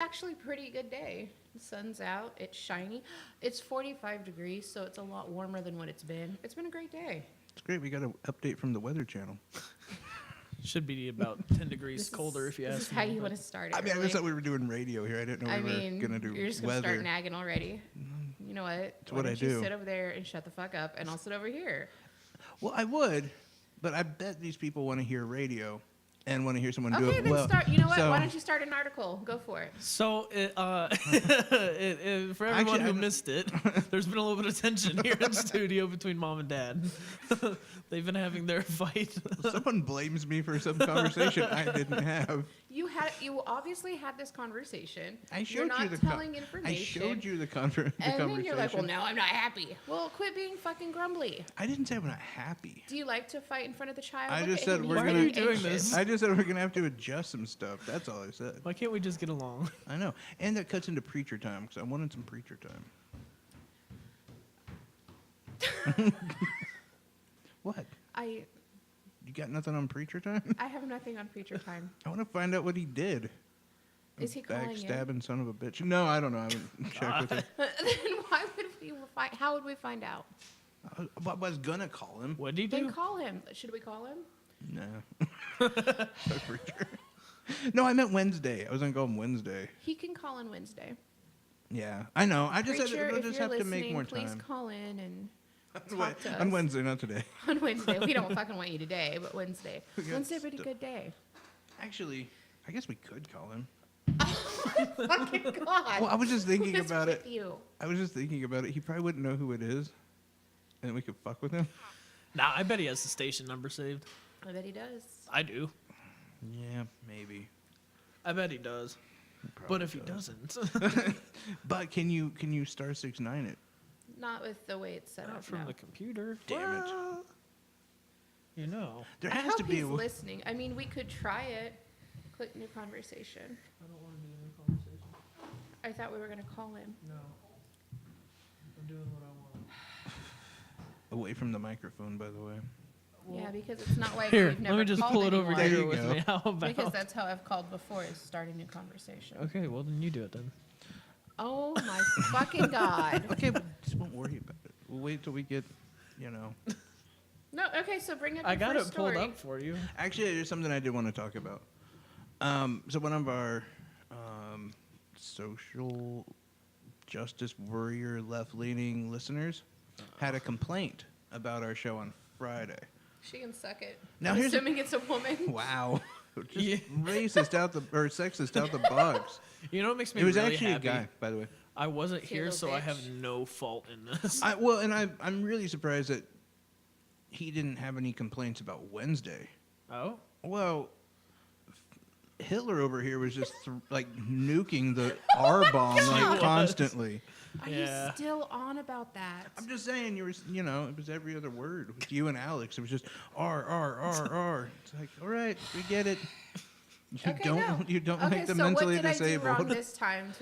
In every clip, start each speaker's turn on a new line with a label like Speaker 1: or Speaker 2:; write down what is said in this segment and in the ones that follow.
Speaker 1: Actually pretty good day. The sun's out, it's shiny. It's 45 degrees, so it's a lot warmer than what it's been. It's been a great day.
Speaker 2: It's great. We got an update from the Weather Channel.
Speaker 3: Should be about 10 degrees colder if you
Speaker 1: This
Speaker 3: ask
Speaker 1: is
Speaker 3: me.
Speaker 1: how you
Speaker 3: but-
Speaker 1: want to start it.
Speaker 2: I mean, I
Speaker 1: really.
Speaker 2: just thought we were doing radio here. I didn't know we were going to do
Speaker 1: you're just gonna
Speaker 2: weather.
Speaker 1: start nagging already. You know what?
Speaker 2: It's
Speaker 1: Why
Speaker 2: what I
Speaker 1: don't you
Speaker 2: do.
Speaker 1: sit over there and shut the fuck up, and I'll sit over here.
Speaker 2: Well, I would, but I bet these people want to hear radio and want to hear someone do
Speaker 1: Okay,
Speaker 2: it
Speaker 1: then
Speaker 2: well.
Speaker 1: start. You know what?
Speaker 2: So,
Speaker 1: Why don't you start an article? Go for it.
Speaker 3: So, for everyone
Speaker 2: Actually,
Speaker 3: who
Speaker 2: I'm-
Speaker 3: missed it, there's been a little bit of tension here in studio between mom and dad. They've been having their fight.
Speaker 2: Someone blames me for some conversation I didn't have.
Speaker 1: You obviously had this conversation.
Speaker 2: I showed
Speaker 1: You're not
Speaker 2: you the
Speaker 1: telling
Speaker 2: I
Speaker 1: information.
Speaker 2: showed you the conversation.
Speaker 1: And then you're like, well, no, I'm not happy. Well, quit being fucking grumbly.
Speaker 2: I didn't say I'm not happy.
Speaker 1: Do you like to fight in front of the child?
Speaker 2: I
Speaker 1: Look
Speaker 2: just
Speaker 1: at
Speaker 2: said
Speaker 1: him,
Speaker 2: we're
Speaker 1: he's
Speaker 3: Why are
Speaker 2: gonna-
Speaker 3: you doing
Speaker 1: anxious.
Speaker 3: this?
Speaker 2: I just said we're going to have to adjust some stuff. That's all I said.
Speaker 3: Why can't we just get along?
Speaker 2: I know. And that cuts into preacher time because I wanted some preacher time. What? You got nothing on preacher time?
Speaker 1: I have nothing on preacher time.
Speaker 2: I want to find out what he did.
Speaker 1: Is he calling you?
Speaker 2: Backstabbing son of a bitch. No, I don't know. I haven't checked with him.
Speaker 1: Then why would we find? How would we find out?
Speaker 2: I was gonna call him.
Speaker 3: What did he
Speaker 1: Then
Speaker 3: do?
Speaker 1: call him. Should we call him?
Speaker 2: No. Fuck preacher. No, I meant Wednesday. I was gonna call him Wednesday.
Speaker 1: He can call in Wednesday.
Speaker 2: Yeah, I know. I just
Speaker 1: Preacher,
Speaker 2: we'll
Speaker 1: if
Speaker 2: just
Speaker 1: you're
Speaker 2: have to make
Speaker 1: listening,
Speaker 2: more
Speaker 1: please
Speaker 2: time.
Speaker 1: call in and
Speaker 2: On
Speaker 1: talk to us.
Speaker 2: on Wednesday, not today.
Speaker 1: on Wednesday. We don't fucking want you today, but Wednesday.
Speaker 2: We got
Speaker 1: Wednesday, pretty
Speaker 2: stuff.
Speaker 1: good day.
Speaker 2: Actually, I guess we could call him.
Speaker 1: Fucking God.
Speaker 2: Well, I was just thinking
Speaker 1: What is
Speaker 2: about
Speaker 1: with
Speaker 2: it.
Speaker 1: You?
Speaker 2: I was just thinking about it. He probably wouldn't know who it is, and we could fuck with him.
Speaker 3: Nah, I bet he has the station number saved.
Speaker 1: I bet he does.
Speaker 3: I do.
Speaker 2: Yeah, maybe.
Speaker 3: I bet he does. But if he doesn't,
Speaker 2: But can you *69 it?
Speaker 1: Not with the way it's set
Speaker 3: not
Speaker 1: up
Speaker 3: from
Speaker 1: now.
Speaker 3: the computer.
Speaker 2: Damn it.
Speaker 3: Well, you know.
Speaker 2: There
Speaker 1: I
Speaker 2: has
Speaker 1: hope
Speaker 2: to be
Speaker 1: he's
Speaker 2: a
Speaker 1: listening. I mean, we could try it. Click new conversation.
Speaker 3: I don't want to do any conversation.
Speaker 1: I thought we were gonna call him.
Speaker 3: No. I'm doing what I want.
Speaker 2: away from the microphone, by the way.
Speaker 1: Yeah, because it's not like
Speaker 3: Here,
Speaker 1: we've never
Speaker 3: let me just
Speaker 1: called
Speaker 3: pull it over
Speaker 1: anyone.
Speaker 2: There
Speaker 3: here
Speaker 2: you
Speaker 3: with
Speaker 2: go.
Speaker 3: me. How about?
Speaker 1: Because that's how I've called before, is starting new conversation.
Speaker 3: Okay, well then you do it then.
Speaker 1: Oh my fucking God.
Speaker 2: Okay, but just won't worry about it. We'll wait till we get, you know.
Speaker 1: No, okay, so bring up
Speaker 3: I
Speaker 1: your
Speaker 3: got it
Speaker 1: first
Speaker 3: pulled
Speaker 1: story.
Speaker 3: up for you.
Speaker 2: Actually, there's something I did want to talk about. So one of our social justice warrior left-leaning listeners had a complaint about our show on Friday.
Speaker 1: She can suck it.
Speaker 2: Now
Speaker 1: I'm
Speaker 2: here's a-
Speaker 1: assuming it's a woman.
Speaker 2: Wow. Just
Speaker 3: Yeah.
Speaker 2: racist out the or sexist out the box.
Speaker 3: You know what makes me
Speaker 2: It was
Speaker 3: really
Speaker 2: actually
Speaker 3: happy?
Speaker 2: a guy, by the way.
Speaker 3: I wasn't
Speaker 1: Is he a
Speaker 3: here,
Speaker 1: little
Speaker 3: so I have
Speaker 1: bitch?
Speaker 3: no fault in this.
Speaker 2: I'm really surprised that he didn't have any complaints about Wednesday.
Speaker 3: Oh,
Speaker 2: Well, Hitler over here was just like nuking the R bomb like
Speaker 3: was.
Speaker 2: constantly.
Speaker 1: Are
Speaker 3: Yeah.
Speaker 1: you still on about that?
Speaker 2: I'm just saying, it was every other word with you and Alex. It was just R R R R. It's like, all right, we get it. You
Speaker 1: Okay,
Speaker 2: don't
Speaker 1: no.
Speaker 2: you don't
Speaker 1: Okay,
Speaker 2: like the
Speaker 1: so
Speaker 2: mentally
Speaker 1: what did I do wrong
Speaker 2: disabled.
Speaker 1: this time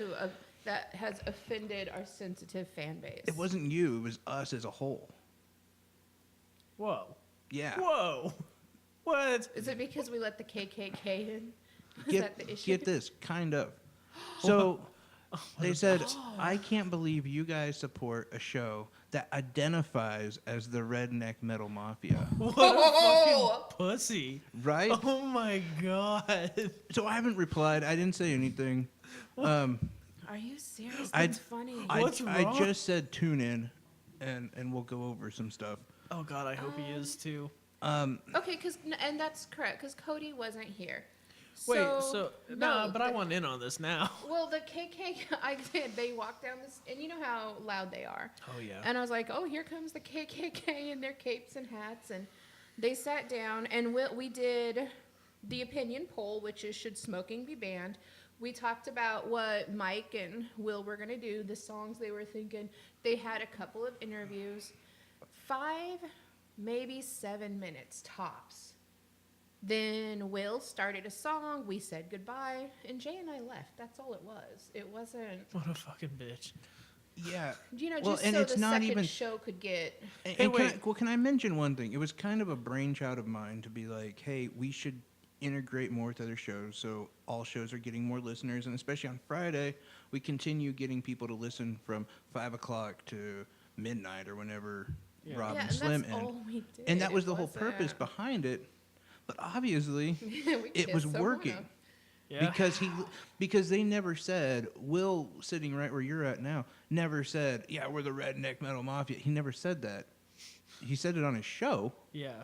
Speaker 1: that has offended our sensitive fan base?
Speaker 2: It wasn't you. It was us as a whole.
Speaker 3: whoa,
Speaker 2: Yeah.
Speaker 3: whoa, what?
Speaker 1: Is it because we let the KKK in? Is that the issue?
Speaker 2: Get this, kind of. So they said, I can't believe you guys support a show that identifies as the redneck metal mafia.
Speaker 3: What a
Speaker 1: Oh!
Speaker 3: fucking pussy!
Speaker 2: Right?
Speaker 3: Oh my god!
Speaker 2: So I haven't replied. I didn't say anything. Um,
Speaker 1: Are you serious?
Speaker 2: I-
Speaker 1: That's funny.
Speaker 3: What's
Speaker 2: I
Speaker 3: wrong?
Speaker 2: just said tune in, and we'll go over some stuff.
Speaker 3: Oh god, I hope he is too.
Speaker 1: Okay, and that's correct, because Cody wasn't here.
Speaker 3: Wait, so
Speaker 1: no,
Speaker 3: but I want in on this now.
Speaker 1: Well, the KKK, I did. They walked down this, and you know how loud they are.
Speaker 3: Oh yeah.
Speaker 1: And I was like, oh, here comes the KKK in their capes and hats. And they sat down, and we did the opinion poll, which is, should smoking be banned? We talked about what Mike and Will were going to do, the songs they were thinking. They had a couple of interviews, 5, maybe 7 minutes tops. Then Will started a song, we said goodbye, and Jay and I left. That's all it was. It wasn't,
Speaker 3: What a fucking bitch.
Speaker 2: Yeah.
Speaker 1: you know,
Speaker 2: Well,
Speaker 1: just
Speaker 2: and
Speaker 1: so
Speaker 2: it's
Speaker 1: the
Speaker 2: not
Speaker 1: second
Speaker 2: even-
Speaker 1: show could get...
Speaker 2: And,
Speaker 3: Hey,
Speaker 2: and
Speaker 3: wait.
Speaker 2: can I mention one thing? It was kind of a brainchild of mine to be like, hey, we should integrate more with other shows, so all shows are getting more listeners, and especially on Friday, we continue getting people to listen from 5 o'clock to midnight or whenever
Speaker 3: Yeah.
Speaker 2: Rob
Speaker 1: Yeah,
Speaker 2: and
Speaker 1: and
Speaker 2: Slim
Speaker 1: that's
Speaker 2: end.
Speaker 1: all we did.
Speaker 2: And that was
Speaker 1: It
Speaker 2: the whole
Speaker 1: wasn't-
Speaker 2: purpose behind it. But obviously,
Speaker 1: We
Speaker 2: it was
Speaker 1: kissed Simona.
Speaker 2: working
Speaker 3: Yeah.
Speaker 2: because they never said, Will, sitting right where you're at now, never said, yeah, we're the Redneck Metal Mafia. He never said that. He said it on his show.
Speaker 3: Yeah.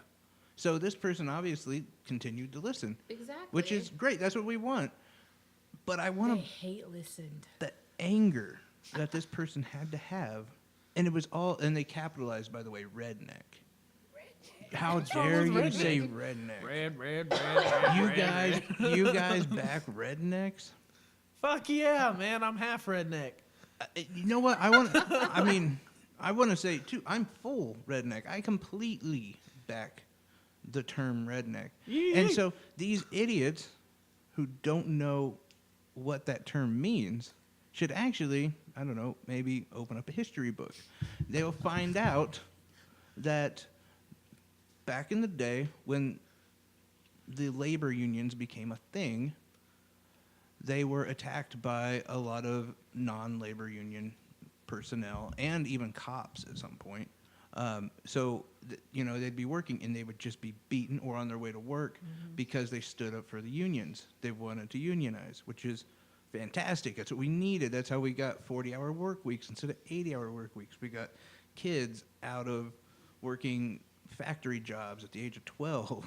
Speaker 2: So this person obviously continued to listen,
Speaker 1: Exactly.
Speaker 2: which is great. That's what we want. But I
Speaker 1: they
Speaker 2: want
Speaker 1: hate listened.
Speaker 2: the anger that this person had to have. And it was all, and they capitalized, by the way, redneck. How
Speaker 3: wrong
Speaker 2: dare
Speaker 3: with
Speaker 2: you
Speaker 3: redneck?
Speaker 2: say redneck?
Speaker 3: Red.
Speaker 2: You guys back rednecks?
Speaker 3: Fuck yeah, man. I'm half redneck.
Speaker 2: You know what? I want to say too. I'm full redneck. I completely back the term redneck.
Speaker 3: Yee.
Speaker 2: And so these idiots who don't know what that term means should actually, I don't know, maybe open up a history book. They'll find out that back in the day when the labor unions became a thing, they were attacked by a lot of non-labor union personnel and even cops at some point. They'd be working and they would just be beaten or on their way to work because they stood up for the unions. They wanted to unionize, which is fantastic. That's what we needed. That's how we got 40-hour work weeks instead of 80-hour work weeks. We got kids out of working factory jobs at the age of 12,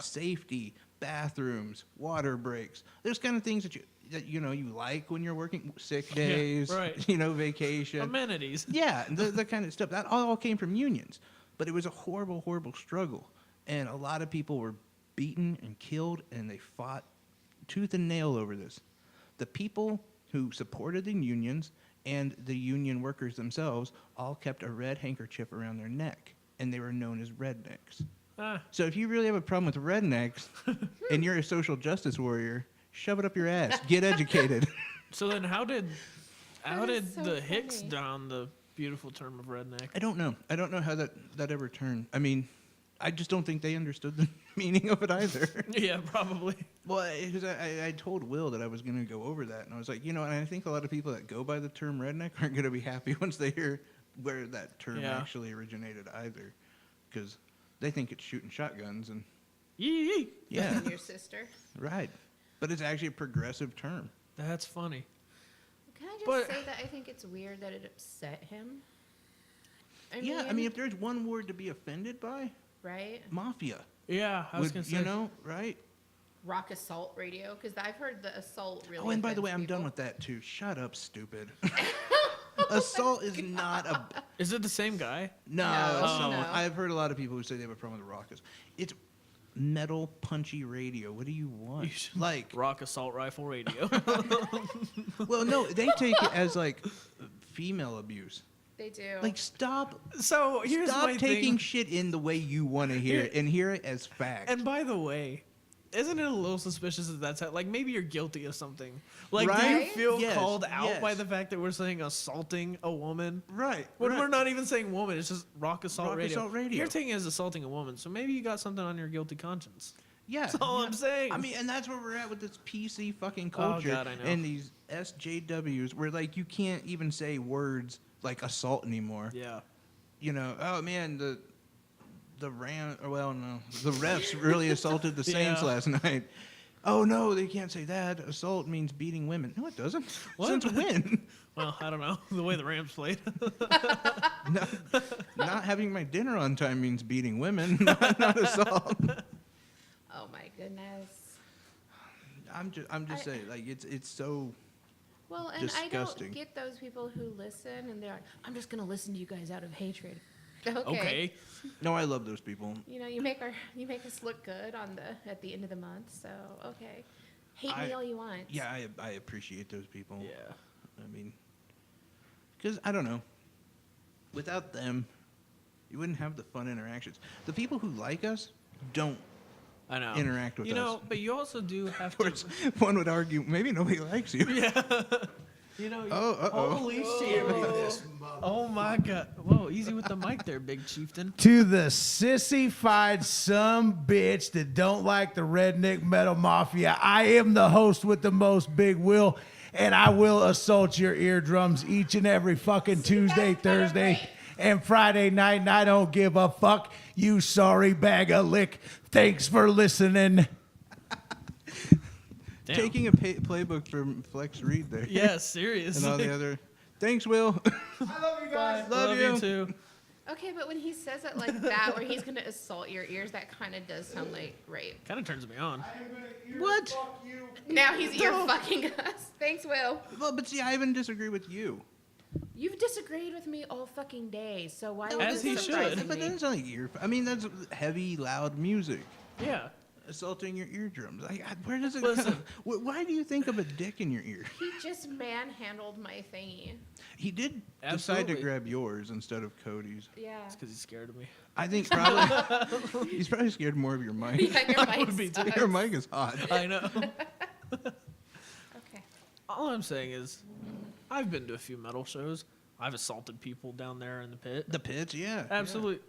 Speaker 2: safety, bathrooms, water breaks, those kind of things that you like when you're working, sick days,
Speaker 3: right.
Speaker 2: Vacation.
Speaker 3: Amenities.
Speaker 2: Yeah, the kind of stuff. That all came from unions. But it was a horrible, horrible struggle. And a lot of people were beaten and killed, and they fought tooth and nail over this. The people who supported the unions and the union workers themselves all kept a red handkerchief around their neck, and they were known as rednecks.
Speaker 3: Ah,
Speaker 2: So if you really have a problem with rednecks and you're a social justice warrior, shove it up your ass. Get educated.
Speaker 3: so then how did
Speaker 1: That is so
Speaker 3: the Hicks
Speaker 1: funny.
Speaker 3: down the beautiful term of redneck?
Speaker 2: I don't know. I don't know how that ever turned. I mean, I just don't think they understood the meaning of it either.
Speaker 3: Yeah, probably.
Speaker 2: Well, because I told Will that I was going to go over that, and I was like, and I think a lot of people that go by the term redneck aren't going to be happy once they hear where that term
Speaker 3: Yeah.
Speaker 2: actually originated either, because they think it's shooting shotguns and
Speaker 3: Yee.
Speaker 2: yeah,
Speaker 1: And your sister.
Speaker 2: right. But it's actually a progressive term.
Speaker 3: That's funny.
Speaker 1: Can I just
Speaker 3: But-
Speaker 1: say that I think it's weird that it upset him?
Speaker 2: I mean, if there's one word to be offended by,
Speaker 1: right?
Speaker 2: mafia.
Speaker 3: Yeah, I was gonna say.
Speaker 2: Right?
Speaker 1: Rock assault radio, because I've heard the assault really.
Speaker 2: Oh, and by the
Speaker 1: offends
Speaker 2: way, I'm done
Speaker 1: people.
Speaker 2: with that too. Shut up, stupid. Assault is not a
Speaker 3: Is it the same guy?
Speaker 2: no.
Speaker 1: No,
Speaker 2: Assault.
Speaker 1: no.
Speaker 2: I've heard a lot of people who say they have a problem with rockets. It's metal punchy radio. What do you want?
Speaker 3: You should-
Speaker 2: Like,
Speaker 3: Rock assault rifle radio.
Speaker 2: well, no, they take it as like female abuse.
Speaker 1: They do.
Speaker 2: Like, stop
Speaker 3: So here's my
Speaker 2: taking
Speaker 3: thing.
Speaker 2: shit in the way you want to hear it
Speaker 3: Here-
Speaker 2: and hear it as fact.
Speaker 3: And by the way, isn't it a little suspicious that that's how, like maybe you're guilty of something? Like, do you
Speaker 2: Right?
Speaker 3: feel
Speaker 2: Yes,
Speaker 3: called out by
Speaker 2: yes.
Speaker 3: the fact that we're saying assaulting a woman?
Speaker 2: right.
Speaker 3: When
Speaker 2: right.
Speaker 3: we're not even saying woman, it's just rock assault
Speaker 2: Rock
Speaker 3: radio.
Speaker 2: assault radio.
Speaker 3: You're taking it as assaulting a woman, so maybe you got something on your guilty conscience.
Speaker 2: Yeah.
Speaker 3: That's all I'm saying.
Speaker 2: I mean, and that's where we're at with this PC fucking
Speaker 3: Oh,
Speaker 2: culture
Speaker 3: God, I know.
Speaker 2: and these SJWs where like you can't even say words like assault anymore.
Speaker 3: Yeah.
Speaker 2: Oh man, the Ram, or well, no, the refs really assaulted the Saints
Speaker 3: Yeah.
Speaker 2: last night. Oh no, they can't say that. Assault means beating women. No, it doesn't.
Speaker 3: What?
Speaker 2: Since when?
Speaker 3: Well, I don't know the way the Rams played.
Speaker 2: Not having my dinner on time means beating women, not assault.
Speaker 1: oh my goodness.
Speaker 2: I'm just
Speaker 1: I-
Speaker 2: saying, like it's so.
Speaker 1: Well, and
Speaker 2: Disgusting.
Speaker 1: I don't get those people who listen and they're like, I'm just gonna listen to you guys out of hatred. Okay.
Speaker 3: Okay.
Speaker 2: No, I love those people.
Speaker 1: You make us look good at the end of the month. So okay, hate me
Speaker 2: I-
Speaker 1: all you want.
Speaker 2: Yeah, I appreciate those people.
Speaker 3: Yeah.
Speaker 2: I mean, because I don't know, without them, you wouldn't have the fun interactions. The people who like us don't
Speaker 3: I know.
Speaker 2: interact with
Speaker 3: You know,
Speaker 2: us.
Speaker 3: but you also do have
Speaker 2: Of course,
Speaker 3: to.
Speaker 2: one would argue maybe nobody likes you.
Speaker 3: Yeah. You know,
Speaker 2: Uh-oh.
Speaker 3: holy shit. Oh my god. Whoa, easy with the mic there, big chieftain.
Speaker 4: To the sissified some bitch that don't like the redneck metal mafia, I am the host with the most, Big Will, and I will assault your eardrums each and every fucking Tuesday, Thursday, and Friday night, and I don't give a fuck, you sorry bag of lick. Thanks for listening.
Speaker 3: Damn.
Speaker 2: Taking a playbook from Flex Reed there.
Speaker 3: Yeah, seriously.
Speaker 2: And all the other. Thanks, Will.
Speaker 4: I love you guys.
Speaker 3: Love you too.
Speaker 1: Okay, but when he says it like that, where he's gonna assault your ears, that kind of does sound like rape.
Speaker 3: Kind of turns me on.
Speaker 2: What?
Speaker 1: Now he's ear fucking us. Thanks, Will.
Speaker 2: Well, but see, I even disagree with you.
Speaker 1: You've disagreed with me all fucking day, so why?
Speaker 3: As he should.
Speaker 2: But that's not ear. I mean, that's heavy, loud music.
Speaker 3: Yeah.
Speaker 2: Assaulting your eardrums. Where does it
Speaker 3: Listen.
Speaker 2: come? Why do you think of a dick in your ear?
Speaker 1: He just manhandled my thingy.
Speaker 2: He did decide
Speaker 3: Absolutely.
Speaker 2: to grab yours instead of Cody's.
Speaker 1: Yeah.
Speaker 3: It's because he's scared of me.
Speaker 2: I think probably he's probably scared more of your mic.
Speaker 1: Yeah, your
Speaker 3: I
Speaker 1: mic
Speaker 3: would be too.
Speaker 1: sucks.
Speaker 2: Your mic is hot.
Speaker 3: I know.
Speaker 1: Okay.
Speaker 3: All I'm saying is, I've been to a few metal shows. I've assaulted people down there in the pit.
Speaker 2: The pits, yeah.
Speaker 3: Absolutely.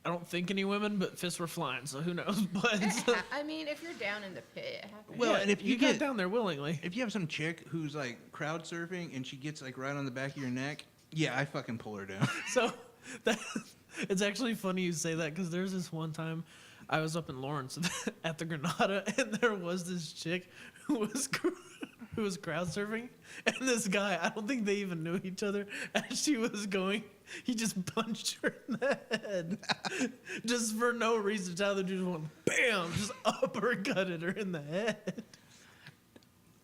Speaker 3: I don't think any women, but fists were flying, so who knows? But
Speaker 1: I mean, if you're down in the pit, it happens.
Speaker 2: Well,
Speaker 3: yeah,
Speaker 2: and if you
Speaker 3: get
Speaker 2: get-
Speaker 3: down there willingly,
Speaker 2: If you have some chick who's like crowd surfing and she gets like right on the back of your neck, yeah, I fucking pull her down.
Speaker 3: so that, it's actually funny you say that because there's this one time I was up in Lawrence at the Granada, and there was this chick who was crowd surfing, and this guy, I don't think they even knew each other. As she was going, he just punched her in the head, just for no reason. Tyler just went bam, just uppercutted her in the head.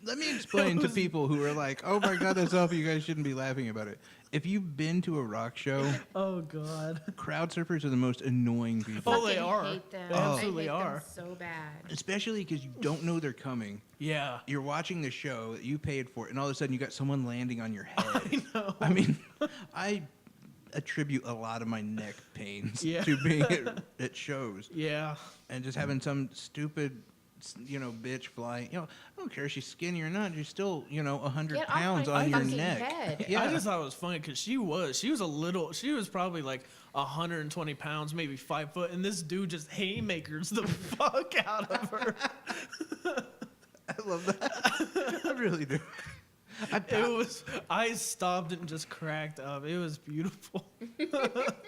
Speaker 2: Let me explain to
Speaker 3: was-
Speaker 2: people who are like, "Oh my god, that's awful. You guys shouldn't be laughing about it." If you've been to a rock show,
Speaker 3: Oh God.
Speaker 2: crowd surfers are the most annoying people.
Speaker 3: Oh, they
Speaker 1: Fucking
Speaker 3: are.
Speaker 1: hate them.
Speaker 3: They absolutely
Speaker 1: I hate
Speaker 3: are.
Speaker 1: Them so bad.
Speaker 2: Especially because you don't know they're coming.
Speaker 3: Yeah.
Speaker 2: You're watching the show that you paid for, and all of a sudden you got someone landing on your head.
Speaker 3: I know.
Speaker 2: I mean, I attribute a lot of my neck pains
Speaker 3: Yeah.
Speaker 2: to being at shows
Speaker 3: Yeah.
Speaker 2: and just having some stupid, bitch flying. I don't care if she's skinny or not. She's still, 100
Speaker 1: Get off
Speaker 2: pounds
Speaker 1: my
Speaker 2: on your
Speaker 1: fucking
Speaker 2: neck.
Speaker 1: head.
Speaker 2: Yeah.
Speaker 3: I just thought it was funny because she was probably like 120 pounds, maybe 5 foot, and this dude just haymakers the fuck out of her.
Speaker 2: I love that. I really do.
Speaker 3: I stopped and just cracked up. It was beautiful.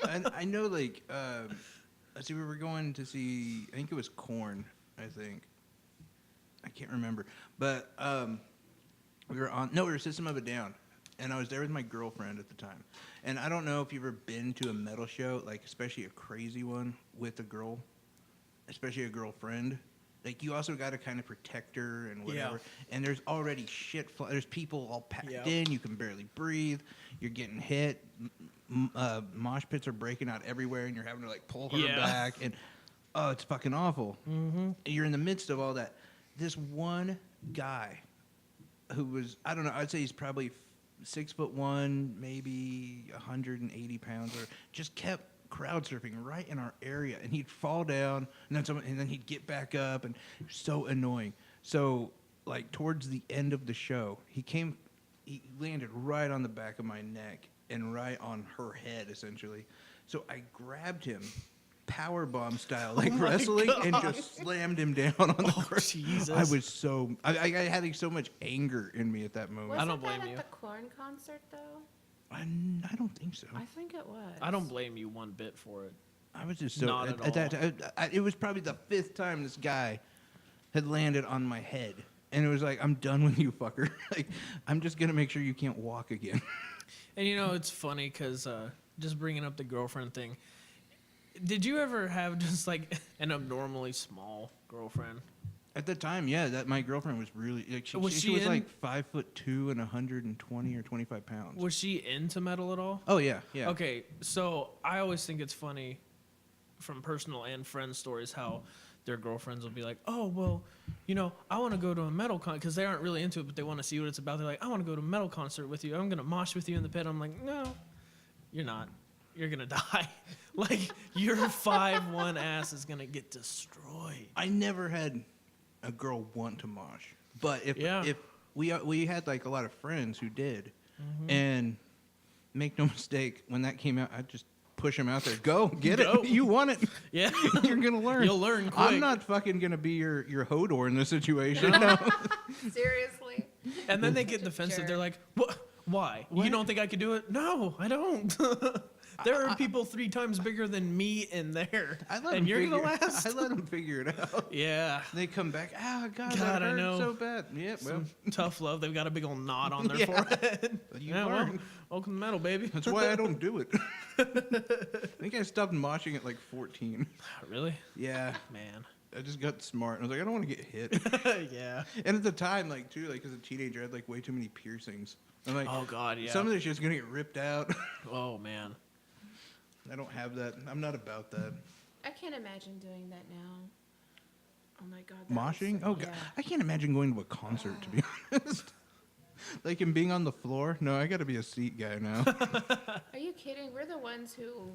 Speaker 2: I know, let's see, we were going to see, I think it was Korn, I can't remember. But we were System of a Down. And I was there with my girlfriend at the time. And I don't know if you've ever been to a metal show, like especially a crazy one with a girl, especially a girlfriend. Like, you also got to kind of protect her and whatever.
Speaker 3: Yeah.
Speaker 2: And there's already there's people all packed
Speaker 3: Yeah.
Speaker 2: in. You can barely breathe. You're getting hit. Mosh pits are breaking out everywhere, and you're having to, like, pull her
Speaker 3: Yeah.
Speaker 2: back. And, oh, it's fucking awful. Mm-hmm. You're in the midst of all that. This one guy who was, I don't know, I'd say he's probably 6'1", maybe 180 pounds, or just kept crowd surfing right in our area, and he'd fall down, and then he'd get back up, and it was so annoying. So, like, towards the end of the show, he landed right on the back of my neck and right on her head, essentially. So I grabbed him, power bomb style, like
Speaker 3: my
Speaker 2: wrestling, and
Speaker 3: God.
Speaker 2: just slammed him down on the ground.
Speaker 3: Jesus.
Speaker 2: I was so I had like, so much anger in me at that moment.
Speaker 1: Wasn't
Speaker 3: don't blame
Speaker 1: that
Speaker 3: you.
Speaker 1: at the Korn concert though?
Speaker 2: I don't think so.
Speaker 1: I think it was.
Speaker 3: I don't blame you one bit for it.
Speaker 2: I was just so.
Speaker 3: Not at all.
Speaker 2: It was probably the 5th time this guy had landed on my head, and it was like, I'm done with you, fucker. Like, I'm just gonna make sure you can't walk again.
Speaker 3: And it's funny because just bringing up the girlfriend thing. Did you ever have just like an abnormally small girlfriend?
Speaker 2: At the time, yeah, that my girlfriend was really like she
Speaker 3: Was
Speaker 2: was
Speaker 3: she in-
Speaker 2: like 5'2" and 120 or 25 pounds.
Speaker 3: Was she into metal at all?
Speaker 2: Oh yeah, yeah.
Speaker 3: Okay, so I always think it's funny from personal and friend stories how their girlfriends will be like, oh, well, I want to go to a metal concert because they aren't really into it, but they want to see what it's about. They're like, I want to go to a metal concert with you. I'm going to mosh with you in the pit. I'm like, no, you're not. You're going to die. Like, your 5'1" ass is going to get destroyed.
Speaker 2: I never had a girl want to mosh, but if
Speaker 3: Yeah.
Speaker 2: we had like a lot of friends who did,
Speaker 3: Mm-hmm.
Speaker 2: and make no mistake, when that came out, I just push them out there. Go get
Speaker 3: Go.
Speaker 2: it. You want it.
Speaker 3: Yeah.
Speaker 2: You're gonna learn.
Speaker 3: You'll learn quick.
Speaker 2: I'm not fucking gonna be your Hodor in this situation. No.
Speaker 1: Seriously.
Speaker 3: And then they get defensive.
Speaker 1: Jerk.
Speaker 3: They're like, "What? Why? You
Speaker 2: What?
Speaker 3: don't think I could do it?" No, I don't. There are people 3 times bigger than me in there,
Speaker 2: I let
Speaker 3: and
Speaker 2: them
Speaker 3: you're
Speaker 2: figure,
Speaker 3: gonna last.
Speaker 2: I let them figure it out.
Speaker 3: Yeah.
Speaker 2: They come back. God,
Speaker 3: God,
Speaker 2: that
Speaker 3: I
Speaker 2: hurt
Speaker 3: know.
Speaker 2: so bad. Yeah, well,
Speaker 3: Some tough love. They've got a big old knot on their
Speaker 2: Yeah.
Speaker 3: forehead.
Speaker 2: you
Speaker 3: Yeah, well,
Speaker 2: learn.
Speaker 3: welcome to metal, baby.
Speaker 2: That's why I don't do it. I think I stopped moshing at like 14.
Speaker 3: Really,
Speaker 2: Yeah,
Speaker 3: man.
Speaker 2: I just got smart. I was like, I don't want to get hit.
Speaker 3: Yeah.
Speaker 2: And at the time, like, too, like, as a teenager, I had, like, way too many piercings. I'm like,
Speaker 3: Oh God, yeah.
Speaker 2: some of this shit's going to get ripped out.
Speaker 3: Oh man.
Speaker 2: I don't have that. I'm not about that.
Speaker 1: I can't imagine doing that now. Oh my god. that was
Speaker 2: Moshing?
Speaker 1: so-
Speaker 2: Oh, God.
Speaker 1: yeah.
Speaker 2: I can't imagine going to a concert, to be honest. Like, and being on the floor? No, I got to be a seat guy now.
Speaker 1: Are you kidding? We're the ones who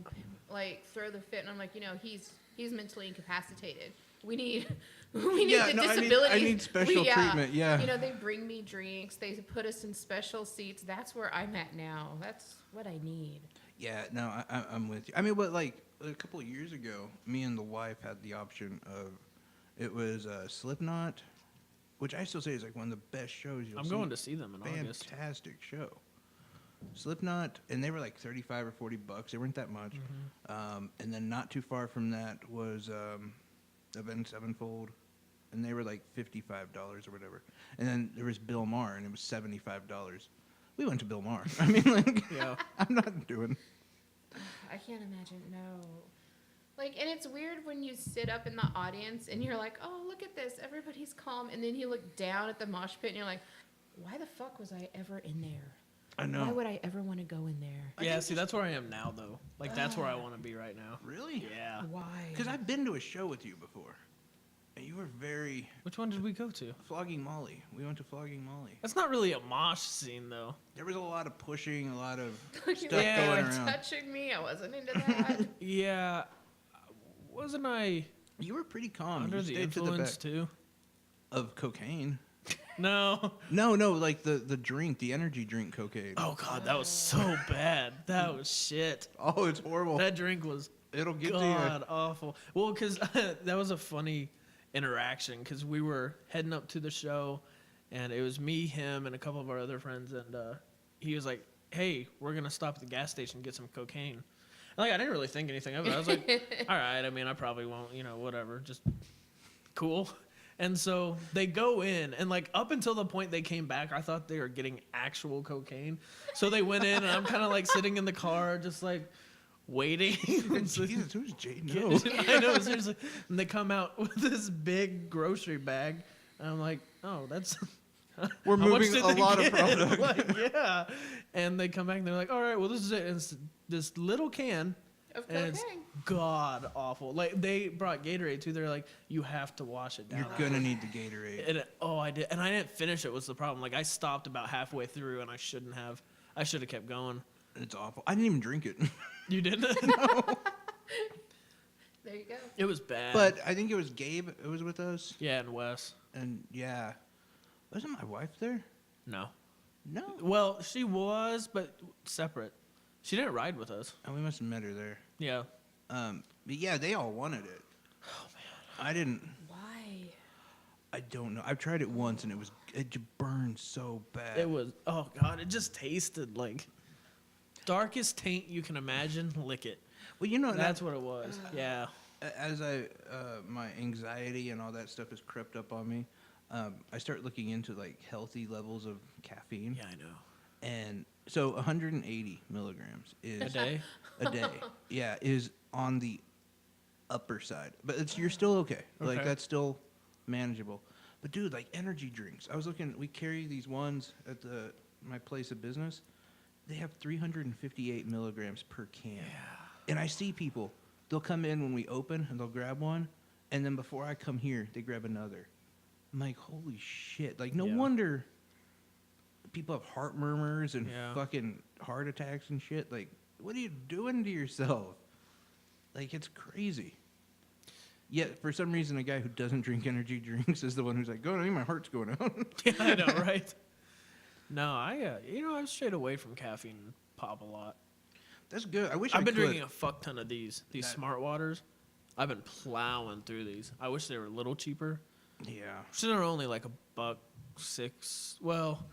Speaker 1: like throw the fit, and I'm like, he's mentally incapacitated. We need we need
Speaker 2: Yeah,
Speaker 1: the
Speaker 2: no, I need-
Speaker 1: disabilities.
Speaker 2: I need special treatment, yeah.
Speaker 1: They bring me drinks. They put us in special seats. That's where I'm at now. That's what I need.
Speaker 2: Yeah, no, I'm with you. I mean, but, like, a couple of years ago, me and the wife had the option of, it was Slipknot, which I still say is, like, one of the best shows you'll
Speaker 3: I'm
Speaker 2: see.
Speaker 3: going to see them in August.
Speaker 2: Fantastic show. Slipknot, and they were like $35 or $40. They weren't that much. And then not too far from that was Avenged Sevenfold, and they were like $55 or whatever. And then there was Bill Maher, and it was $75. We went to Bill Maher. I mean, like,
Speaker 3: Yeah.
Speaker 2: I'm not doing.
Speaker 1: I can't imagine. No. Like, and it's weird when you sit up in the audience and you're like, oh, look at this. Everybody's calm. And then you look down at the mosh pit and you're like, why the fuck was I ever in there?
Speaker 2: I know.
Speaker 1: Why would I ever want to go in there?
Speaker 3: Yeah. See, that's where I am now, though. Like that's where I want to be right now.
Speaker 2: Really?
Speaker 3: Yeah.
Speaker 1: Why?
Speaker 2: Because I've been to a show with you before, and you were very
Speaker 3: Which one did we go to?
Speaker 2: Flogging Molly. We went to Flogging Molly.
Speaker 3: That's not really a mosh scene, though.
Speaker 2: There was a lot of pushing, a lot of
Speaker 1: You
Speaker 2: stuff
Speaker 1: were
Speaker 3: Yeah.
Speaker 2: going
Speaker 1: like
Speaker 2: around.
Speaker 1: touching me. I wasn't into that.
Speaker 3: Yeah. Wasn't I
Speaker 2: You were pretty calm.
Speaker 3: under
Speaker 2: You
Speaker 3: the
Speaker 2: stayed to the
Speaker 3: influence
Speaker 2: back
Speaker 3: too?
Speaker 2: of cocaine.
Speaker 3: No.
Speaker 2: No, like the drink, the energy drink cocaine.
Speaker 3: Oh God, that was so bad. That was shit.
Speaker 2: Oh, it's horrible.
Speaker 3: That drink was
Speaker 2: It'll get
Speaker 3: God awful. Well, because that was a funny interaction because we were heading up to the show, and it was me, him, and a couple of our other friends, and he was like, "Hey, we're gonna stop at the gas station and get some cocaine." And, like I didn't really think anything of it. I was like, "All right, I mean, I probably won't, whatever, just cool." And so they go in, and like up until the point they came back, I thought they were getting actual cocaine. So they went in, and I'm kind of like sitting in the car, just like waiting.
Speaker 2: you.
Speaker 3: And so-
Speaker 2: Jesus, who's Jay? No.
Speaker 3: I know, seriously. And they come out with this big grocery bag. And I'm like, oh, that's.
Speaker 2: We're
Speaker 3: how much
Speaker 2: moving
Speaker 3: did
Speaker 2: a
Speaker 3: they
Speaker 2: lot of
Speaker 3: get?
Speaker 2: product.
Speaker 3: Like, yeah. And they come back and they're like, all right, well, this is it. And it's this little can.
Speaker 1: Of
Speaker 3: And it's
Speaker 1: cocaine.
Speaker 3: god awful. Like, they brought Gatorade too. They're like, you have to wash it down.
Speaker 2: You're gonna need the Gatorade.
Speaker 3: And I did. And I didn't finish it, was the problem. Like, I stopped about halfway through and I shouldn't have. I should have kept going.
Speaker 2: It's awful. I didn't even drink it.
Speaker 3: You didn't?
Speaker 1: There you go.
Speaker 3: It was bad.
Speaker 2: But I think it was Gabe. It was with us,
Speaker 3: yeah, and Wes.
Speaker 2: and yeah, wasn't my wife there?
Speaker 3: No.
Speaker 2: No.
Speaker 3: Well, she was, but separate. She didn't ride with us.
Speaker 2: Oh, we must have met her there.
Speaker 3: Yeah.
Speaker 2: But yeah, they all wanted it. Oh man. I didn't.
Speaker 1: Why?
Speaker 2: I don't know. I've tried it once, and it burned so bad.
Speaker 3: It was, oh God, it just tasted like darkest taint you can imagine. Lick it.
Speaker 2: Well, you know
Speaker 3: That's what it was. Yeah.
Speaker 2: as my anxiety and all that stuff has crept up on me, I start looking into like healthy levels of caffeine.
Speaker 3: Yeah, I know.
Speaker 2: And so 180 milligrams
Speaker 3: A
Speaker 2: is
Speaker 3: day?
Speaker 2: a day. Yeah, is on the upper side, but you're still okay. Like
Speaker 3: Okay.
Speaker 2: that's still manageable. But dude, like energy drinks. I was looking. We carry these ones at my place of business. They have 358 milligrams per can. And I see people. They'll come in when we open and they'll grab one, and then before I come here, they grab another. I'm like, holy shit! Like no
Speaker 3: Yeah.
Speaker 2: wonder people have heart murmurs and
Speaker 3: Yeah.
Speaker 2: fucking heart attacks and shit. Like, what are you doing to yourself? Like, it's crazy. Yet, for some reason, a guy who doesn't drink energy drinks is the one who's like, "Go to me, my heart's going out."
Speaker 3: Yeah, I know, right? No, I've strayed away from caffeine and pop a lot.
Speaker 2: That's good. I wish
Speaker 3: I've
Speaker 2: I
Speaker 3: been
Speaker 2: could.
Speaker 3: drinking a fuck ton of these
Speaker 2: That-
Speaker 3: smart waters. I've been plowing through these. I wish they were a little cheaper.
Speaker 2: Yeah.
Speaker 3: So they're only like $1.06. Well,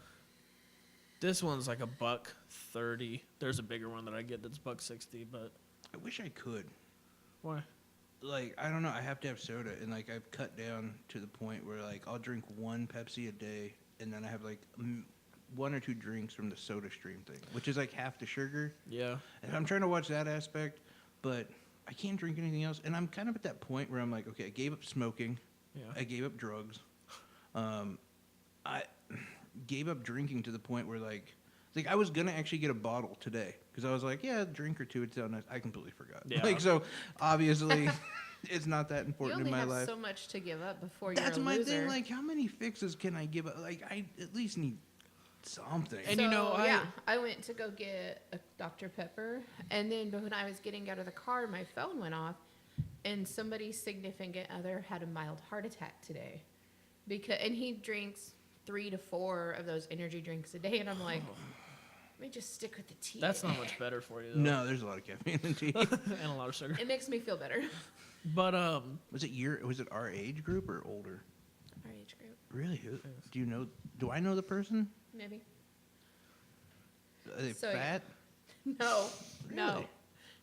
Speaker 3: this one's like $1.30. There's a bigger one that I get that's $1.60. But
Speaker 2: I wish I could.
Speaker 3: why?
Speaker 2: Like, I don't know. I have to have soda, and like I've cut down to the point where like I'll drink one Pepsi a day, and then I have like one or two drinks from the Soda Stream thing, which is like half the sugar.
Speaker 3: Yeah.
Speaker 2: And I'm trying to watch that aspect, but I can't drink anything else. And I'm kind of at that point where I'm like, okay, I gave up smoking.
Speaker 3: Yeah.
Speaker 2: I gave up drugs. I gave up drinking to the point where like I was gonna actually get a bottle today because I was like, yeah, a drink or two, it's so nice. I completely forgot.
Speaker 3: Yeah.
Speaker 2: Like, so obviously, it's not that
Speaker 1: You
Speaker 2: important
Speaker 1: only
Speaker 2: in my
Speaker 1: have
Speaker 2: life.
Speaker 1: so much to give up before
Speaker 2: That's
Speaker 1: you're a
Speaker 2: my
Speaker 1: loser.
Speaker 2: thing. Like, how many fixes can I give up? Like, I at least need something.
Speaker 3: And you know,
Speaker 1: I went to go get a Dr. Pepper, and then when I was getting out of the car, my phone went off, and somebody's significant other had a mild heart attack today, and he drinks 3 to 4 of those energy drinks a day, and I'm like, let me just stick with the tea.
Speaker 3: that's not much better for you, though.
Speaker 2: No, there's a lot of caffeine in tea.
Speaker 3: And a lot of sugar.
Speaker 1: It makes me feel better.
Speaker 3: But
Speaker 2: Was it our age group or older?
Speaker 1: Our age group,
Speaker 2: Really? Do you know? Do I know the person?
Speaker 1: maybe.
Speaker 2: Are they
Speaker 1: So,
Speaker 2: fat?
Speaker 1: No, no,
Speaker 2: Really?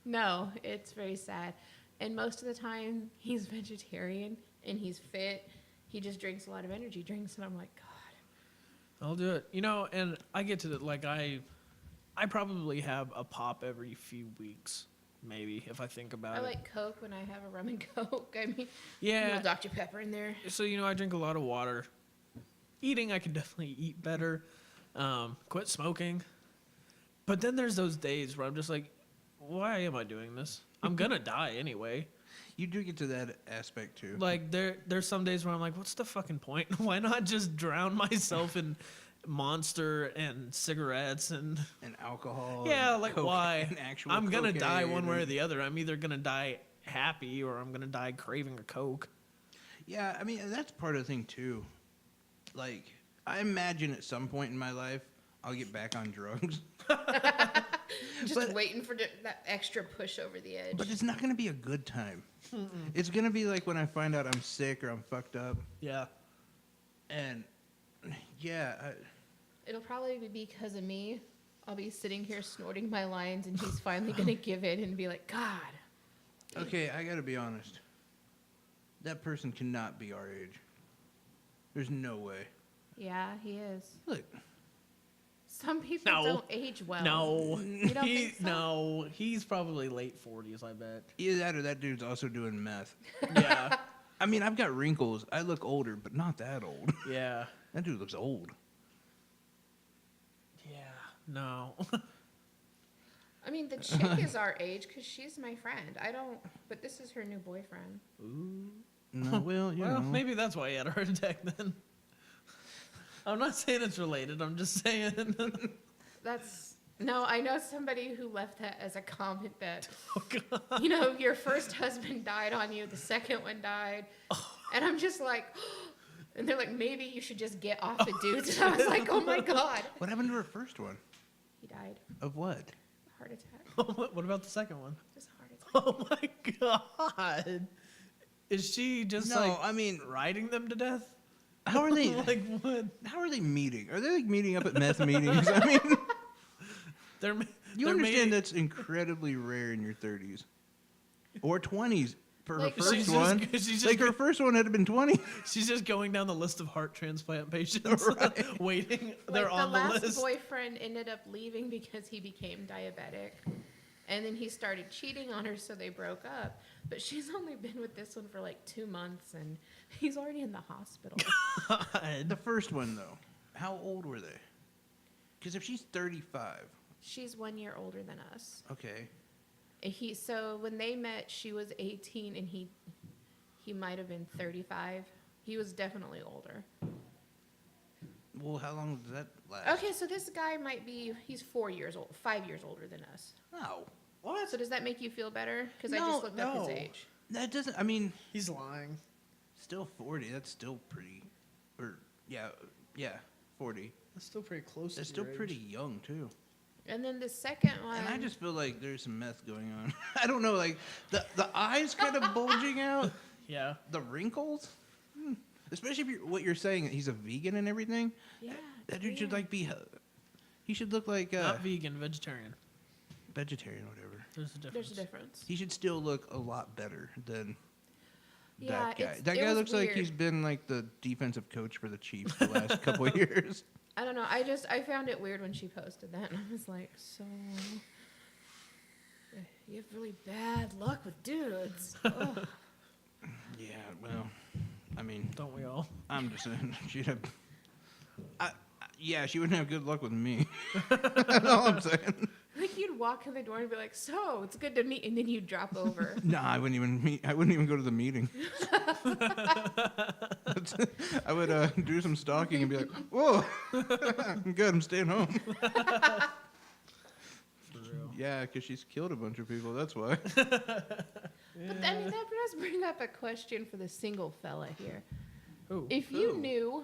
Speaker 1: no. It's very sad. And most of the time, he's vegetarian and he's fit. He just drinks a lot of energy drinks, and I'm like, God.
Speaker 3: I'll do it. You know, and I get to the, like I probably have a pop every few weeks, maybe if I think about
Speaker 1: I
Speaker 3: it.
Speaker 1: like Coke when I have a rum and Coke. I mean,
Speaker 3: Yeah.
Speaker 1: little Dr. Pepper in there.
Speaker 3: So I drink a lot of water. Eating, I can definitely eat better. Quit smoking. But then there's those days where I'm just like, why am I doing this? I'm gonna die anyway.
Speaker 2: You do get to that aspect too.
Speaker 3: Like there's some days where I'm like, what's the fucking point? Why not just drown myself in Monster and cigarettes and
Speaker 2: And alcohol.
Speaker 3: yeah,
Speaker 2: and
Speaker 3: like
Speaker 2: cocaine,
Speaker 3: why?
Speaker 2: actual
Speaker 3: I'm gonna die
Speaker 2: cocaine
Speaker 3: one way or
Speaker 2: and-
Speaker 3: the other. I'm either gonna die happy or I'm gonna die craving a Coke.
Speaker 2: Yeah, I mean that's part of the thing too. Like, I imagine at some point in my life I'll get back on drugs,
Speaker 1: Just
Speaker 2: But-
Speaker 1: waiting for that extra push over the edge.
Speaker 2: but it's not gonna be a good time. It's gonna be like when I find out I'm sick or I'm fucked up,
Speaker 3: Yeah.
Speaker 2: and yeah,
Speaker 1: It'll probably be because of me. I'll be sitting here snorting my lines, and he's finally going to give in and be like, God.
Speaker 2: okay, I gotta be honest. That person cannot be our age. There's no way.
Speaker 1: Yeah, he is.
Speaker 2: Look,
Speaker 1: Some people
Speaker 3: No.
Speaker 1: don't age well.
Speaker 3: No.
Speaker 1: You don't think so?
Speaker 3: No, he's probably late 40s, I bet.
Speaker 2: either that or that dude's also doing meth.
Speaker 3: Yeah.
Speaker 2: I mean, I've got wrinkles. I look older, but not that old.
Speaker 3: Yeah.
Speaker 2: That dude looks old.
Speaker 3: Yeah. No.
Speaker 1: I mean, the chick is our age because she's my friend. I don't, but this is her new boyfriend.
Speaker 3: Ooh.
Speaker 2: No, well, you
Speaker 3: Well,
Speaker 2: know.
Speaker 3: maybe that's why he had a heart attack then. I'm not saying it's related. I'm just saying.
Speaker 1: No, I know somebody who left that as a comment that,
Speaker 3: Oh, God.
Speaker 1: you know, your first husband died on you, the second one died. And I'm just like, and they're like, maybe you should just get off the dudes. And I was like, oh my God.
Speaker 2: What happened to her first one?
Speaker 1: He died.
Speaker 2: Of what?
Speaker 1: Heart attack.
Speaker 3: What about the second one?
Speaker 1: Just a heart attack.
Speaker 3: Oh my God. Is she just
Speaker 2: No,
Speaker 3: like
Speaker 2: I mean,
Speaker 3: riding them to death?
Speaker 2: how are they?
Speaker 3: Like what?
Speaker 2: How are they meeting? Are they like meeting up at meth meetings? I mean,
Speaker 3: They're
Speaker 2: you
Speaker 3: they're
Speaker 2: understand
Speaker 3: meeting-
Speaker 2: that's incredibly rare in your 30s or 20s for
Speaker 1: Like,
Speaker 2: her
Speaker 1: she's
Speaker 2: first
Speaker 3: just-
Speaker 2: one.
Speaker 3: she's just
Speaker 2: Like her
Speaker 3: go-
Speaker 2: first one had to been 20.
Speaker 3: She's just going down the list of heart transplant patients,
Speaker 2: Right.
Speaker 3: waiting.
Speaker 1: Like
Speaker 3: They're
Speaker 1: the
Speaker 3: on the
Speaker 1: last
Speaker 3: list.
Speaker 1: boyfriend ended up leaving because he became diabetic. And then he started cheating on her, so they broke up. But she's only been with this one for like 2 months, and he's already in the hospital.
Speaker 3: God.
Speaker 2: The first one though, how old were they? Because if she's 35,
Speaker 1: She's 1 year older than us.
Speaker 2: okay.
Speaker 1: So when they met, she was 18, and he might have been 35. He was definitely older.
Speaker 2: Well, how long does that last?
Speaker 1: Okay, so this guy he's 4 years old, 5 years older than us.
Speaker 2: No. What?
Speaker 1: So does that make you feel better? Because I
Speaker 2: No,
Speaker 1: just looked up his
Speaker 2: no.
Speaker 1: age.
Speaker 2: That doesn't. I mean,
Speaker 3: He's lying.
Speaker 2: still 40. That's still pretty. Or yeah, 40.
Speaker 3: That's still pretty close.
Speaker 2: That's
Speaker 3: to
Speaker 2: still
Speaker 3: your age.
Speaker 2: pretty young too.
Speaker 1: And then the second one.
Speaker 2: And I just feel like there's some meth going on. I don't know, like the eyes kind of bulging out,
Speaker 3: Yeah.
Speaker 2: the wrinkles. Especially if what you're saying, that he's a vegan and everything.
Speaker 1: Yeah.
Speaker 2: That dude should like be. He should look like
Speaker 3: Not vegan, vegetarian.
Speaker 2: vegetarian, or whatever.
Speaker 3: There's a difference.
Speaker 1: There's a difference.
Speaker 2: He should still look a lot better than
Speaker 1: Yeah,
Speaker 2: that guy.
Speaker 1: it's-
Speaker 2: That
Speaker 1: it
Speaker 2: guy
Speaker 1: was
Speaker 2: looks like
Speaker 1: weird.
Speaker 2: he's been like the defensive coach for the Chiefs the last couple of years.
Speaker 1: I don't know. I found it weird when she posted that, and I was like, so you have really bad luck with dudes. Ugh.
Speaker 2: Yeah, well, I mean,
Speaker 3: Don't we all?
Speaker 2: I'm just saying she'd have. Yeah, she wouldn't have good luck with me. That's all I'm saying.
Speaker 1: Like you'd walk in the door and be like, "So it's good to meet," and then you'd drop over.
Speaker 2: Nah, I wouldn't even meet. I wouldn't even go to the meeting. I would do some stalking and be like, "Whoa, I'm good. I'm staying home."
Speaker 3: For real.
Speaker 2: Yeah, because she's killed a bunch of people. That's why.
Speaker 1: But I mean, that does bring up a question for the single fella here.
Speaker 3: Oh,
Speaker 1: If you
Speaker 2: Ooh.
Speaker 1: knew,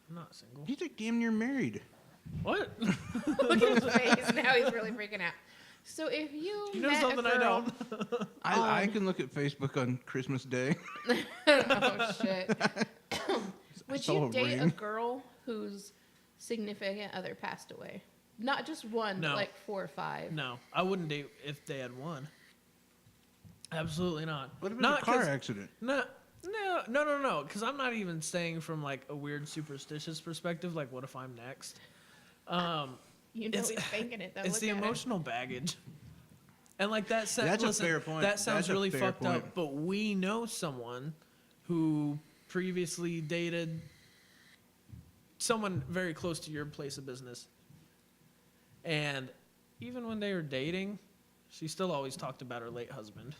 Speaker 3: I'm not single.
Speaker 2: He's like damn near married.
Speaker 3: What?
Speaker 1: look at his face. Now he's really freaking out. So if you
Speaker 3: You know
Speaker 1: met
Speaker 3: something
Speaker 1: a
Speaker 3: I
Speaker 1: girl,
Speaker 3: don't?
Speaker 2: I can look at Facebook on Christmas Day.
Speaker 1: oh shit. Would
Speaker 2: saw
Speaker 1: you
Speaker 2: a
Speaker 1: date a
Speaker 2: ring.
Speaker 1: girl whose significant other passed away? Not just one,
Speaker 3: No.
Speaker 1: but like 4 or 5.
Speaker 3: No, I wouldn't date if they had one. Absolutely not.
Speaker 2: What if it's
Speaker 3: Not
Speaker 2: a car
Speaker 3: 'cause-
Speaker 2: accident?
Speaker 3: No, because I'm not even saying from like a weird superstitious perspective. Like, what if I'm next?
Speaker 1: You know
Speaker 3: It's-
Speaker 1: he's thinking it though.
Speaker 3: It's
Speaker 1: Look
Speaker 3: the
Speaker 1: at him.
Speaker 3: emotional baggage. And like that sounds.
Speaker 2: That's a fair point.
Speaker 3: That sounds
Speaker 2: That's a
Speaker 3: really
Speaker 2: fair
Speaker 3: fucked
Speaker 2: point.
Speaker 3: up. But we know someone who previously dated someone very close to your place of business, and even when they were dating, she still always talked about her late husband.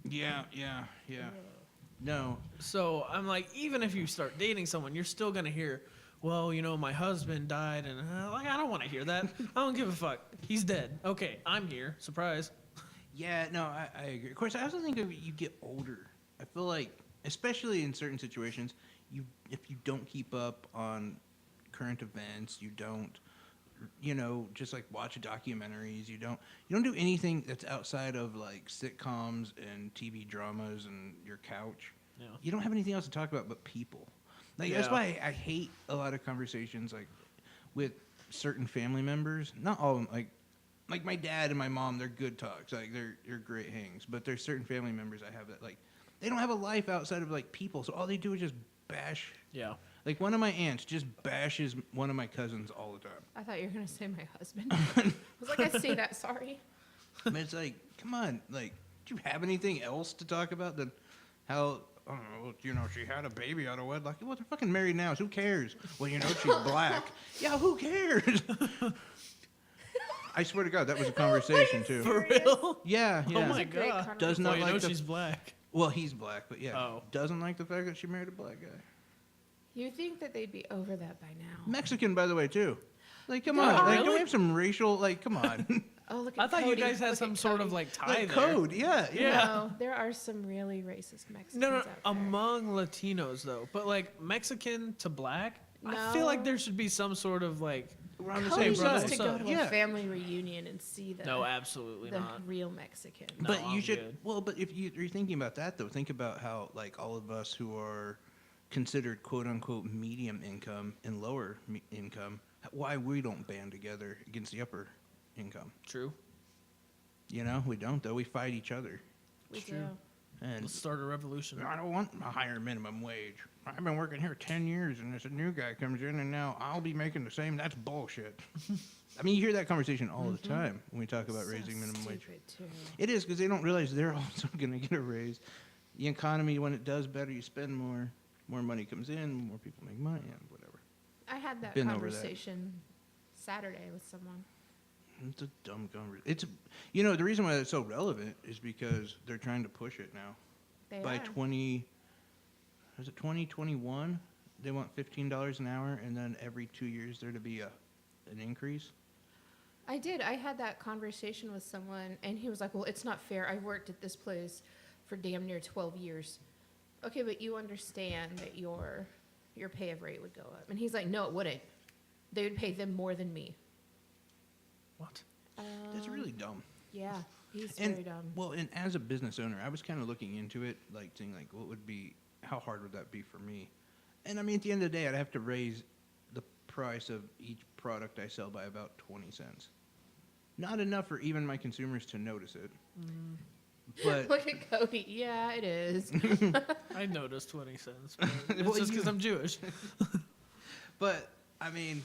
Speaker 2: Yeah. No,
Speaker 3: So I'm like, even if you start dating someone, you're still gonna hear, well, you know, my husband died, and like, I don't want to hear that. I don't give a fuck. He's dead. Okay, I'm here. Surprise.
Speaker 2: yeah, no, I agree. Of course, I also think if you get older, I feel like, especially in certain situations, if you don't keep up on current events, you don't, just like watch documentaries, you don't do anything that's outside of like sitcoms and TV dramas and your couch.
Speaker 3: Yeah.
Speaker 2: You don't have anything else to talk about but people. Like that's
Speaker 3: Yeah.
Speaker 2: why I hate a lot of conversations like with certain family members. Not all of them. Like my dad and my mom, they're good talks. Like they're great hangs. But there's certain family members I have that like they don't have a life outside of like people. So all they do is just bash.
Speaker 3: Yeah.
Speaker 2: Like one of my aunts just bashes one of my cousins all the time.
Speaker 1: I thought you were gonna say my husband. I was like, I see that. Sorry.
Speaker 2: But it's like, come on, like, do you have anything else to talk about than how, she had a baby out of wedlock? Well, they're fucking married now, so who cares? Well, she's black. Yeah, who cares? I swear to God, that was a conversation, too.
Speaker 3: For real?
Speaker 2: Yeah, yeah.
Speaker 3: Oh my
Speaker 1: It's a great
Speaker 3: god.
Speaker 2: Does
Speaker 3: Well,
Speaker 2: not
Speaker 3: you
Speaker 2: like
Speaker 3: know
Speaker 2: the-
Speaker 3: she's black.
Speaker 2: Well, he's black, but yeah.
Speaker 3: Oh.
Speaker 2: Doesn't like the fact that she married a black guy.
Speaker 1: You think that they'd be over that by now?
Speaker 2: Mexican, by the way, too. Like, come
Speaker 1: Yeah,
Speaker 2: on. Like,
Speaker 3: really?
Speaker 2: don't we have some racial, like, come on.
Speaker 1: Oh, look at
Speaker 3: I thought you
Speaker 1: Cody.
Speaker 3: guys had
Speaker 1: Look
Speaker 3: some
Speaker 1: at
Speaker 3: sort of
Speaker 1: Cody.
Speaker 3: like tie
Speaker 2: like,
Speaker 3: there.
Speaker 2: code, yeah.
Speaker 3: Yeah.
Speaker 1: No, there are some really racist Mexicans
Speaker 3: No,
Speaker 1: out there.
Speaker 3: among Latinos though, but like Mexican to black, I feel like
Speaker 1: No.
Speaker 3: there should be some sort of like.
Speaker 2: We're on the
Speaker 1: Cody
Speaker 2: same
Speaker 1: needs
Speaker 2: side.
Speaker 1: to
Speaker 3: What's
Speaker 1: go
Speaker 3: up?
Speaker 1: to
Speaker 2: Yeah.
Speaker 1: a family reunion and see the
Speaker 3: No, absolutely
Speaker 1: the
Speaker 3: not.
Speaker 1: real Mexican.
Speaker 3: No,
Speaker 2: But you
Speaker 3: I'm
Speaker 2: should.
Speaker 3: good.
Speaker 2: Well, but if you're thinking about that though, think about how like all of us who are considered quote unquote medium income and lower income, why we don't band together against the upper income.
Speaker 3: True.
Speaker 2: We don't though. We fight each other.
Speaker 1: We
Speaker 3: true.
Speaker 1: do.
Speaker 2: And
Speaker 3: Let's start a revolution.
Speaker 2: I don't want a higher minimum wage. I've been working here 10 years, and this new guy comes in, and now I'll be making the same. That's bullshit. I mean, you hear that conversation all the time when we talk about
Speaker 1: So
Speaker 2: raising minimum wage.
Speaker 1: stupid, too.
Speaker 2: It is because they don't realize they're also going to get a raise. The economy, when it does better, you spend more. More money comes in, more people make money, and whatever.
Speaker 1: I had that
Speaker 2: Been over that.
Speaker 1: conversation Saturday with someone.
Speaker 2: It's a dumb conversation. The reason why it's so relevant is because they're trying to push it now.
Speaker 1: They
Speaker 2: By
Speaker 1: are.
Speaker 2: 2021, they want $15 an hour, and then every 2 years there to be an increase.
Speaker 1: I did. I had that conversation with someone, and he was like, "Well, it's not fair. I worked at this place for damn near 12 years." Okay, but you understand that your pay of rate would go up, and he's like, "No, it wouldn't." they would pay them more than me.
Speaker 3: What?
Speaker 2: That's really dumb.
Speaker 1: Yeah, he's
Speaker 2: And
Speaker 1: very dumb.
Speaker 2: well, and as a business owner, I was kind of looking into it, like saying like, how hard would that be for me? And I mean, at the end of the day, I'd have to raise the price of each product I sell by about 20 cents. Not enough for even my consumers to notice it. But
Speaker 1: Look at Cody. Yeah, it is.
Speaker 3: I noticed 20 cents. But it's
Speaker 2: Well,
Speaker 3: just because
Speaker 2: you-
Speaker 3: I'm Jewish.
Speaker 2: But I mean,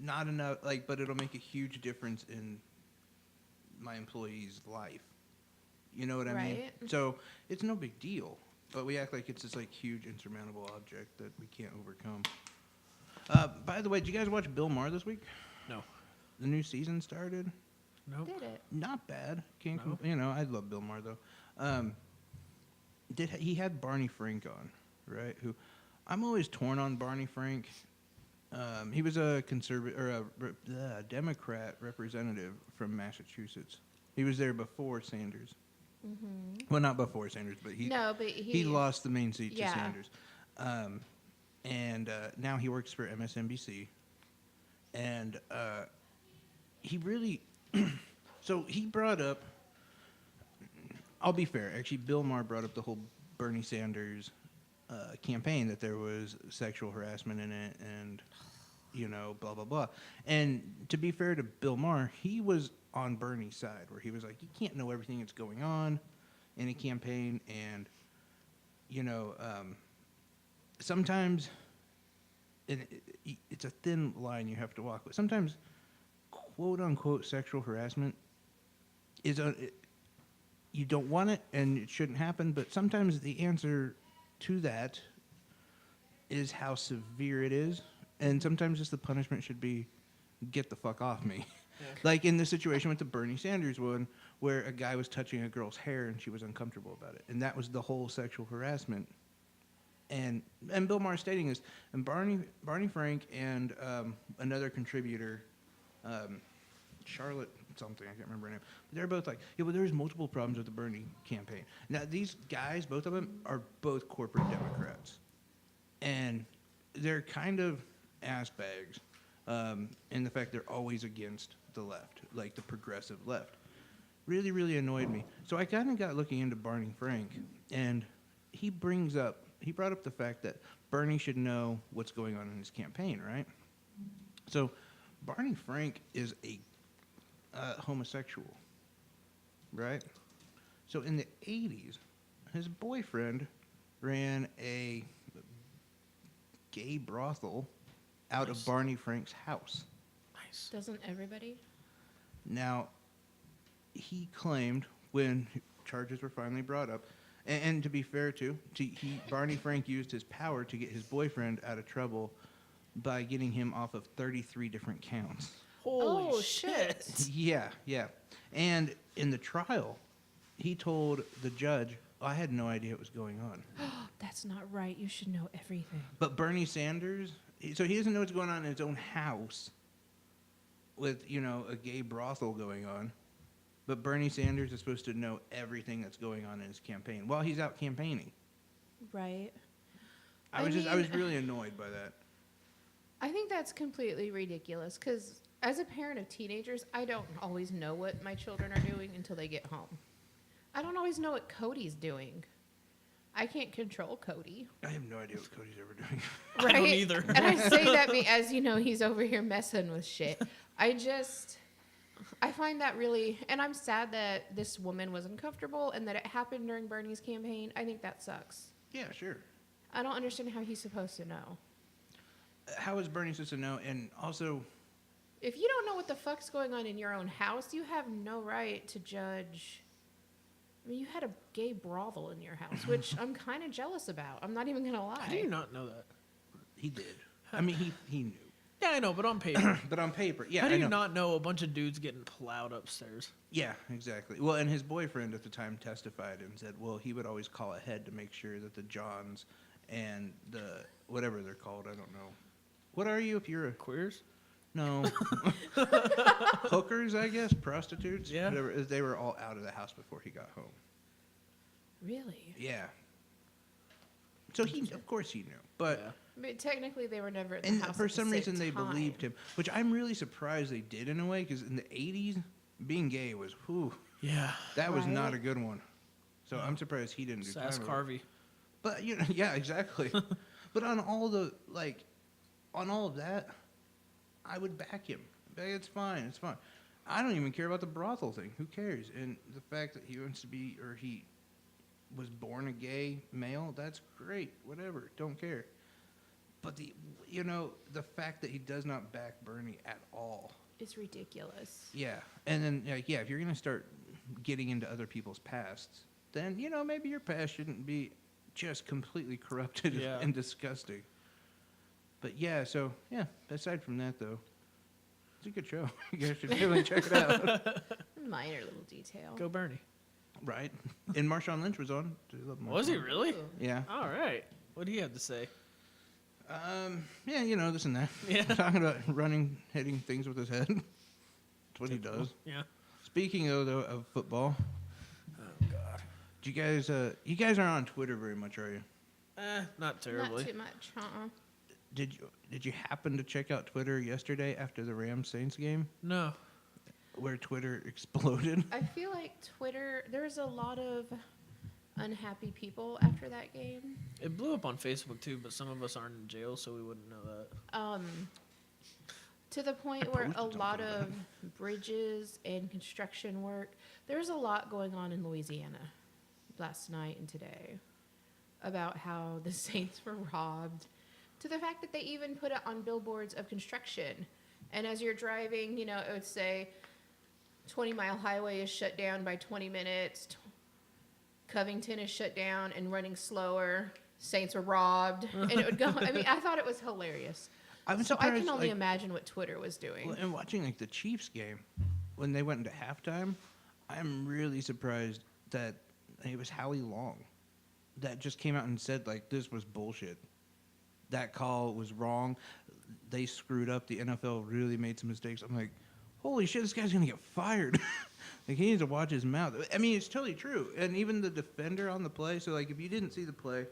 Speaker 2: not enough. Like, but it'll make a huge difference in my employee's life. You know what I mean?
Speaker 1: Right.
Speaker 2: So it's no big deal. But we act like it's this like huge insurmountable object that we can't overcome. By the way, did you guys watch Bill Maher this week?
Speaker 3: No.
Speaker 2: The new season started.
Speaker 3: Nope.
Speaker 1: Did it?
Speaker 2: Not bad. Can't
Speaker 3: No.
Speaker 2: you know? I love Bill Maher though. He had Barney Frank on, right? Who I'm always torn on Barney Frank. He was a conservative or a Democrat representative from Massachusetts. He was there before Sanders. Well, not before Sanders, but
Speaker 1: No, but
Speaker 2: he lost the main seat
Speaker 1: Yeah.
Speaker 2: to Sanders. And now he works for MSNBC. And he really, so he brought up, I'll be fair, actually, Bill Maher brought up the whole Bernie Sanders campaign, that there was sexual harassment in it and, you know, blah, blah, blah. And to be fair to Bill Maher, he was on Bernie's side, where he was like, you can't know everything that's going on in a campaign. And, you know, sometimes it's a thin line you have to walk with. Sometimes, quote unquote, sexual harassment is you don't want it and it shouldn't happen, but sometimes the answer to that is how severe it is, and sometimes just the punishment should be get the fuck off me.
Speaker 3: Yeah.
Speaker 2: Like in the situation with the Bernie Sanders one, where a guy was touching a girl's hair and she was uncomfortable about it, and that was the whole sexual harassment. And Bill Maher stating this, and Barney Frank and another contributor, Charlotte something, I can't remember her name, but they're both like, yeah, well, there's multiple problems with the Bernie campaign. Now, these guys, both of them, are both corporate Democrats. And they're kind of ass bags in the fact they're always against the left, like the progressive left. Really, really annoyed me. So I kind of got looking into Barney Frank, and he brought up the fact that Bernie should know what's going on in his campaign, right? So Barney Frank is a homosexual, right? So in the 80s, his boyfriend ran a gay brothel out
Speaker 3: Nice.
Speaker 2: of Barney Frank's house.
Speaker 3: Nice.
Speaker 1: Doesn't everybody?
Speaker 2: Now, he claimed when charges were finally brought up, and to be fair too, Barney Frank used his power to get his boyfriend out of trouble by getting him off of 33 different counts.
Speaker 3: Holy
Speaker 1: Oh,
Speaker 3: shit.
Speaker 1: shit.
Speaker 2: Yeah. And in the trial, he told the judge, I had no idea what was going on.
Speaker 1: That's not right. You should know everything.
Speaker 2: But Bernie Sanders, so he doesn't know what's going on in his own house with, you know, a gay brothel going on. But Bernie Sanders is supposed to know everything that's going on in his campaign while he's out campaigning.
Speaker 1: Right.
Speaker 2: I
Speaker 1: I
Speaker 2: was
Speaker 1: mean-
Speaker 2: really annoyed by that.
Speaker 1: I think that's completely ridiculous because as a parent of teenagers, I don't always know what my children are doing until they get home. I don't always know what Cody's doing. I can't control Cody.
Speaker 2: I have no idea what Cody's ever doing.
Speaker 3: I don't either.
Speaker 1: And I say that as you know, he's over here messing with shit. I find that really, and I'm sad that this woman was uncomfortable and that it happened during Bernie's campaign. I think that sucks.
Speaker 2: Yeah, sure.
Speaker 1: I don't understand how he's supposed to know.
Speaker 2: How is Bernie supposed to know? And also,
Speaker 1: If you don't know what the fuck's going on in your own house, you have no right to judge. I mean, you had a gay brothel in your house, which I'm kind of jealous about. I'm not even gonna lie.
Speaker 3: How do you not know that?
Speaker 2: he did. I mean, he knew.
Speaker 3: Yeah, I know, but on paper.
Speaker 2: But on paper, yeah,
Speaker 3: How do
Speaker 2: I
Speaker 3: you
Speaker 2: know.
Speaker 3: not know a bunch of dudes getting plowed upstairs?
Speaker 2: Yeah, exactly. Well, and his boyfriend at the time testified and said, well, he would always call ahead to make sure that the Johns and the whatever they're called, I don't know. What are you if you're a
Speaker 3: Queers?
Speaker 2: no hookers? I guess prostitutes.
Speaker 3: Yeah.
Speaker 2: Whatever. They were all out of the house before he got home.
Speaker 1: Really?
Speaker 2: Yeah. So of course he knew, but
Speaker 3: Yeah.
Speaker 1: But technically, they were never at the
Speaker 2: And
Speaker 1: house
Speaker 2: for
Speaker 1: at the
Speaker 2: some
Speaker 1: same
Speaker 2: reason, they
Speaker 1: time.
Speaker 2: believed him, which I'm really surprised they did in a way, because in the 80s, being gay was, whew,
Speaker 3: Yeah.
Speaker 2: that was not
Speaker 1: Right.
Speaker 2: a good one. So I'm surprised he didn't do
Speaker 3: Sass
Speaker 2: time over it.
Speaker 3: Harvey.
Speaker 2: But you know, yeah, exactly. But on all the on all of that, I would back him. Like, it's fine. It's fine. I don't even care about the brothel thing. Who cares? And the fact that he wants to be, or he was born a gay male, that's great. Whatever. Don't care. But the fact that he does not back Bernie at all.
Speaker 1: It's ridiculous.
Speaker 2: Yeah. And then, if you're gonna start getting into other people's pasts, then maybe your past shouldn't be just completely corrupted
Speaker 3: Yeah.
Speaker 2: and disgusting. But yeah, so yeah. Aside from that, though, it's a good show. You guys should definitely check it out.
Speaker 1: Minor little detail.
Speaker 3: Go Bernie.
Speaker 2: Right? And Marshawn Lynch was on. Do you love
Speaker 3: Was he
Speaker 2: Marshawn?
Speaker 3: really?
Speaker 1: Ooh.
Speaker 2: Yeah.
Speaker 3: All right. What do you have to say?
Speaker 2: Yeah. This and that.
Speaker 3: Yeah.
Speaker 2: Talking about running, hitting things with his head. That's what he does.
Speaker 3: Yeah.
Speaker 2: Speaking though of football,
Speaker 3: Oh God.
Speaker 2: do you guys aren't on Twitter very much, are you?
Speaker 3: Not terribly.
Speaker 1: Not too much.
Speaker 2: Did you happen to check out Twitter yesterday after the Rams Saints game,
Speaker 3: No.
Speaker 2: where Twitter exploded?
Speaker 1: I feel like Twitter. There's a lot of unhappy people after that game.
Speaker 3: It blew up on Facebook too, but some of us aren't in jail, so we wouldn't know that.
Speaker 1: To the point
Speaker 2: I
Speaker 1: where a
Speaker 2: posted
Speaker 1: lot
Speaker 2: something about
Speaker 1: of bridges and construction work. There's a lot going on in Louisiana last night and today about how the Saints were robbed, to the fact that they even put it on billboards of construction. And as you're driving, it would say 20-mile highway is shut down by 20 minutes. Covington is shut down and running slower. Saints were robbed. And it would go. I mean, I thought it was hilarious.
Speaker 2: I'm
Speaker 1: So I can
Speaker 2: surprised,
Speaker 1: only
Speaker 2: like,
Speaker 1: imagine what Twitter was doing.
Speaker 2: well, and watching the Chiefs game, when they went into halftime, I'm really surprised that it was Howie Long that just came out and said this was bullshit. That call was wrong. They screwed up. The NFL really made some mistakes. I'm like, holy shit, this guy's gonna get fired. He needs to watch his mouth. I mean, it's totally true. And even the defender on the play. So if you didn't see the play,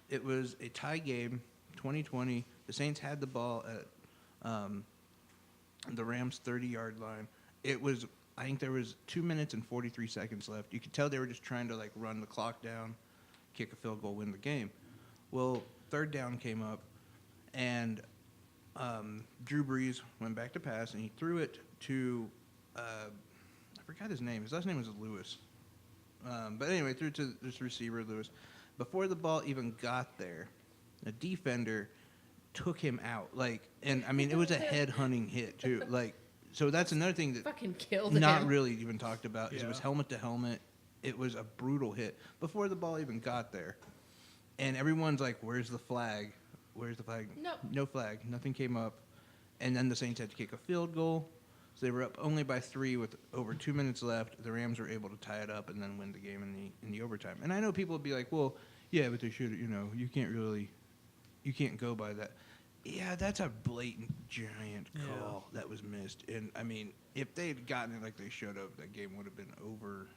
Speaker 2: it was a tie game, 2020. The Saints had the ball at the Rams' 30-yard line. I think there was 2 minutes and 43 seconds left. You could tell they were just trying to run the clock down, kick a field goal, win the game. Well, third down came up, and Drew Brees went back to pass, and he threw it to I forgot his name. His last name was Lewis. But anyway, threw it to this receiver, Lewis. Before the ball even got there, the defender took him out. And I mean, it was a head-hunting hit too. So that's another thing that
Speaker 1: Fucking killed
Speaker 2: not
Speaker 1: him.
Speaker 2: really even talked about. Is It was
Speaker 3: Yeah.
Speaker 2: helmet to helmet. It was a brutal hit before the ball even got there. And everyone's like, "Where's the flag? Where's the flag?"
Speaker 1: Nope.
Speaker 2: No flag. Nothing came up. And then the Saints had to kick a field goal. So they were up only by 3 with over 2 minutes left. The Rams were able to tie it up and then win the game in the overtime. And I know people would be like, "Well, yeah, but they should. You can't go by that." Yeah, that's a blatant giant
Speaker 3: Yeah.
Speaker 2: call that was missed. And I mean, if they had gotten it like they should have, that game would have been over.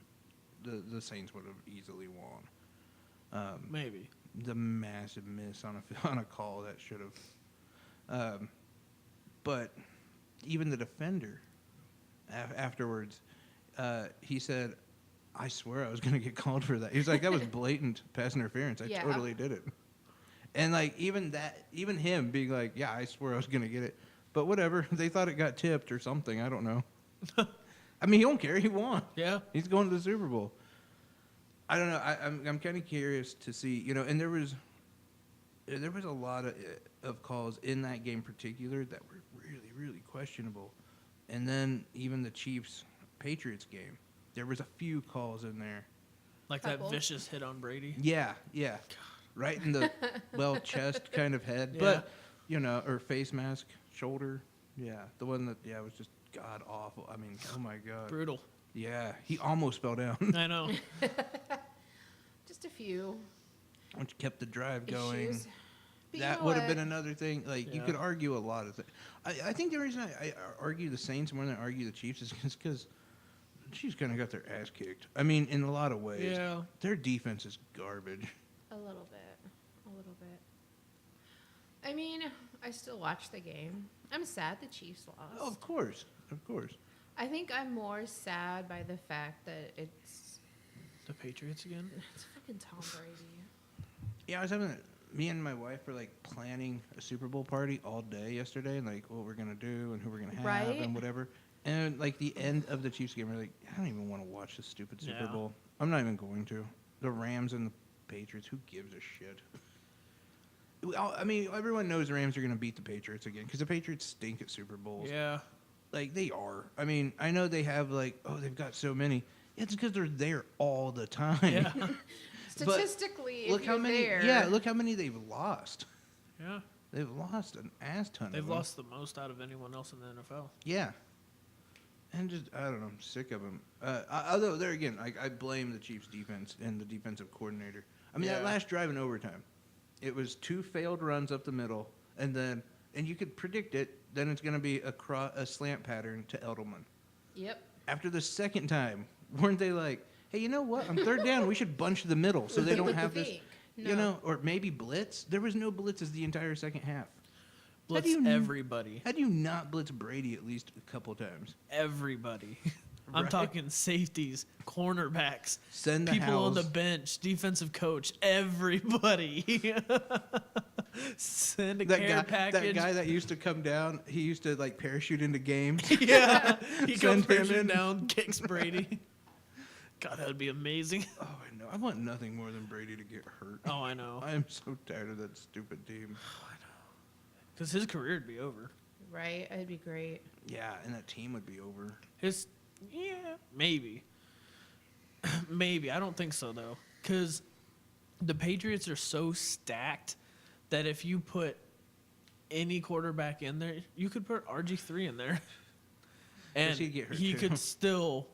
Speaker 2: The Saints would have easily won.
Speaker 3: Maybe.
Speaker 2: The massive miss on a call that should have. But even the defender afterwards, he said, "I swear I was going to get called for that." He was like, "That was blatant pass interference. I
Speaker 1: Yeah.
Speaker 2: totally did it." And even him being like, "Yeah, I swear I was going to get it," but whatever. They thought it got tipped or something. I don't know. I mean, he don't care. He won.
Speaker 3: Yeah.
Speaker 2: He's going to the Super Bowl. I don't know. I'm kind of curious to see, and there was a lot of calls in that game particular that were really, really questionable. And then even the Chiefs-Patriots game, there was a few calls in there.
Speaker 3: Like
Speaker 1: Couple.
Speaker 3: that vicious hit on Brady.
Speaker 2: Yeah. Right in the, chest kind of head.
Speaker 3: Yeah.
Speaker 2: But, or face mask, shoulder. Yeah. The one that, was just god-awful. I mean, oh, my God.
Speaker 3: Brutal.
Speaker 2: Yeah. He almost fell down.
Speaker 3: I know.
Speaker 1: Just a few
Speaker 2: Which kept the drive going.
Speaker 1: issues. But you
Speaker 2: That
Speaker 1: know
Speaker 2: would have
Speaker 1: what?
Speaker 2: been another thing. You
Speaker 3: Yeah.
Speaker 2: could argue a lot of things. I think the reason I argue the Saints more than I argue the Chiefs is because the Chiefs kind of got their ass kicked. I mean, in a lot of ways.
Speaker 3: Yeah.
Speaker 2: Their defense is garbage.
Speaker 1: A little bit. I mean, I still watch the game. I'm sad the Chiefs lost.
Speaker 2: Oh, of course. Of course.
Speaker 1: I think I'm more sad by the fact that it's
Speaker 3: The Patriots again?
Speaker 1: fucking Tom Brady.
Speaker 2: Yeah, I was having me and my wife were like planning a Super Bowl party all day yesterday, and like what we're gonna do and who we're gonna have
Speaker 1: Right?
Speaker 2: and whatever. And like the end of the Chiefs game, we're like, I don't even want to watch this stupid Super
Speaker 3: Yeah.
Speaker 2: Bowl. I'm not even going to. The Rams and the Patriots, who gives a shit? I mean, everyone knows the Rams are gonna beat the Patriots again because the Patriots stink at Super Bowls.
Speaker 3: Yeah.
Speaker 2: Like they are. I mean, I know they have like, oh, they've got so many. It's because they're there all the time.
Speaker 3: Yeah.
Speaker 1: Statistically,
Speaker 2: Look
Speaker 1: if
Speaker 2: how
Speaker 1: you're
Speaker 2: many.
Speaker 1: there,
Speaker 2: Yeah, look how many they've lost.
Speaker 3: Yeah.
Speaker 2: They've lost an ass ton.
Speaker 3: They've
Speaker 2: of them.
Speaker 3: lost the most out of anyone else in the NFL.
Speaker 2: Yeah. And just I don't know, I'm sick of them. Although there again, I blame the Chiefs defense and the defensive coordinator. I mean that
Speaker 3: Yeah.
Speaker 2: last drive in overtime, it was 2 failed runs up the middle, and you could predict it. Then it's going to be a slant pattern to Edelman.
Speaker 1: Yep.
Speaker 2: After the second time, weren't they like, hey, you know what? On third down, we should bunch the middle so they
Speaker 1: You
Speaker 2: don't
Speaker 1: would
Speaker 2: have this,
Speaker 1: think.
Speaker 2: you
Speaker 1: No.
Speaker 2: know, or maybe blitz. There was no blitzes the entire second half.
Speaker 3: Blitz
Speaker 2: you kn-
Speaker 3: everybody.
Speaker 2: How do you not blitz Brady at least a couple times?
Speaker 3: Everybody. I'm
Speaker 2: Right.
Speaker 3: talking safeties, cornerbacks,
Speaker 2: Send the
Speaker 3: people on the
Speaker 2: Howls.
Speaker 3: bench, defensive coach, everybody. Send a
Speaker 2: That
Speaker 3: care
Speaker 2: guy,
Speaker 3: package.
Speaker 2: that guy that used to come down, he used to like parachute into games.
Speaker 3: Yeah. He
Speaker 2: Send
Speaker 3: goes
Speaker 2: him in.
Speaker 3: down, kicks Brady. God, that would be amazing.
Speaker 2: Oh, I know. I want nothing more than Brady to get hurt.
Speaker 3: Oh, I know.
Speaker 2: I am so tired of that stupid team.
Speaker 3: Because his career would be over.
Speaker 1: Right? It'd be great.
Speaker 2: Yeah, and that team would be over.
Speaker 3: Maybe. Maybe. I don't think so, though. Because the Patriots are so stacked that if you put any quarterback in there, you could put RG3 in there. And
Speaker 2: he'd get hurt,
Speaker 3: he
Speaker 2: too.
Speaker 3: could still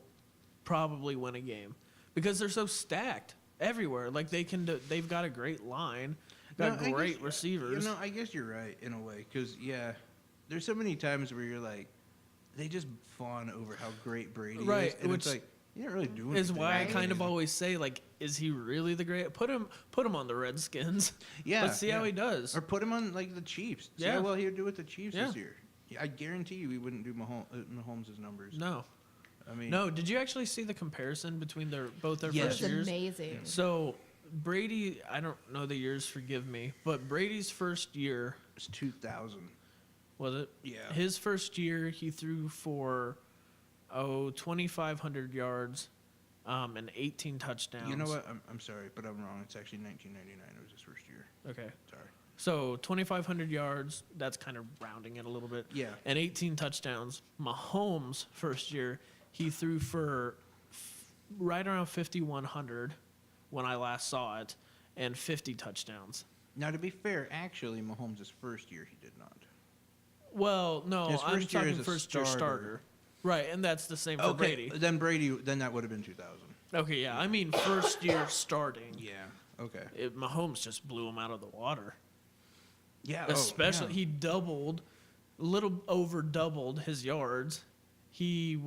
Speaker 3: probably win a game. Because they're so stacked everywhere. Like, they've got a great line, got
Speaker 2: No, I
Speaker 3: great
Speaker 2: guess-
Speaker 3: receivers.
Speaker 2: You know, I guess you're right in a way. Because, yeah, there's so many times where you're like, they just fawn over how great Brady
Speaker 3: Right,
Speaker 2: is. And
Speaker 3: which
Speaker 2: it's like, you didn't really do anything.
Speaker 3: is why I
Speaker 1: Right.
Speaker 3: kind of always say, like, is he really the great? Put him on the Redskins.
Speaker 2: Yeah.
Speaker 3: Let's see how
Speaker 2: yeah.
Speaker 3: he does.
Speaker 2: Or put him on, like, the Chiefs. See
Speaker 3: Yeah.
Speaker 2: how well he would do with the Chiefs
Speaker 3: Yeah.
Speaker 2: this year. Yeah, I guarantee you he wouldn't do Mahomes' numbers.
Speaker 3: No.
Speaker 2: I mean,
Speaker 3: No, did you actually see the comparison between both their
Speaker 2: Yes.
Speaker 3: first
Speaker 1: It was
Speaker 3: years?
Speaker 1: amazing.
Speaker 3: So Brady, I don't know the years, forgive me, but Brady's first year,
Speaker 2: it's 2000.
Speaker 3: was it?
Speaker 2: Yeah.
Speaker 3: His first year, he threw for 2,500 yards, and 18 touchdowns.
Speaker 2: You know what? I'm sorry, but I'm wrong. It's actually 1999. It was his first year.
Speaker 3: Okay.
Speaker 2: Sorry.
Speaker 3: So 2,500 yards, that's kind of rounding it a little bit.
Speaker 2: Yeah.
Speaker 3: And 18 touchdowns. Mahomes' first year, he threw for right around 5,100 when I last saw it, and 50 touchdowns.
Speaker 2: Now, to be fair, actually, Mahomes' first year, he did not.
Speaker 3: Well, no,
Speaker 2: His
Speaker 3: I'm
Speaker 2: first year
Speaker 3: talking
Speaker 2: as a
Speaker 3: first year
Speaker 2: starter.
Speaker 3: starter. Right, and that's the same for Brady.
Speaker 2: Then that would have been 2000.
Speaker 3: Okay, yeah, I mean first year starting.
Speaker 2: Yeah. Okay.
Speaker 3: Mahomes just blew him out of the water.
Speaker 2: Yeah.
Speaker 3: Especially,
Speaker 2: oh, yeah.
Speaker 3: he doubled, little over doubled his yards. He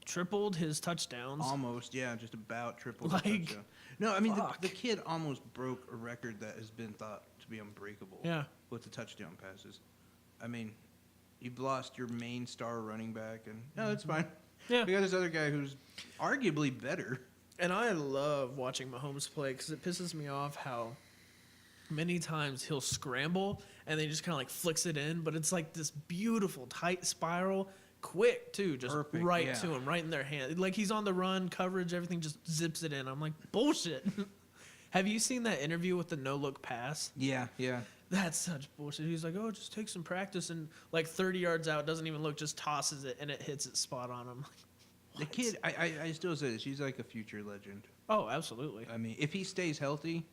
Speaker 3: tripled his touchdowns.
Speaker 2: Almost, yeah, just about triple.
Speaker 3: Like,
Speaker 2: the touchdown. No, I mean
Speaker 3: fuck.
Speaker 2: the kid almost broke a record that has been thought to be unbreakable.
Speaker 3: Yeah.
Speaker 2: With the touchdown passes, I mean, you've lost your main star running back, and no, that's fine.
Speaker 3: Yeah.
Speaker 2: We got this other guy who's arguably better.
Speaker 3: And I love watching Mahomes play because it pisses me off how many times he'll scramble and then he just kind of like flicks it in, but it's like this beautiful tight spiral, quick too, just
Speaker 2: Perfect,
Speaker 3: right
Speaker 2: yeah.
Speaker 3: to him, right in their hand. Like he's on the run, coverage, everything just zips it in. I'm like, bullshit. Have you seen that interview with the no look pass?
Speaker 2: Yeah, yeah.
Speaker 3: That's such bullshit. He's like, oh, just take some practice, and like 30 yards out, doesn't even look, just tosses it and it hits it spot on him.
Speaker 2: The kid, I still say this. He's like a future legend.
Speaker 3: Oh, absolutely.
Speaker 2: I mean, if he stays healthy,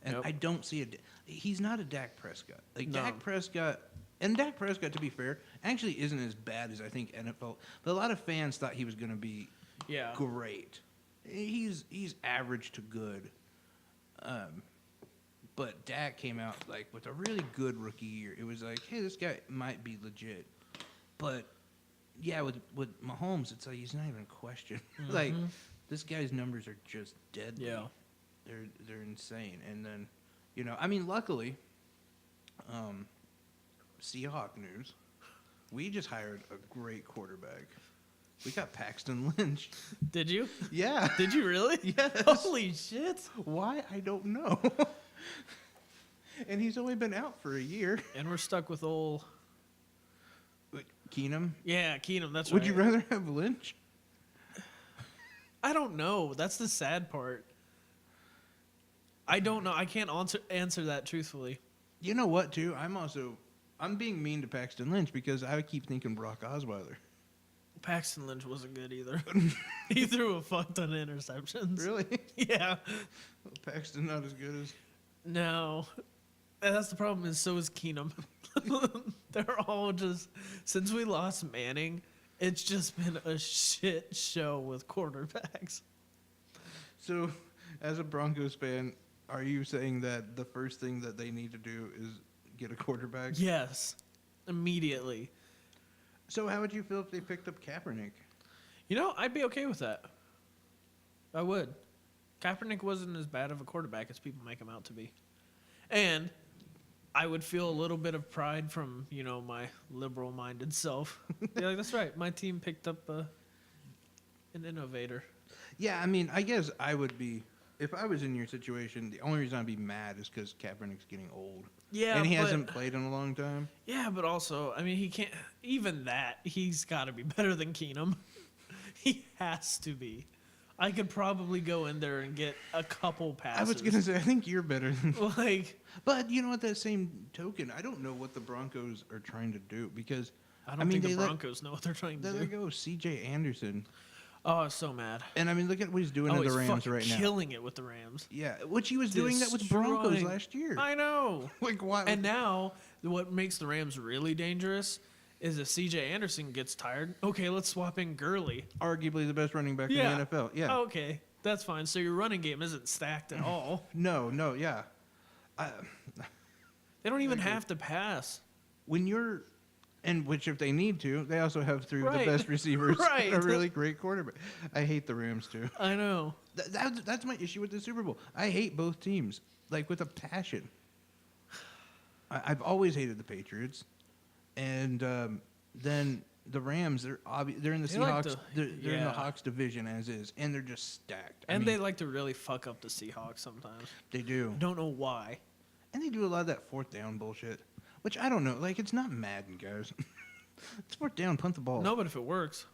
Speaker 2: and
Speaker 3: Yep.
Speaker 2: I don't see he's not a Dak Prescott. Like
Speaker 3: No.
Speaker 2: Dak Prescott, and Dak Prescott, to be fair, actually isn't as bad as I think NFL. But a lot of fans thought he was going to be
Speaker 3: Yeah.
Speaker 2: great. He's average to good. But Dak came out like with a really good rookie year. It was like, hey, this guy might be legit. But yeah, with Mahomes, it's like he's not even a question. Like this guy's numbers are just deadly.
Speaker 3: Yeah.
Speaker 2: They're insane. And then, I mean, luckily, Seahawk news. We just hired a great quarterback. We got Paxton Lynch.
Speaker 3: Did you?
Speaker 2: Yeah.
Speaker 3: Did you really?
Speaker 2: Yes.
Speaker 3: Holy shit!
Speaker 2: Why? I don't know. And he's only been out for a year.
Speaker 3: And we're stuck with old.
Speaker 2: Keenum?
Speaker 3: Yeah, Keenum. That's
Speaker 2: Would
Speaker 3: right.
Speaker 2: you rather have Lynch?
Speaker 3: I don't know. That's the sad part. I don't know. I can't answer that truthfully.
Speaker 2: You know what, too? I'm being mean to Paxton Lynch because I keep thinking Brock Osweiler.
Speaker 3: Paxton Lynch wasn't good either. He threw a fuck ton of interceptions.
Speaker 2: Really?
Speaker 3: Yeah.
Speaker 2: Paxton not as good as...
Speaker 3: No. And that's the problem is so is Keenum. They're all just since we lost Manning, it's just been a shit show with quarterbacks.
Speaker 2: So, as a Broncos fan, are you saying that the first thing that they need to do is get a quarterback?
Speaker 3: Yes. Immediately.
Speaker 2: So how would you feel if they picked up Kaepernick?
Speaker 3: You know, I'd be okay with that. I would. Kaepernick wasn't as bad of a quarterback as people make him out to be. And I would feel a little bit of pride from, you know, my liberal-minded self. Be like, that's right. My team picked up an innovator.
Speaker 2: Yeah, I mean, I guess I would be... If I was in your situation, the only reason I'd be mad is because Kaepernick's getting old.
Speaker 3: Yeah,
Speaker 2: And he
Speaker 3: but-
Speaker 2: hasn't played in a long time.
Speaker 3: Yeah, but also, I mean, he can't. Even that, he's got to be better than Keenum. He has to be. I could probably go in there and get a couple passes.
Speaker 2: I was going to say, I think you're better than...
Speaker 3: Like,
Speaker 2: But, you know, at that same token, I don't know what the Broncos are trying to do because...
Speaker 3: I don't think the Broncos know what they're trying to
Speaker 2: There
Speaker 3: do.
Speaker 2: go C.J. Anderson.
Speaker 3: Oh, I was so mad.
Speaker 2: And, I mean, look at what he's doing
Speaker 3: Oh,
Speaker 2: to
Speaker 3: he's
Speaker 2: the Rams
Speaker 3: fucking
Speaker 2: right now.
Speaker 3: killing it with the Rams.
Speaker 2: Yeah, which he was doing that with Broncos
Speaker 3: Destroying-
Speaker 2: last year.
Speaker 3: I know.
Speaker 2: Like, why?
Speaker 3: And now, what makes the Rams really dangerous is if C.J. Anderson gets tired. Okay, let's swap in Gurley.
Speaker 2: Arguably the best running back in the NFL. Yeah.
Speaker 3: Oh, okay, that's fine. So your running game isn't stacked at all.
Speaker 2: No, yeah.
Speaker 3: They don't even have to pass.
Speaker 2: When you're, and which if they need to, they also have three of
Speaker 3: Right.
Speaker 2: the best receivers
Speaker 3: Right.
Speaker 2: and a really great quarterback. I hate the Rams too.
Speaker 3: I know.
Speaker 2: That's my issue with the Super Bowl. I hate both teams, like with a passion. I've always hated the Patriots, and then the Rams. They're in the
Speaker 3: They like
Speaker 2: Seahawks.
Speaker 3: to-
Speaker 2: they're in the
Speaker 3: yeah.
Speaker 2: Hawks division as is, and they're just stacked. I
Speaker 3: And
Speaker 2: mean,
Speaker 3: they like to really fuck up the Seahawks sometimes.
Speaker 2: they do.
Speaker 3: Don't know why.
Speaker 2: And they do a lot of that fourth down bullshit, which I don't know. Like, it's not Madden, guys. It's fourth down, punt the ball.
Speaker 3: No, but if it works,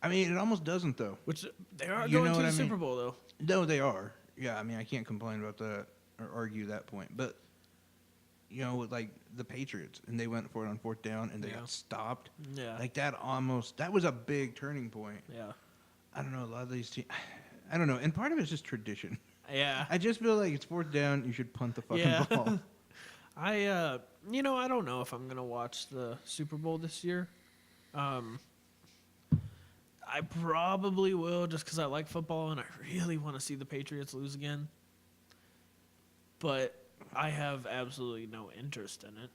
Speaker 2: I mean, it almost doesn't, though.
Speaker 3: which they are
Speaker 2: You
Speaker 3: going
Speaker 2: know
Speaker 3: to
Speaker 2: what
Speaker 3: the
Speaker 2: I mean?
Speaker 3: Super Bowl though.
Speaker 2: No, they are. Yeah, I mean, I can't complain about that or argue that point. But, you know, with, like, the Patriots, and they went for it on fourth down, and they
Speaker 3: Yeah.
Speaker 2: got stopped.
Speaker 3: Yeah.
Speaker 2: Like, that was a big turning point.
Speaker 3: Yeah.
Speaker 2: I don't know, a lot of these teams, I don't know. And part of it's just tradition.
Speaker 3: Yeah.
Speaker 2: I just feel like it's fourth down, you should punt the fucking
Speaker 3: Yeah.
Speaker 2: ball.
Speaker 3: I don't know if I'm gonna watch the Super Bowl this year. I probably will just because I like football and I really want to see the Patriots lose again. But I have absolutely no interest in it.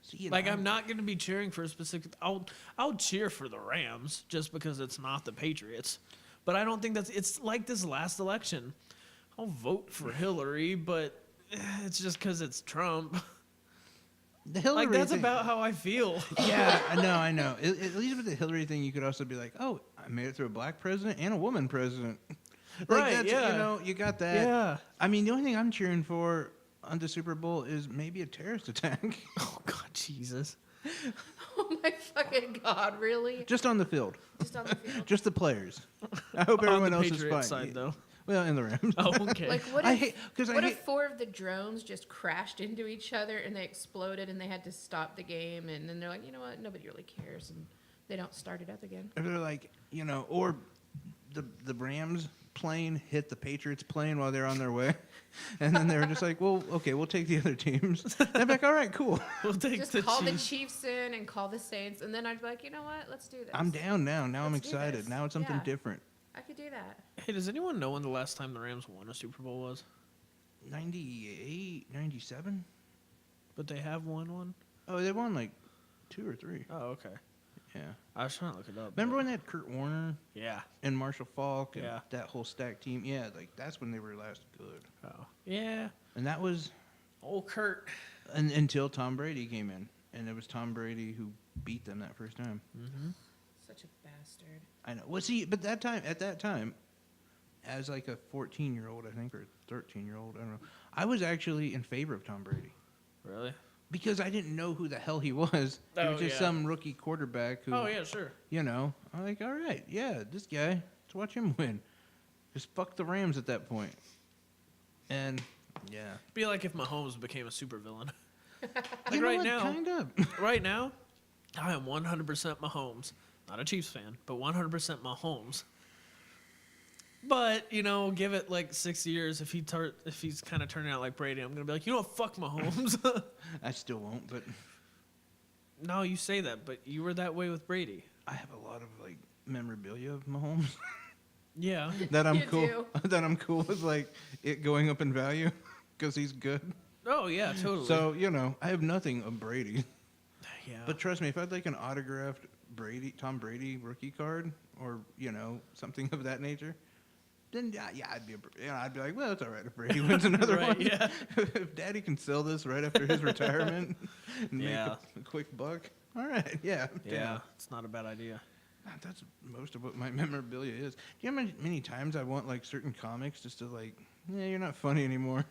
Speaker 2: See,
Speaker 3: Like I'm not gonna be cheering for a specific. I'll cheer for the Rams just because it's not the Patriots. But I don't think it's like this last election. I'll vote for Hillary, but it's just because it's Trump.
Speaker 2: The Hillary
Speaker 3: Like that's
Speaker 2: thing-
Speaker 3: about how I feel.
Speaker 2: Yeah, I know. At least with the Hillary thing, you could also be like, oh, I made it through a black president and a woman president. Like,
Speaker 3: Right,
Speaker 2: that's,
Speaker 3: yeah.
Speaker 2: You know, you got that.
Speaker 3: Yeah.
Speaker 2: I mean, the only thing I'm cheering for on the Super Bowl is maybe a terrorist attack.
Speaker 3: Oh God, Jesus.
Speaker 1: Oh my fucking god, really?
Speaker 2: Just on the field.
Speaker 1: Just on the field.
Speaker 2: Just the players. I hope
Speaker 3: On
Speaker 2: everyone
Speaker 3: the
Speaker 2: else
Speaker 3: Patriots
Speaker 2: is fine.
Speaker 3: side, though.
Speaker 2: Well, in the Rams.
Speaker 3: Oh, okay.
Speaker 1: Like what
Speaker 2: I
Speaker 1: if
Speaker 2: hate- 'cause I
Speaker 1: what
Speaker 2: hate-
Speaker 1: if 4 of the drones just crashed into each other and they exploded and they had to stop the game and then they're like, you know what, nobody really cares and they don't start it up again.
Speaker 2: If they're like, you know, or the Rams plane hit the Patriots plane while they're on their way. And then they were just like, well, okay, we'll take the other teams. And I'm like, all right, cool.
Speaker 3: We'll take
Speaker 1: Just
Speaker 3: the
Speaker 1: call the
Speaker 3: Chiefs.
Speaker 1: Chiefs in and call the Saints and then I'd be like, you know what, let's do this.
Speaker 2: I'm down now. Now I'm
Speaker 1: Let's do
Speaker 2: excited.
Speaker 1: this.
Speaker 2: Now it's something
Speaker 1: Yeah.
Speaker 2: different.
Speaker 1: I could do that.
Speaker 3: Hey, does anyone know when the last time the Rams won a Super Bowl was?
Speaker 2: 98, 97?
Speaker 3: But they have won one.
Speaker 2: Oh, they won like 2 or 3.
Speaker 3: Oh, okay.
Speaker 2: Yeah.
Speaker 3: I was trying to look it up.
Speaker 2: Remember
Speaker 3: but-
Speaker 2: when they had Kurt Warner
Speaker 3: Yeah.
Speaker 2: and Marshall Falk and
Speaker 3: Yeah.
Speaker 2: that whole stack team? Yeah, like that's when they were last good.
Speaker 3: Oh. Yeah.
Speaker 2: And that was
Speaker 3: Old Kurt.
Speaker 2: until Tom Brady came in. and it was Tom Brady who beat them that first time.
Speaker 1: Such a bastard.
Speaker 2: I know. Well, see, but at that time, as like a 14-year-old, I think, or 13-year-old, I don't know, I was actually in favor of Tom Brady
Speaker 3: Really?
Speaker 2: because I didn't know who the hell he was. He
Speaker 3: Oh,
Speaker 2: was just
Speaker 3: yeah.
Speaker 2: some rookie quarterback who,
Speaker 3: Oh yeah, sure.
Speaker 2: you know, I'm like, all right, yeah, this guy, let's watch him win. Just fuck the Rams at that point. And, yeah.
Speaker 3: Be like if Mahomes became a supervillain.
Speaker 2: You
Speaker 3: Like
Speaker 2: know
Speaker 3: right
Speaker 2: what?
Speaker 3: now,
Speaker 2: Kind of.
Speaker 3: right now, I am 100% Mahomes. Not a Chiefs fan, but 100% Mahomes. But you know, give it like 6 years. If he's kind of turning out like Brady, I'm gonna be like, you know what, fuck Mahomes.
Speaker 2: I still won't, but
Speaker 3: No, you say that, but you were that way with Brady.
Speaker 2: I have a lot of, like, memorabilia of Mahomes
Speaker 3: Yeah.
Speaker 2: that I'm
Speaker 1: You
Speaker 2: cool
Speaker 1: do.
Speaker 2: that I'm cool with, like, it going up in value because he's good.
Speaker 3: Oh yeah, totally.
Speaker 2: So, you know, I have nothing of Brady.
Speaker 3: yeah.
Speaker 2: But trust me, if I'd like an autographed Tom Brady rookie card, or you know something of that nature, then yeah, I'd be like, well, it's all right if Brady wins another
Speaker 3: Right,
Speaker 2: one.
Speaker 3: yeah.
Speaker 2: If Daddy can sell this right after his retirement and
Speaker 3: Yeah.
Speaker 2: make a quick buck, all right, yeah,
Speaker 3: yeah, it's not a bad idea.
Speaker 2: That's most of what my memorabilia is. Do you know how many times I want like certain comics just to like, yeah, you're not funny anymore.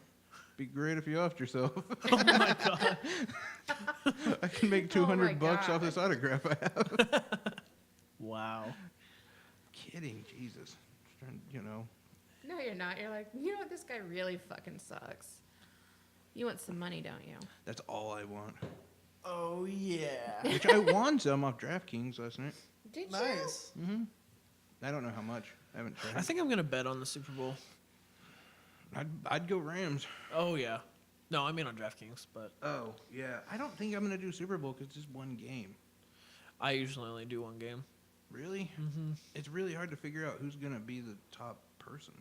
Speaker 2: Be great if you offed yourself.
Speaker 3: Oh my god.
Speaker 2: I can make
Speaker 1: Oh my
Speaker 2: $200 off
Speaker 1: God.
Speaker 2: this autograph I have.
Speaker 3: Wow.
Speaker 2: Kidding, Jesus. You know,
Speaker 1: No, you're not. You're like, you know what? This guy really fucking sucks. You want some money, don't you?
Speaker 2: that's all I want.
Speaker 3: Oh yeah.
Speaker 2: Which I won some off DraftKings last night.
Speaker 1: Did you?
Speaker 3: Nice.
Speaker 2: I don't know how much. I haven't tried.
Speaker 3: I think I'm gonna bet on the Super Bowl.
Speaker 2: I'd go Rams.
Speaker 3: Oh yeah. No, I mean on DraftKings, but
Speaker 2: Oh yeah. I don't think I'm gonna do Super Bowl because it's just one game.
Speaker 3: I usually only do one game.
Speaker 2: Really?
Speaker 3: Mm-hmm.
Speaker 2: It's really hard to figure out who's gonna be the top person.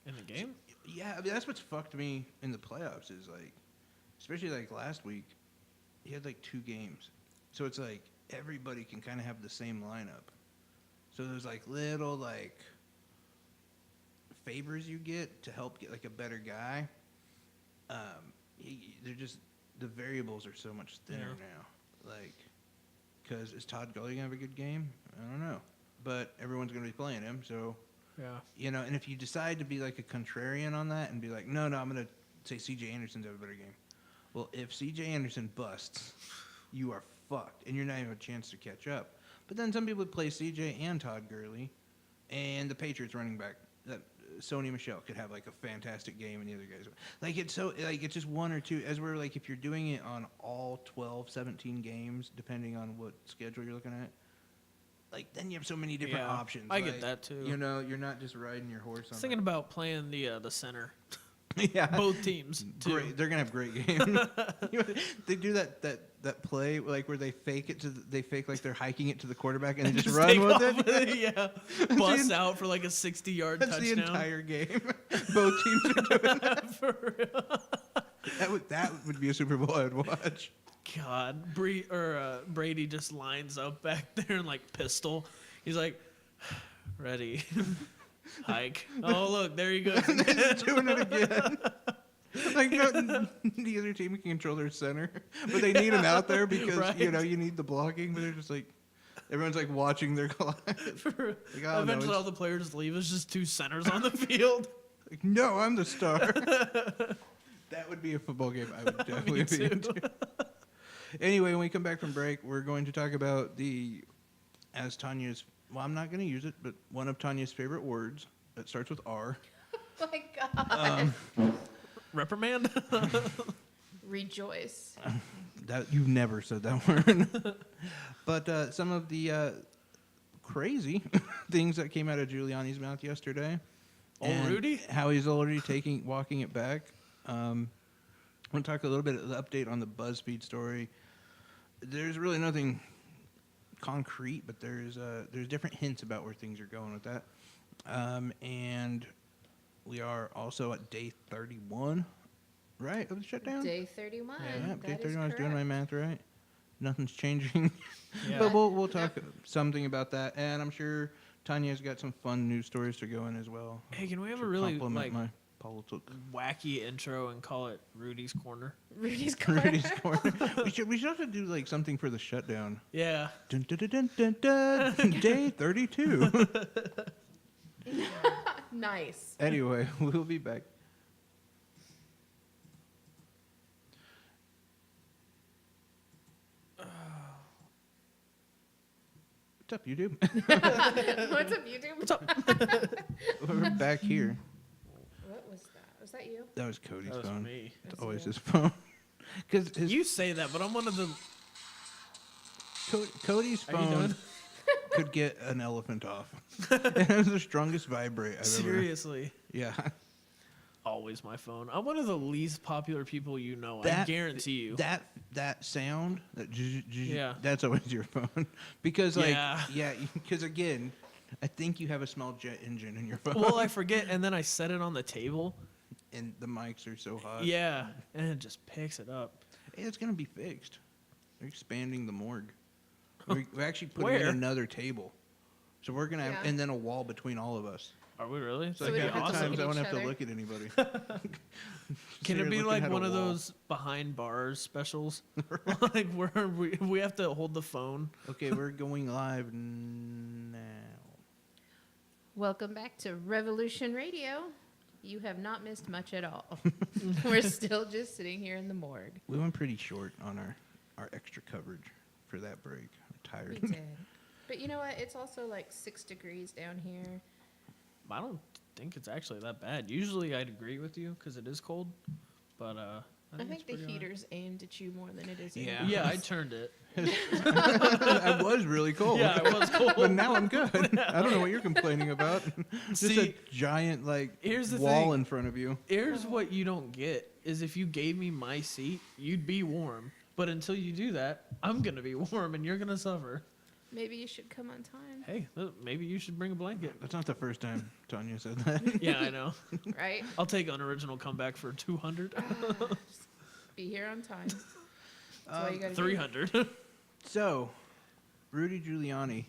Speaker 3: In the game?
Speaker 2: Yeah, I mean, that's what's fucked me in the playoffs is like, especially like last week, he had like 2 games, so it's like everybody can kind of have the same lineup. So there's like little like favors you get to help get like a better guy. They're just the variables are so much thinner now. Like, because is Todd Gurley gonna have a good game? I don't know, but everyone's gonna be playing him, so.
Speaker 3: Yeah.
Speaker 2: You know, and if you decide to be like a contrarian on that and be like, no, I'm going to say C.J. Anderson's have a better game. Well, if C.J. Anderson busts, you are fucked, and you're not even have a chance to catch up. But then some people play C.J. and Todd Gurley, and the Patriots running back, that Sony Michel could have like a fantastic game, and the other guys. Like, it's so, like, it's just one or two. As we're like, if you're doing it on all 12, 17 games, depending on what schedule you're looking at, like, then you have so many different
Speaker 3: Yeah,
Speaker 2: options.
Speaker 3: I get
Speaker 2: Like,
Speaker 3: that, too.
Speaker 2: You know, you're not just riding your horse
Speaker 3: I was
Speaker 2: on.
Speaker 3: thinking about playing the center.
Speaker 2: Yeah,
Speaker 3: Both teams. Too.
Speaker 2: great. They're gonna have great games. You know, they do that play like where they fake it they fake like they're hiking it to the quarterback and they just run
Speaker 3: take
Speaker 2: with
Speaker 3: off
Speaker 2: it.
Speaker 3: with it, yeah. Bust out for like a 60-yard
Speaker 2: That's
Speaker 3: touchdown.
Speaker 2: the entire game. Both teams are doing that.
Speaker 3: For real.
Speaker 2: That would be a Super Bowl I'd watch.
Speaker 3: God, Brady just lines up back there and like pistol. He's like, ready, hike. Oh look, there he goes.
Speaker 2: And they're just doing it again. Like the other team can control their center, but they need him out there because
Speaker 3: Right.
Speaker 2: you know you need the blocking. But they're just like everyone's like watching their clock. Like, oh, no,
Speaker 3: Eventually,
Speaker 2: it's-
Speaker 3: all the players leave. It's just 2 centers on the field.
Speaker 2: Like, no, I'm the star. That would be a football game I would definitely
Speaker 3: Me
Speaker 2: be
Speaker 3: too.
Speaker 2: into. Anyway, when we come back from break, we're going to talk about as Tanya's, well, I'm not going to use it, but one of Tanya's favorite words that starts with R.
Speaker 1: Oh my God.
Speaker 3: Reprimand.
Speaker 1: Rejoice.
Speaker 2: That you've never said that word. But some of the crazy things that came out of Giuliani's mouth yesterday.
Speaker 3: Old
Speaker 2: and
Speaker 3: Rudy?
Speaker 2: How he's already walking it back. I want to talk a little bit of the update on the BuzzFeed story. There's really nothing concrete, but there's different hints about where things are going with that. And we are also at day 31, right, of the shutdown?
Speaker 1: Day 31.
Speaker 2: Yeah, day
Speaker 1: That is
Speaker 2: 31. I was doing my
Speaker 1: correct.
Speaker 2: math right. Nothing's changing.
Speaker 3: Yeah.
Speaker 2: But we'll talk something about that, and I'm sure Tanya's got some fun news stories to go in as well.
Speaker 3: Hey, can we have
Speaker 2: to
Speaker 3: a really
Speaker 2: complement
Speaker 3: like
Speaker 2: Politic.
Speaker 3: wacky intro and call it Rudy's Corner.
Speaker 1: Rudy's corner.
Speaker 2: Rudy's corner. We should also do like something for the shutdown.
Speaker 3: Yeah.
Speaker 2: Dun, dun, dun, dun, dun, dun. Day 32.
Speaker 1: Nice.
Speaker 2: Anyway, we'll be back. What's up, YouTube?
Speaker 1: What's up, YouTube?
Speaker 3: What's up?
Speaker 2: We're back here.
Speaker 1: What was that? Was that you?
Speaker 2: That was Cody's
Speaker 3: That was
Speaker 2: phone.
Speaker 3: me.
Speaker 2: It's
Speaker 1: That's
Speaker 2: always
Speaker 1: you.
Speaker 2: his phone. Because
Speaker 3: You say that, but I'm one of the.
Speaker 2: Cody's
Speaker 3: Are you
Speaker 2: phone
Speaker 3: done?
Speaker 2: could get an elephant off. It has the strongest vibrate I've ever.
Speaker 3: Seriously.
Speaker 2: Yeah.
Speaker 3: Always my phone. I'm one of the least popular people you know. I
Speaker 2: That-
Speaker 3: guarantee you.
Speaker 2: That sound, that
Speaker 3: Yeah.
Speaker 2: that's always your phone. Because
Speaker 3: Yeah.
Speaker 2: because again, I think you have a small jet engine in your phone.
Speaker 3: Well, I forget, and then I set it on the table.
Speaker 2: And the mics are so hot.
Speaker 3: Yeah, and it just picks it up.
Speaker 2: Hey, it's gonna be fixed. They're expanding the morgue. We're actually putting in
Speaker 3: Where?
Speaker 2: another table. So we're gonna have,
Speaker 1: Yeah.
Speaker 2: and then a wall between all of us.
Speaker 3: Are we really?
Speaker 2: So,
Speaker 1: So we
Speaker 2: like
Speaker 1: don't
Speaker 2: half
Speaker 1: have
Speaker 2: the
Speaker 1: to
Speaker 2: times
Speaker 1: look
Speaker 2: I
Speaker 1: at
Speaker 2: won't have
Speaker 1: each
Speaker 2: to
Speaker 1: other?
Speaker 2: look at anybody.
Speaker 3: Can
Speaker 2: So
Speaker 3: it
Speaker 2: you're
Speaker 3: be
Speaker 2: looking
Speaker 3: like
Speaker 2: at a
Speaker 3: one of
Speaker 2: wall.
Speaker 3: those behind bars specials, like where we have to hold the phone?
Speaker 2: Okay, we're going live now.
Speaker 1: Welcome back to Revolution Radio. You have not missed much at all. We're still just sitting here in the morgue.
Speaker 2: We went pretty short on our extra coverage for that break. I'm
Speaker 1: We
Speaker 2: tired.
Speaker 1: did. But you know what? It's also like 6 degrees down here.
Speaker 3: I don't think it's actually that bad. Usually, I'd agree with you because it is cold, but
Speaker 1: I
Speaker 3: it's
Speaker 1: think the
Speaker 3: pretty all right.
Speaker 1: heater's aimed at you more than it is at
Speaker 2: Yeah.
Speaker 1: me.
Speaker 3: Yeah, I turned it.
Speaker 2: I was really cold.
Speaker 3: Yeah, it was cold.
Speaker 2: But now I'm good. I don't know what you're complaining about. Just
Speaker 3: See,
Speaker 2: a giant like
Speaker 3: here's the
Speaker 2: wall
Speaker 3: thing.
Speaker 2: in front of you.
Speaker 3: Here's what you don't get is if you gave me my seat, you'd be warm. But until you do that, I'm gonna be warm and you're gonna suffer.
Speaker 1: Maybe you should come on time,
Speaker 3: Hey, maybe you should bring a blanket.
Speaker 2: That's not the first time Tanya said that.
Speaker 3: Yeah, I know.
Speaker 1: right?
Speaker 3: I'll take unoriginal comeback for 200,
Speaker 1: Be here on time. That's all you gotta do.
Speaker 3: 300.
Speaker 2: So, Rudy Giuliani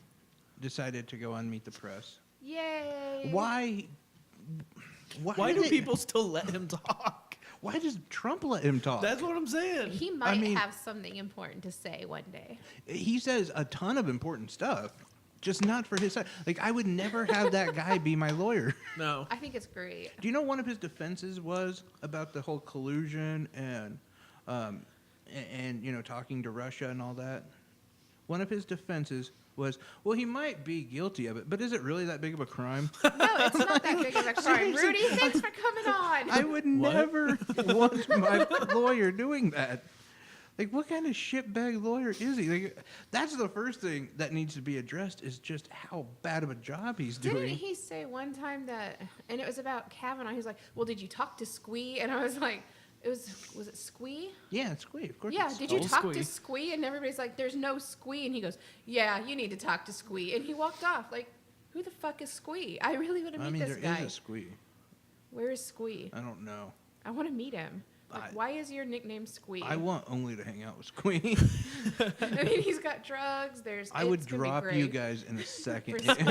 Speaker 2: decided to go on Meet the Press.
Speaker 1: Yay!
Speaker 2: Why?
Speaker 3: Why do people still let him talk?
Speaker 2: Why does Trump let him talk?
Speaker 3: That's what I'm saying.
Speaker 1: He might
Speaker 2: mean-
Speaker 1: have something important to say one day.
Speaker 2: He says a ton of important stuff, just not for his side. Like, I would never have that guy be my lawyer.
Speaker 3: No.
Speaker 1: I think it's great.
Speaker 2: Do you know one of his defenses was about the whole collusion and you know, talking to Russia and all that? One of his defenses was, well, he might be guilty of it, but is it really that big of a crime?
Speaker 1: No, it's not that big of a crime. Rudy, thanks for coming on.
Speaker 2: I would
Speaker 3: What?
Speaker 2: never want my lawyer doing that. Like, what kind of shitbag lawyer is he? Like, that's the first thing that needs to be addressed is just how bad of a job he's
Speaker 1: Didn't
Speaker 2: doing.
Speaker 1: he say one time that, and it was about Kavanaugh, he was like, well, did you talk to Squee? And I was like, was it Squee?
Speaker 2: Yeah, it's Squee, of course.
Speaker 1: Yeah,
Speaker 2: it's-
Speaker 1: did you
Speaker 3: old
Speaker 1: talk
Speaker 3: Squee.
Speaker 1: to Squee? And everybody's like, there's no Squee. And he goes, yeah, you need to talk to Squee. And he walked off. Like, who the fuck is Squee? I really want to meet
Speaker 2: I mean,
Speaker 1: this
Speaker 2: there
Speaker 1: guy.
Speaker 2: is a Squee.
Speaker 1: Where is Squee?
Speaker 2: I don't know.
Speaker 1: I want to meet him. Like,
Speaker 2: I-
Speaker 1: why is your nickname Squee?
Speaker 2: I want only to hang out with Squee.
Speaker 1: I mean, he's got drugs.
Speaker 2: I would
Speaker 1: it's gonna be
Speaker 2: drop
Speaker 1: great.
Speaker 2: you guys in a second.
Speaker 1: For Squee.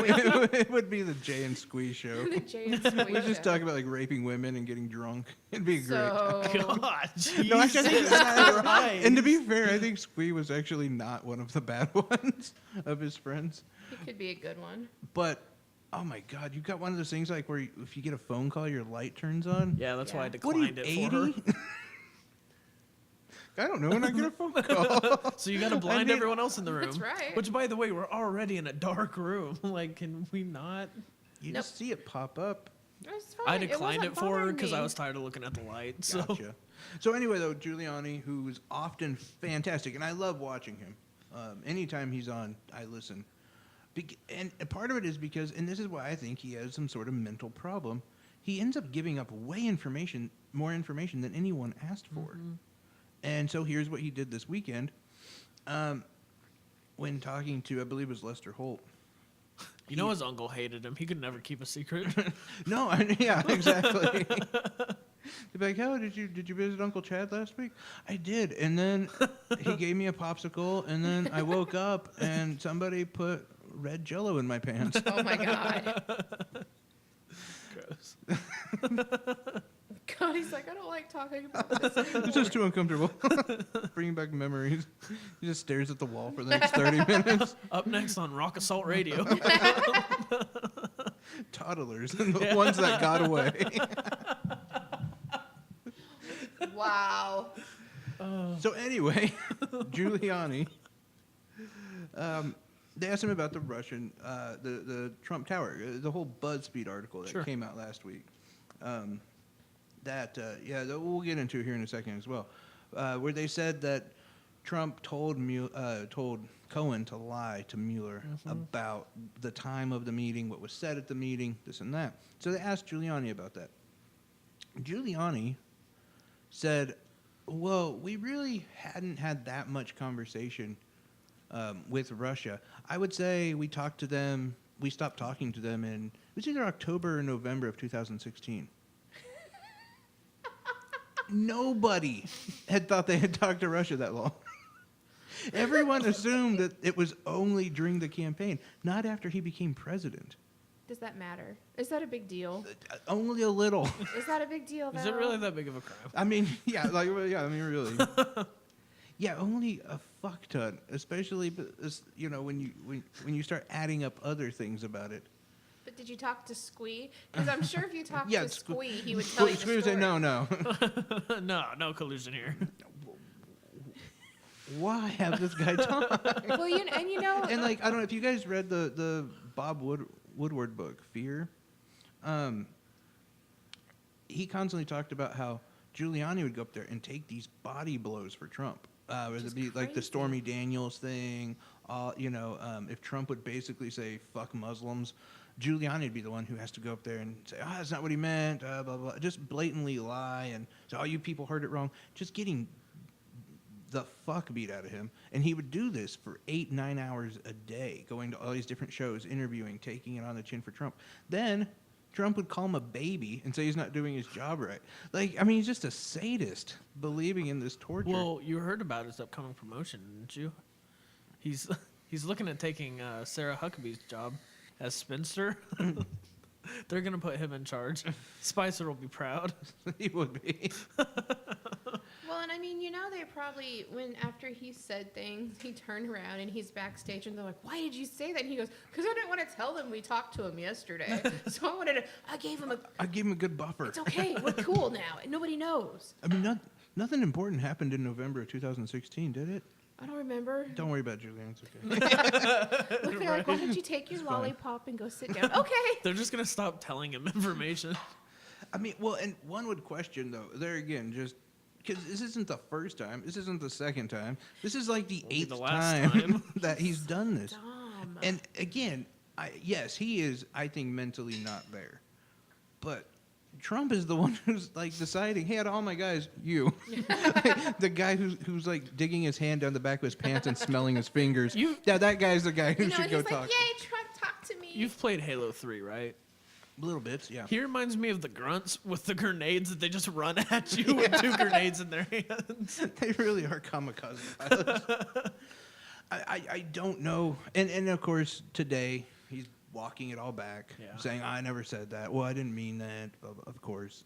Speaker 2: It would be the Jay and Squee show.
Speaker 1: The Jay and Squee
Speaker 2: We just
Speaker 1: show.
Speaker 2: talk about like raping women and getting drunk. It'd be great.
Speaker 1: So,
Speaker 3: God,
Speaker 2: No, actually, I
Speaker 3: Jesus
Speaker 2: think,
Speaker 3: Christ.
Speaker 2: and to be fair, I think Squee was actually not one of the bad ones of his friends.
Speaker 1: he could be a good one.
Speaker 2: But oh my God, you got one of those things like where if you get a phone call, your light turns on.
Speaker 3: Yeah, that's why I
Speaker 1: Yeah.
Speaker 2: What are you,
Speaker 3: declined it for her.
Speaker 2: 80? I don't know when I get a phone call.
Speaker 3: So you got to blind
Speaker 2: mean-
Speaker 3: everyone else in the room.
Speaker 1: That's right.
Speaker 3: Which, by the way, we're already in a dark room. Like, can we not?
Speaker 2: You
Speaker 1: Nope.
Speaker 2: just see it pop up.
Speaker 1: It's
Speaker 3: I
Speaker 1: fine.
Speaker 3: declined
Speaker 1: wasn't
Speaker 3: it for her
Speaker 1: bothering
Speaker 3: because I
Speaker 1: me.
Speaker 3: was tired of looking at the light. So
Speaker 2: Gotcha. So anyway, though, Giuliani, who's often fantastic, and I love watching him. Anytime he's on, I listen. And a part of it is because, and this is why I think he has some sort of mental problem. He ends up giving up more information than anyone asked for. And so here's what he did this weekend, when talking to, I believe it was Lester Holt.
Speaker 3: you know his uncle hated him. He could never keep a secret.
Speaker 2: No, yeah, exactly. He'd be like, "Oh, did you visit Uncle Chad last week?" I did, and then he gave me a popsicle, and then I woke up and somebody put red Jello in my pants.
Speaker 1: Oh my god.
Speaker 3: Gross.
Speaker 1: He's like, I don't like talking about this anymore.
Speaker 2: It's just too uncomfortable. Bringing back memories. He just stares at the wall for the next 30 minutes.
Speaker 3: Up next on Rock Assault Radio.
Speaker 2: Toddlers, and the ones that got away.
Speaker 1: Wow.
Speaker 2: So anyway, Giuliani. They asked him about the Russian, the Trump Tower, the whole BuzzFeed article that
Speaker 3: Sure.
Speaker 2: came out last week. That we'll get into here in a second as well, where they said that Trump told Cohen to lie to Mueller about the time of the meeting, what was said at the meeting, this and that. So they asked Giuliani about that. Giuliani said, well, we really hadn't had that much conversation with Russia. I would say we stopped talking to them in, it was either October or November of 2016. Nobody had thought they had talked to Russia that long. Everyone assumed that it was only during the campaign, not after he became president.
Speaker 1: Does that matter? Is that a big deal?
Speaker 2: Only a little.
Speaker 1: Is that a big deal?
Speaker 3: Is
Speaker 1: though?
Speaker 3: it really that big of a crime?
Speaker 2: I mean, really. Yeah, only a fuck ton, especially when you start adding up other things about it.
Speaker 1: But did you talk to Squee? Because I'm sure if you talked
Speaker 2: Yeah,
Speaker 1: to
Speaker 2: Sque-
Speaker 1: Squee, he would tell you the
Speaker 2: Squee would
Speaker 1: story.
Speaker 2: say, no.
Speaker 3: No collusion here.
Speaker 2: Why have this guy talk?
Speaker 1: Well,
Speaker 2: And like, I don't know if you guys read the Bob Woodward book, Fear. He constantly talked about how Giuliani would go up there and take these body blows for Trump. Whether it
Speaker 1: Just
Speaker 2: be like the
Speaker 1: crazy.
Speaker 2: Stormy Daniels thing, if Trump would basically say "fuck Muslims," Giuliani would be the one who has to go up there and say, that's not what he meant, blah, blah, just blatantly lie and say, oh, you people heard it wrong. Just getting the fuck beat out of him. And he would do this for 8-9 hours a day, going to all these different shows, interviewing, taking it on the chin for Trump. Then Trump would call him a baby and say he's not doing his job right. Like, I mean, he's just a sadist believing in this torture.
Speaker 3: Well, you heard about his upcoming promotion, didn't you? He's looking at taking Sarah Huckabee's job as spinster. They're gonna put him in charge. Spicer will be proud.
Speaker 2: He would be.
Speaker 1: Well, and I mean, they probably, after he said things, he turned around and he's backstage and they're like, why did you say that? And he goes, because I didn't want to tell them we talked to him yesterday. So I gave him
Speaker 2: I gave him a good buffer.
Speaker 1: it's okay, we're cool now. And nobody knows.
Speaker 2: I mean, nothing important happened in November of 2016, did it?
Speaker 1: I don't remember.
Speaker 2: Don't worry about it, Julian. It's okay.
Speaker 1: Look, they're like, why don't you take your lollipop and go sit down? Okay.
Speaker 3: They're just gonna stop telling him information.
Speaker 2: I mean, well, and one would question, though, there again, just because this isn't the first time. This isn't the second time. This is like the
Speaker 3: Won't be
Speaker 2: eighth
Speaker 3: the last
Speaker 2: time
Speaker 3: time.
Speaker 2: that he's done this.
Speaker 1: Dumb.
Speaker 2: And again, yes, he is, I think, mentally not there. But Trump is the one who's like deciding, hey, out of all my guys, you. The guy who's like digging his hand down the back of his pants and smelling his fingers. That guy's the guy who
Speaker 1: and
Speaker 2: should
Speaker 1: he's
Speaker 2: go talk.
Speaker 1: like, yay, Trump, talk to me.
Speaker 3: You've played Halo 3, right?
Speaker 2: Little bits, yeah.
Speaker 3: He reminds me of the grunts with the grenades that they just run at you with 2 grenades in their hands.
Speaker 2: They really are kamikaze pilots. I don't know. And of course, today, he's walking it all back,
Speaker 3: Yeah.
Speaker 2: saying, I never said that. Well, I didn't mean that. Of course.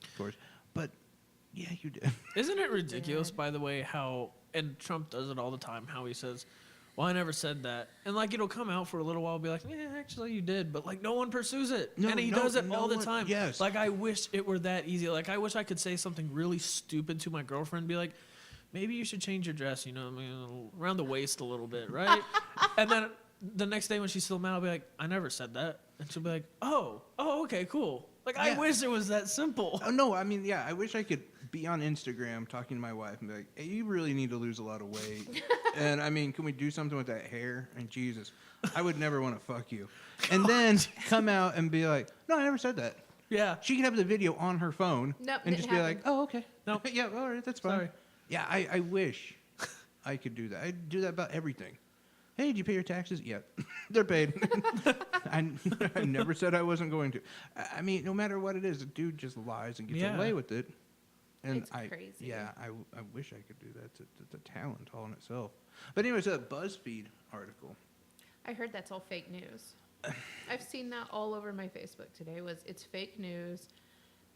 Speaker 2: But, yeah, you did.
Speaker 3: Isn't it ridiculous, by the way, how, and Trump does it all the time, how he says, well, I never said that. And, like, it'll come out for a little while, be like, yeah, actually, you did. But, like, no one pursues it.
Speaker 2: No,
Speaker 3: and he
Speaker 2: no-
Speaker 3: does it
Speaker 2: no
Speaker 3: all the
Speaker 2: one-
Speaker 3: time.
Speaker 2: yes.
Speaker 3: Like, I wish it were that easy. Like, I wish I could say something really stupid to my girlfriend, be like, maybe you should change your dress, around the waist a little bit, right? And then the next day when she's still mad, I'll be like, I never said that. And she'll be like, oh, okay, cool. Like, I
Speaker 2: Yeah.
Speaker 3: wish it was that simple.
Speaker 2: Oh, no, I mean, yeah, I wish I could be on Instagram talking to my wife and be like, hey, you really need to lose a lot of weight. And, I mean, can we do something with that hair? And Jesus, I would never want to fuck you. And then come out and be like, no, I never said that.
Speaker 3: Yeah.
Speaker 2: She could have the video on her phone
Speaker 1: Nope,
Speaker 2: and
Speaker 1: didn't
Speaker 2: just be like,
Speaker 1: happen.
Speaker 2: oh, okay.
Speaker 3: No.
Speaker 2: Yeah, all right, that's fine.
Speaker 3: Sorry.
Speaker 2: Yeah, I wish I could do that. I do that about everything. Hey, did you pay your taxes? Yeah, they're paid. I never said I wasn't going to. I mean, no matter what it is, the dude just lies and gets
Speaker 3: Yeah.
Speaker 2: away with it. And
Speaker 1: It's crazy.
Speaker 2: Yeah, I wish I could do that. It's a talent all in itself. But anyways, a BuzzFeed article.
Speaker 1: I heard that's all fake news. I've seen that all over my Facebook today. It's fake news,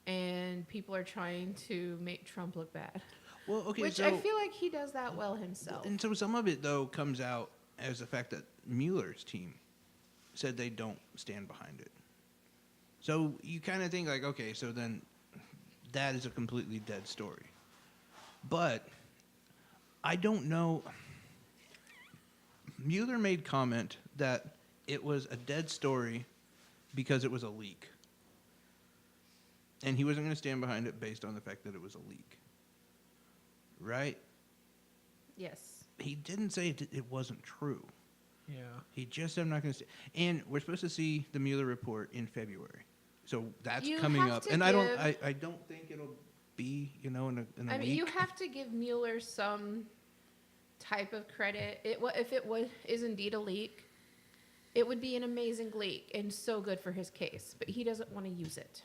Speaker 1: and people are trying to make Trump look bad.
Speaker 2: Well, okay,
Speaker 1: Which I feel like he does that well himself.
Speaker 2: and so some of it though comes out as the fact that Mueller's team said they don't stand behind it. So you kind of think like, okay, so then that is a completely dead story. But I don't know. Mueller made comment that it was a dead story because it was a leak. And he wasn't going to stand behind it based on the fact that it was a leak. Right?
Speaker 1: Yes.
Speaker 2: He didn't say it wasn't true.
Speaker 3: Yeah.
Speaker 2: He just said, I'm not going to say. And we're supposed to see the Mueller report in February. So that's
Speaker 1: You
Speaker 2: coming
Speaker 1: have
Speaker 2: up.
Speaker 1: to
Speaker 2: And
Speaker 1: give-
Speaker 2: I don't think it'll be, in a
Speaker 1: I mean,
Speaker 2: week.
Speaker 1: you have to give Mueller some type of credit. If it is indeed a leak, it would be an amazing leak and so good for his case. But he doesn't want to use it.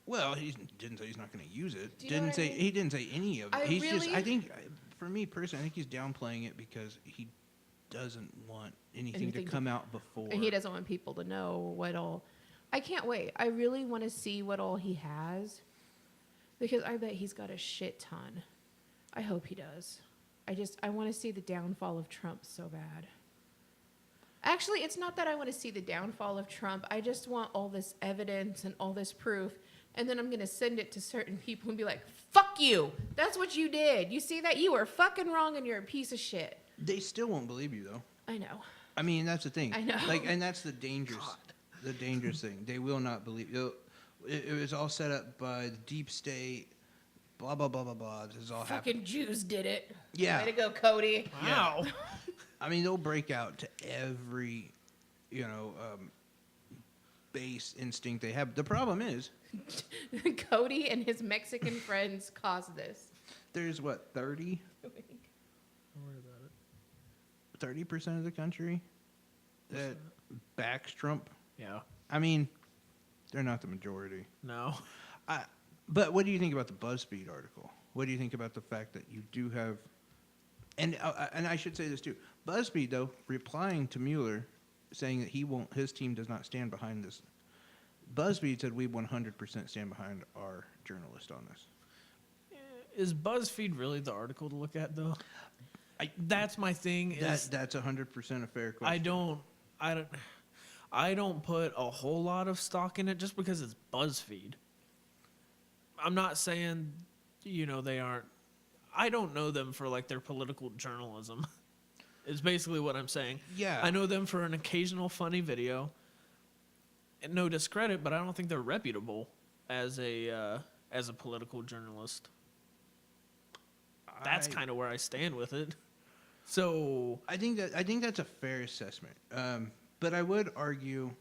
Speaker 2: Well, he didn't say he's not going to use it.
Speaker 1: Do you know
Speaker 2: Didn't
Speaker 1: what I
Speaker 2: say
Speaker 1: mean?
Speaker 2: he didn't say any of it.
Speaker 1: I
Speaker 2: He's just.
Speaker 1: really-
Speaker 2: I think, for me personally, I think he's downplaying it because he doesn't want anything to
Speaker 1: Anything to-
Speaker 2: come out before.
Speaker 1: And he doesn't want people to know what all. I can't wait. I really want to see what all he has, because I bet he's got a shit ton. I hope he does. I want to see the downfall of Trump so bad. Actually, it's not that I want to see the downfall of Trump. I just want all this evidence and all this proof, and then I'm going to send it to certain people and be like, "Fuck you! That's what you did. You see that? You were fucking wrong, and you're a piece of shit."
Speaker 2: They still won't believe you though.
Speaker 1: I know.
Speaker 2: I mean, that's the thing.
Speaker 1: I know.
Speaker 2: Like, and that's the dangerous thing. They will not believe. It was all set up by the deep state. Blah blah blah blah blah. This is all happening.
Speaker 1: Fucking Jews did it.
Speaker 2: Yeah.
Speaker 1: Way to go, Cody.
Speaker 3: Wow.
Speaker 2: I mean, they'll break out to every, base instinct they have. The problem is,
Speaker 1: Cody and his Mexican friends caused this.
Speaker 2: there's what 30%
Speaker 3: Don't worry about it.
Speaker 2: of the country that backs Trump.
Speaker 3: Yeah.
Speaker 2: I mean, they're not the majority.
Speaker 3: No.
Speaker 2: But what do you think about the BuzzFeed article? What do you think about the fact that you do have, and I should say this too, BuzzFeed though replying to Mueller, saying that his team does not stand behind this. BuzzFeed said we 100% stand behind our journalist on this.
Speaker 3: Is BuzzFeed really the article to look at though? That's my thing. Is
Speaker 2: That's 100% a fair question.
Speaker 3: I don't put a whole lot of stock in it just because it's BuzzFeed. I'm not saying, they aren't. I don't know them for like their political journalism. Is basically what I'm saying.
Speaker 2: Yeah.
Speaker 3: I know them for an occasional funny video. And no discredit, but I don't think they're reputable as a political journalist. That's kind of where I stand with it. So
Speaker 2: I think that's a fair assessment. But I would argue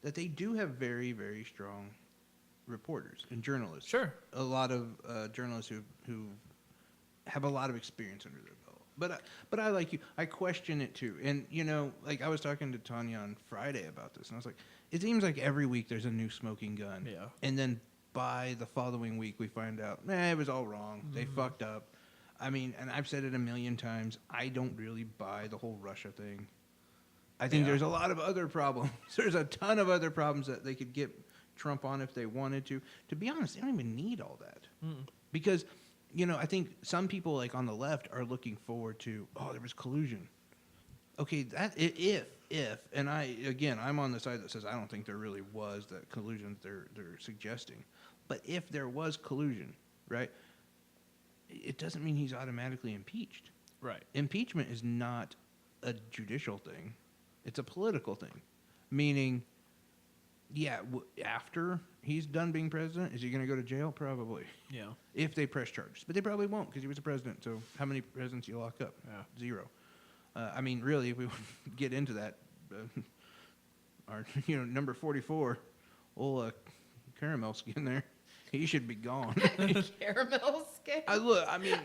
Speaker 2: that they do have very, very strong reporters and journalists.
Speaker 3: Sure.
Speaker 2: A lot of journalists who have a lot of experience under their belt. But I like you. I question it too. And like I was talking to Tanya on Friday about this, and I was like, it seems like every week there's a new smoking gun.
Speaker 3: Yeah.
Speaker 2: And then by the following week we find out, it was all wrong. They fucked up. I mean, and I've said it a million times. I don't really buy the whole Russia thing. I think
Speaker 3: Yeah.
Speaker 2: there's a lot of other problems. There's a ton of other problems that they could get Trump on if they wanted to. To be honest, they don't even need all that. Because, I think some people like on the left are looking forward to, there was collusion. Okay, that if and I'm on the side that says I don't think there really was that collusion they're suggesting. But if there was collusion, right? It doesn't mean he's automatically impeached.
Speaker 3: right.
Speaker 2: Impeachment is not a judicial thing. It's a political thing. Meaning, after he's done being president, is he going to go to jail? Probably.
Speaker 3: Yeah.
Speaker 2: If they press charges. But they probably won't because he was a president. So how many presidents you lock up?
Speaker 3: Yeah.
Speaker 2: 0. I mean, really, if we get into that, our number 44, old Caramel skin there, he should be gone.
Speaker 1: Caramel skin.
Speaker 2: I mean,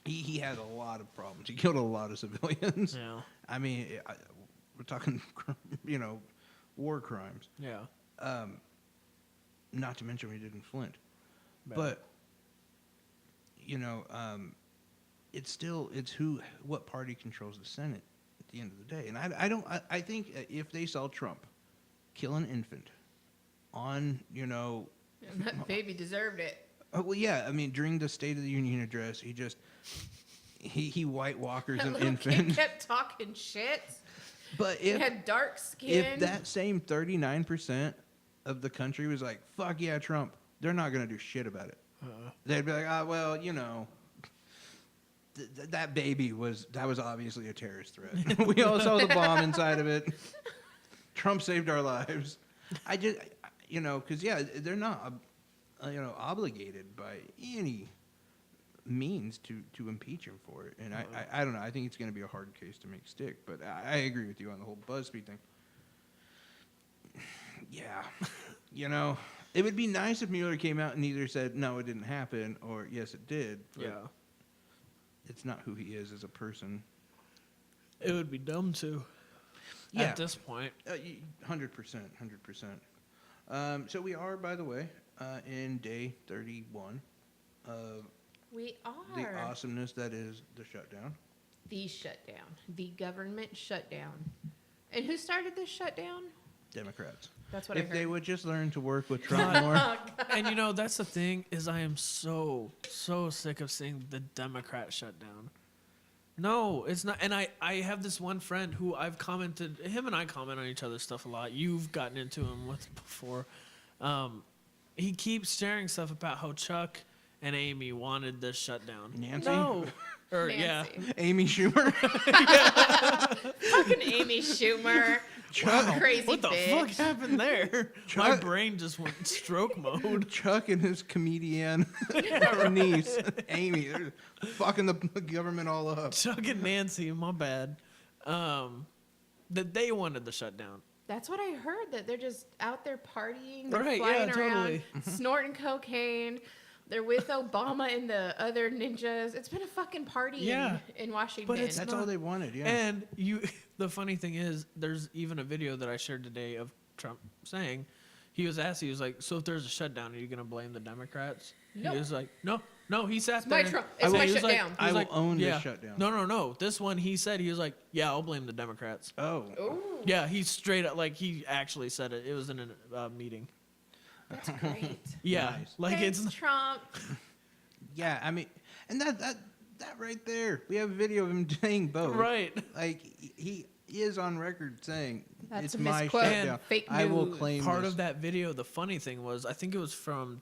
Speaker 2: he had a lot of problems. He killed a lot of civilians.
Speaker 3: Yeah.
Speaker 2: I mean, we're talking, war crimes.
Speaker 3: Yeah.
Speaker 2: Not to mention what he did in Flint.
Speaker 3: Bad.
Speaker 2: But, it's what party controls the Senate at the end of the day. And I think if they saw Trump kill an infant on,
Speaker 1: And that baby deserved it.
Speaker 2: Oh, well, yeah. I mean, during the State of the Union address, he White Walkers
Speaker 1: That
Speaker 2: an
Speaker 1: little kid
Speaker 2: infant.
Speaker 1: kept talking shit.
Speaker 2: But
Speaker 1: He
Speaker 2: if
Speaker 1: had dark skin.
Speaker 2: if that same 39% of the country was like, "Fuck yeah, Trump," they're not gonna do shit about it. They'd be like, "Ah, well, you know." That baby was obviously a terrorist threat. We all saw the bomb inside of it. Trump saved our lives. I just, you know, because yeah, they're not, obligated by any means to impeach him for it. And I don't know. I think it's going to be a hard case to make stick. But I agree with you on the whole BuzzFeed thing. Yeah, you know, it would be nice if Mueller came out and either said no, it didn't happen, or yes, it did. But
Speaker 3: Yeah.
Speaker 2: it's not who he is as a person.
Speaker 3: It would be dumb to.
Speaker 2: Yeah.
Speaker 3: At this point.
Speaker 2: 100%. So we are, by the way, in day 31 of
Speaker 1: We are.
Speaker 2: the awesomeness that is the shutdown.
Speaker 1: The shutdown. The government shutdown. And who started this shutdown?
Speaker 2: Democrats.
Speaker 1: That's what I
Speaker 2: If
Speaker 1: heard.
Speaker 2: they would just learn to work with Trump more.
Speaker 3: And you know, that's the thing is I am so sick of seeing the Democrat shutdown. No, it's not. And I have this one friend who I've commented, him and I comment on each other's stuff a lot. You've gotten into him with before. He keeps sharing stuff about how Chuck and Amy wanted this shutdown.
Speaker 2: Nancy?
Speaker 3: No. Or, yeah.
Speaker 1: Nancy.
Speaker 2: Amy Schumer.
Speaker 1: Fucking Amy Schumer.
Speaker 2: Chuck,
Speaker 1: Crazy
Speaker 3: What the
Speaker 1: bitch.
Speaker 3: fuck happened there? My
Speaker 2: Chuck-
Speaker 3: brain just went stroke mode.
Speaker 2: Chuck and his comedian niece, Amy, they're fucking the government all up.
Speaker 3: Chuck and Nancy, my bad. That they wanted the shutdown.
Speaker 1: That's what I heard, that they're just out there partying. They're
Speaker 3: Right,
Speaker 1: flying
Speaker 3: yeah,
Speaker 1: around,
Speaker 3: totally.
Speaker 1: snorting cocaine. They're with Obama and the other ninjas. It's been a fucking party
Speaker 3: Yeah.
Speaker 1: in Washington.
Speaker 3: But it's
Speaker 2: That's
Speaker 3: not-
Speaker 2: all they wanted, yeah.
Speaker 3: And the funny thing is, there's even a video that I shared today of Trump saying, he was asked, he was like, so if there's a shutdown, are you going to blame the Democrats?
Speaker 1: No.
Speaker 3: He was like, no, he sat
Speaker 1: It's
Speaker 3: there.
Speaker 1: my
Speaker 3: and-
Speaker 1: Trump.
Speaker 3: I
Speaker 1: It's
Speaker 3: will-
Speaker 1: my
Speaker 3: he was like-
Speaker 1: shutdown.
Speaker 3: he
Speaker 2: I
Speaker 3: was
Speaker 2: will
Speaker 3: like,
Speaker 2: own this
Speaker 3: yeah.
Speaker 2: shutdown.
Speaker 3: No. This one, he said, he was like, yeah, I'll blame the Democrats.
Speaker 2: Oh.
Speaker 1: Ooh,
Speaker 3: Yeah, he straight up, like, he actually said it. It was in a meeting.
Speaker 1: that's great.
Speaker 3: Yeah,
Speaker 2: Nice.
Speaker 3: like
Speaker 1: Thanks,
Speaker 3: it's
Speaker 1: Trump.
Speaker 2: Yeah, I mean, and that right there, we have a video of him saying both.
Speaker 3: right.
Speaker 2: Like, he is on record saying,
Speaker 1: That's
Speaker 2: it's
Speaker 1: a
Speaker 2: my
Speaker 1: misquote.
Speaker 2: shutdown.
Speaker 1: And fake
Speaker 2: I will
Speaker 1: news.
Speaker 2: claim
Speaker 3: Part
Speaker 2: this.
Speaker 3: of that video, the funny thing was, I think it was from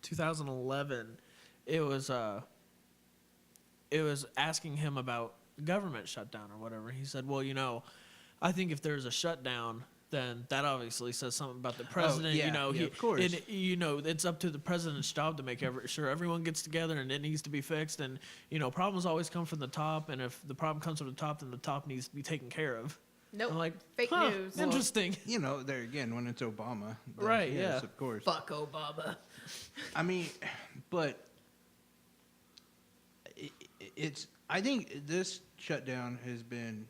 Speaker 3: 2011. It was asking him about government shutdown or whatever. He said, "Well, you know, I think if there's a shutdown, then that obviously says something about the president.
Speaker 2: yeah,
Speaker 3: you know,
Speaker 2: yeah, of course.
Speaker 3: And, you know, it's up to the president's job to make sure everyone gets together and it needs to be fixed. And you know, problems always come from the top. And if the problem comes from the top, then the top needs to be taken care of."
Speaker 1: Nope.
Speaker 3: I'm like,
Speaker 1: Fake
Speaker 3: huh,
Speaker 1: news.
Speaker 3: Interesting.
Speaker 2: You know, there again, when it's Obama. then
Speaker 3: Right,
Speaker 2: yes,
Speaker 3: yeah.
Speaker 2: of course.
Speaker 1: Fuck Obama.
Speaker 2: I mean, but I think this shutdown has been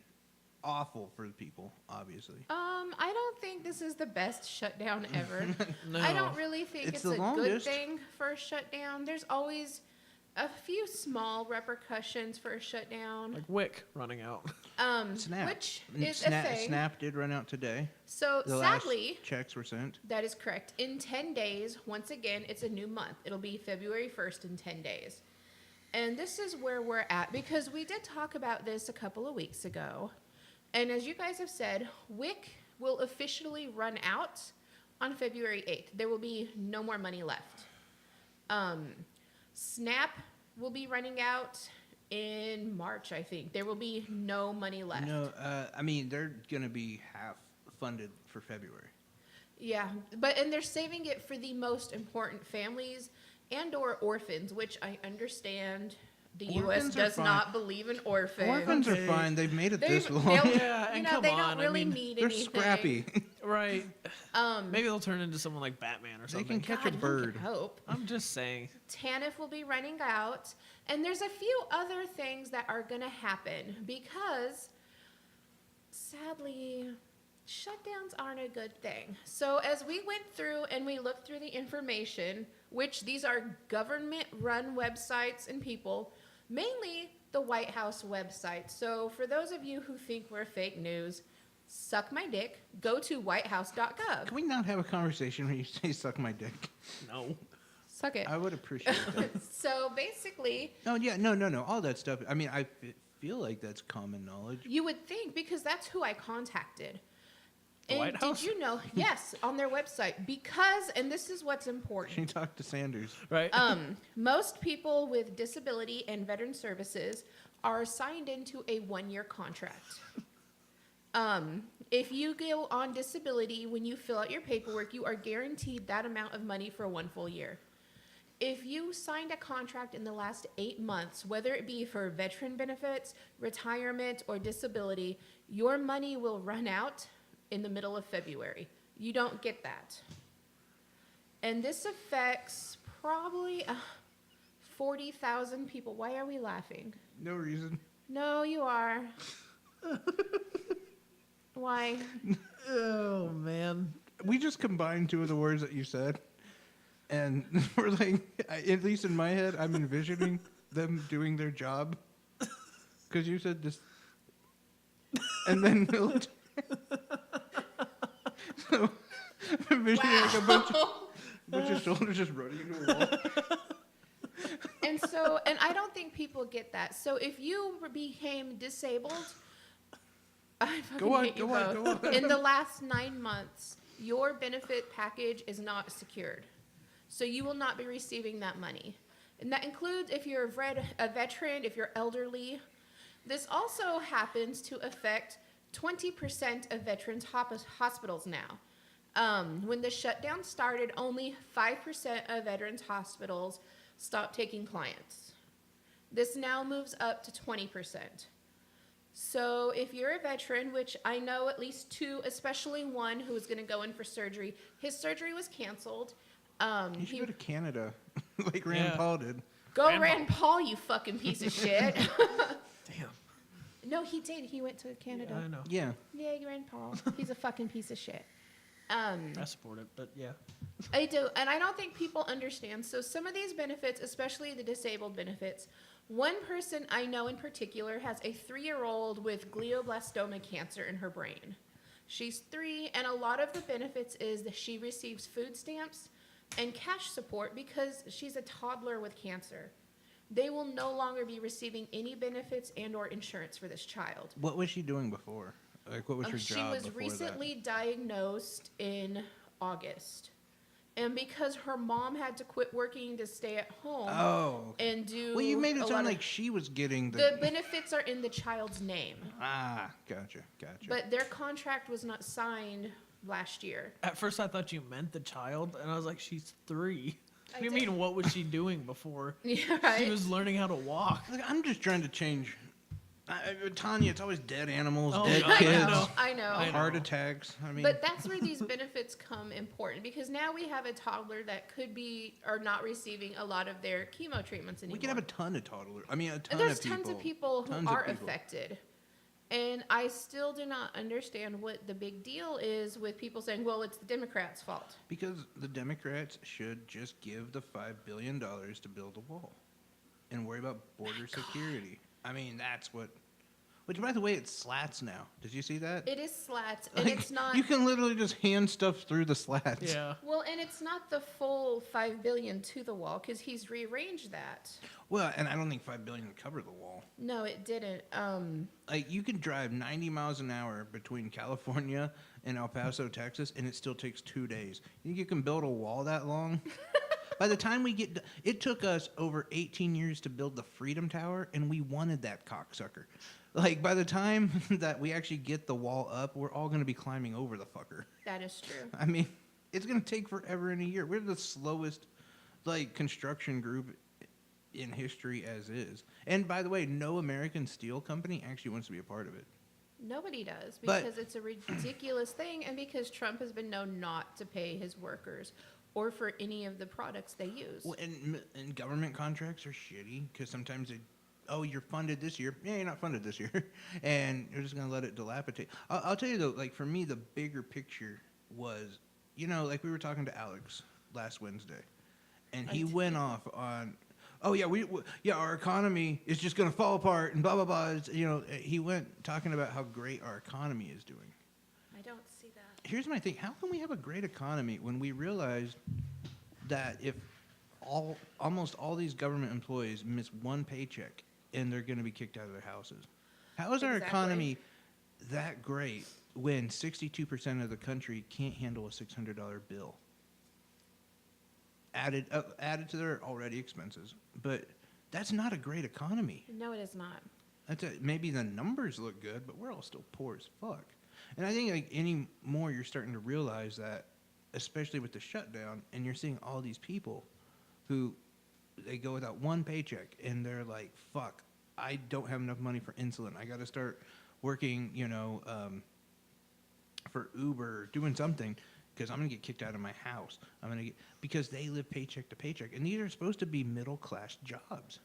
Speaker 2: awful for the people, obviously.
Speaker 1: I don't think this is the best shutdown ever.
Speaker 3: No.
Speaker 1: I don't really think
Speaker 2: It's
Speaker 1: it's
Speaker 2: the
Speaker 1: a good
Speaker 2: longest.
Speaker 1: thing for a shutdown. There's always a few small repercussions for a shutdown.
Speaker 3: Like Wick running out.
Speaker 2: Snap.
Speaker 1: Which
Speaker 2: And
Speaker 1: is a thing.
Speaker 2: Snap did run out today.
Speaker 1: So
Speaker 2: The
Speaker 1: sadly,
Speaker 2: last checks were sent.
Speaker 1: that is correct. In 10 days, once again, it's a new month. It'll be February 1st in 10 days. And this is where we're at because we did talk about this a couple of weeks ago. And as you guys have said, WIC will officially run out on February 8th. There will be no more money left. SNAP will be running out in March, I think. There will be no money left.
Speaker 2: No, I mean, they're going to be half funded for February.
Speaker 1: Yeah, and they're saving it for the most important families and or orphans, which I understand the U.S.
Speaker 2: Orphans are
Speaker 1: does
Speaker 2: fine.
Speaker 1: not believe in orphans.
Speaker 2: Orphans
Speaker 3: Okay.
Speaker 2: are fine. They've made it this
Speaker 1: They've-
Speaker 2: long.
Speaker 1: they'll-
Speaker 3: Yeah,
Speaker 1: you
Speaker 3: and
Speaker 1: know,
Speaker 3: come
Speaker 1: they
Speaker 3: on,
Speaker 1: don't
Speaker 3: I
Speaker 1: really
Speaker 3: mean,
Speaker 1: need
Speaker 2: They're
Speaker 1: anything.
Speaker 2: scrappy.
Speaker 3: Right. Maybe they'll turn into someone like Batman or
Speaker 2: They
Speaker 3: something.
Speaker 2: can catch
Speaker 1: God,
Speaker 2: a
Speaker 1: one can
Speaker 2: bird.
Speaker 1: hope.
Speaker 3: I'm just saying.
Speaker 1: TANF will be running out, and there's a few other things that are going to happen because, sadly, shutdowns aren't a good thing. So as we went through and we looked through the information, which these are government-run websites and people, mainly the White House website. So for those of you who think we're fake news, suck my dick, go to whitehouse.gov.
Speaker 2: Can we not have a conversation when you say "suck my dick"?
Speaker 3: No.
Speaker 1: Suck it.
Speaker 2: I would appreciate that.
Speaker 1: So basically,
Speaker 2: Oh yeah, no, all that stuff. I mean, I feel like that's common knowledge.
Speaker 1: you would think, because that's who I contacted.
Speaker 3: The
Speaker 1: And
Speaker 3: White House?
Speaker 1: did you know? Yes, on their website. Because, and this is what's
Speaker 2: Can you
Speaker 1: important.
Speaker 2: talk to Sanders?
Speaker 3: Right?
Speaker 1: Most people with disability and veteran services are signed into a 1-year contract. If you go on disability, when you fill out your paperwork, you are guaranteed that amount of money for 1 full year. If you signed a contract in the last 8 months, whether it be for veteran benefits, retirement, or disability, your money will run out in the middle of February. You don't get that. And this affects probably 40,000 people. Why are we laughing?
Speaker 2: No reason.
Speaker 1: No, you are. Why?
Speaker 3: Oh man.
Speaker 2: We just combined two of the words that you said, and we're like, at least in my head, I'm envisioning them doing their job. Because you said this, and then military. So, I'm envisioning like a bunch of soldiers just running into a wall.
Speaker 1: And I don't think people get that. So if you became disabled, I fucking
Speaker 2: Go on,
Speaker 1: hate you
Speaker 2: go on,
Speaker 1: both.
Speaker 2: go on.
Speaker 1: In the last 9 months, your benefit package is not secured. So you will not be receiving that money. And that includes if you're a veteran, if you're elderly. This also happens to affect 20% of veterans' hospitals now. When the shutdown started, only 5% of veterans' hospitals stopped taking clients. This now moves up to 20%. So if you're a veteran, which I know at least 2, especially one who was going to go in for surgery, his surgery was canceled.
Speaker 2: You should go to Canada, like Rand
Speaker 3: Yeah.
Speaker 2: Paul did.
Speaker 1: Go
Speaker 3: Rand
Speaker 1: Rand Paul, you fucking piece of shit.
Speaker 3: Damn.
Speaker 1: No, he did. He went to Canada.
Speaker 3: I know.
Speaker 2: Yeah.
Speaker 1: Yeah, Rand Paul. He's a fucking piece of shit.
Speaker 3: I support it, but yeah.
Speaker 1: I do, and I don't think people understand. So some of these benefits, especially the disabled benefits, one person I know in particular has a 3-year-old with glioblastoma cancer in her brain. She's 3, and a lot of the benefits is that she receives food stamps and cash support because she's a toddler with cancer. They will no longer be receiving any benefits and or insurance for this child.
Speaker 2: What was she doing before? Like, what was her
Speaker 1: She
Speaker 2: job
Speaker 1: was
Speaker 2: before
Speaker 1: recently diagnosed in August. And because her mom had to quit working to stay at home
Speaker 2: that? Oh.
Speaker 1: and do
Speaker 2: Well, you made
Speaker 1: a
Speaker 2: it
Speaker 1: lot
Speaker 2: sound
Speaker 1: of-
Speaker 2: like she was getting
Speaker 1: the benefits are in the child's name,
Speaker 2: Ah, gotcha.
Speaker 1: but their contract was not signed last year.
Speaker 3: At first, I thought you meant the child, and I was like, she's 3.
Speaker 1: I
Speaker 3: What do you
Speaker 1: did.
Speaker 3: mean, what was she doing before?
Speaker 1: Yeah,
Speaker 3: She
Speaker 1: right.
Speaker 3: was learning how to walk.
Speaker 2: Look, I'm just trying to change. Tanya, it's always dead animals,
Speaker 3: Oh,
Speaker 2: dead
Speaker 3: God,
Speaker 2: kids,
Speaker 1: I know.
Speaker 3: I know.
Speaker 2: heart attacks. I mean,
Speaker 1: But that's where these benefits come important because now we have a toddler that could be or not receiving a lot of their chemo treatments anymore.
Speaker 2: we could have a ton of toddlers. I mean, a ton
Speaker 1: There's
Speaker 2: of people.
Speaker 1: tons of people who
Speaker 2: Tons of
Speaker 1: are
Speaker 2: people.
Speaker 1: affected. And I still do not understand what the big deal is with people saying, well, it's the Democrats' fault.
Speaker 2: Because the Democrats should just give the $5 billion to build a wall and worry about border security. I mean, that's what. Which, by the way, it's slats now. Did you see that?
Speaker 1: It is slats, and
Speaker 2: Like,
Speaker 1: it's not.
Speaker 2: You can literally just hand stuff through the slats.
Speaker 3: Yeah.
Speaker 1: Well, and it's not the full $5 billion to the wall because he's rearranged that.
Speaker 2: Well, and I don't think $5 billion would cover the wall.
Speaker 1: No, it didn't.
Speaker 2: Like, you can drive 90 miles an hour between California and El Paso, Texas, and it still takes 2 days. You think you can build a wall that long? By the time we get, it took us over 18 years to build the Freedom Tower, and we wanted that cocksucker. Like, by the time that we actually get the wall up, we're all going to be climbing over the fucker.
Speaker 1: That is true.
Speaker 2: I mean, it's going to take forever and a year. We're the slowest, like, construction group in history as is. And by the way, no American steel company actually wants to be a part of it.
Speaker 1: Nobody does
Speaker 2: But-
Speaker 1: because it's a ridiculous thing and because Trump has been known not to pay his workers or for any of the products they use.
Speaker 2: Well, and government contracts are shitty because sometimes they, oh, you're funded this year. Yeah, you're not funded this year. And you're just going to let it dilapidate. I'll tell you, though, like, for me, the bigger picture was, you know, like we were talking to Alex last Wednesday. And he went off on, oh, yeah, yeah, our economy is just going to fall apart and blah, blah, blah. It's, you know, he went talking about how great our economy is doing. here's my thing: how can we have a great economy when we realize that if almost all these government employees miss one paycheck and they're going to be kicked out of their houses? How is our
Speaker 1: Exactly.
Speaker 2: economy that great when 62% of the country can't handle a $600 bill? Added to their already expenses, but that's not a great economy.
Speaker 1: No, it is not.
Speaker 2: Maybe the numbers look good, but we're all still poor as fuck. And I think like any more, you're starting to realize that, especially with the shutdown, and you're seeing all these people who they go without one paycheck, and they're like, "Fuck, I don't have enough money for insulin. I got to start working, for Uber, doing something." Because I'm gonna get kicked out of my house. Because they live paycheck to paycheck, and these are supposed to be middle class jobs.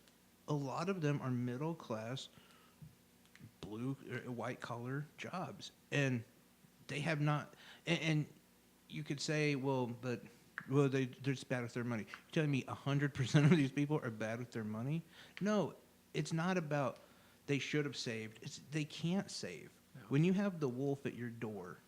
Speaker 2: A lot of them are middle class, white collar jobs, and they have not. And you could say, they're just bad with their money. You're telling me 100% of these people are bad with their money? No, it's not about they should have saved. It's they can't save.
Speaker 3: No.
Speaker 2: When you have the wolf at your door,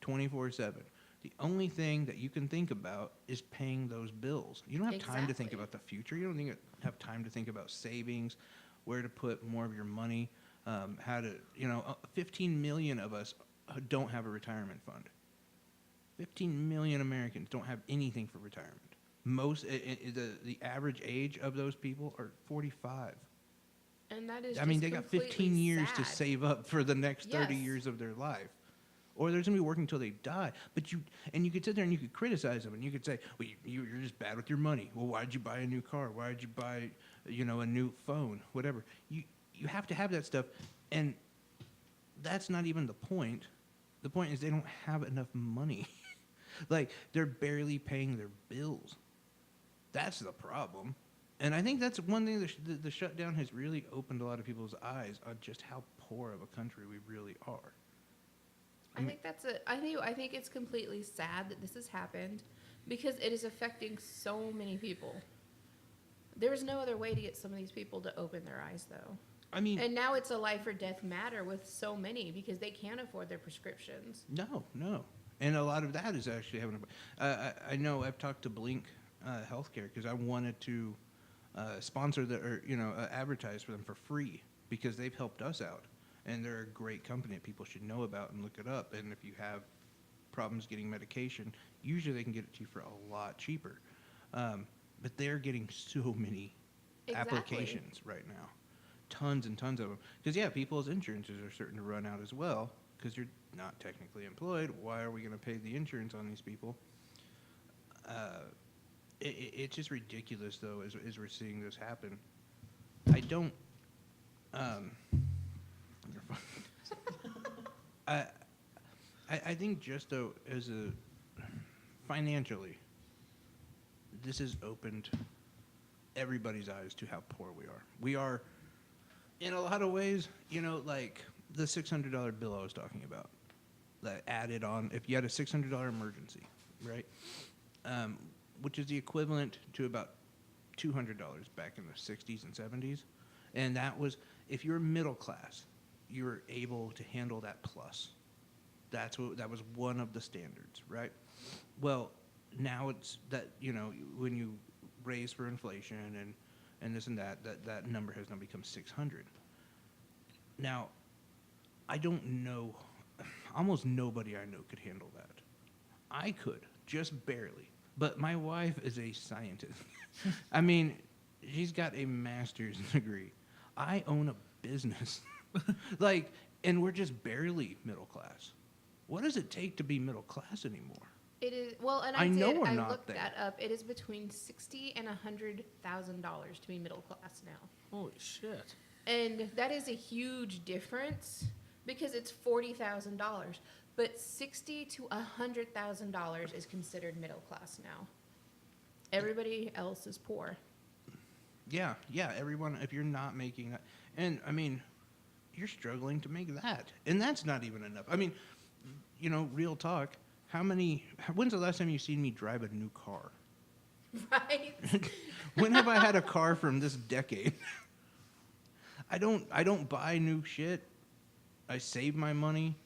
Speaker 2: 24/7. The only thing that you can think about is paying those bills. You don't have time to think
Speaker 1: Exactly.
Speaker 2: about the future. You don't have time to think about savings, where to put more of your money, how to, 15 million of us don't have a retirement fund. 15 million Americans don't have anything for retirement. The average age of those people are 45.
Speaker 1: And that is
Speaker 2: I mean,
Speaker 1: just
Speaker 2: they got
Speaker 1: completely
Speaker 2: 15 years to
Speaker 1: sad.
Speaker 2: save up for the next 30
Speaker 1: Yes.
Speaker 2: years of their life. Or they're going to be working until they die. But you could sit there and you could criticize them, and you could say, well, you're just bad with your money. Well, why did you buy a new car? Why did you buy, a new phone? Whatever. You have to have that stuff, and that's not even the point. The point is they don't have enough money. Like, they're barely paying their bills. That's the problem. And I think that's one thing the shutdown has really opened a lot of people's eyes on just how poor of a country we really are.
Speaker 1: I think it's completely sad that this has happened because it is affecting so many people. There's no other way to get some of these people to open their eyes, though.
Speaker 2: I mean,
Speaker 1: And now it's a life or death matter with so many because they can't afford their prescriptions.
Speaker 2: no. And a lot of that is actually having I know I've talked to Blink Healthcare because I wanted to sponsor advertise for them for free because they've helped us out. And they're a great company that people should know about and look it up. And if you have problems getting medication, usually they can get it to you for a lot cheaper. But they're getting so many
Speaker 1: Exactly.
Speaker 2: applications right now. Tons and tons of them. Because, people's insurances are starting to run out as well because you're not technically employed. Why are we going to pay the insurance on these people? It's just ridiculous, though, as we're seeing this happen. I don't... I think just though financially, this has opened everybody's eyes to how poor we are. We are, in a lot of ways, like the $600 bill I was talking about, that added on if you had a $600 emergency, right? Which is the equivalent to about $200 back in the 60s and 70s. And that was, if you're middle class, you were able to handle that plus. That was one of the standards, right? Well, now it's that, when you raise for inflation and this and that number has now become 600. Now, I don't know, almost nobody I know could handle that. I could, just barely. But my wife is a scientist. I mean, she's got a master's degree. I own a business. And we're just barely middle class. What does it take to be middle class anymore?
Speaker 1: It is and
Speaker 2: I know we're
Speaker 1: I
Speaker 2: not
Speaker 1: looked
Speaker 2: there.
Speaker 1: that up. It is between $60,000 and $100,000 to be middle class now.
Speaker 3: Holy shit.
Speaker 1: And that is a huge difference because it's $40,000. But $60,000 to $100,000 is considered middle class now. Everybody else is poor.
Speaker 2: Yeah, everyone, if you're not making that, and I mean, you're struggling to make that. And that's not even enough. I mean, real talk, when's the last time you seen me drive a new car?
Speaker 1: Right?
Speaker 2: When have I had a car from this decade? I don't buy new shit. I save my money.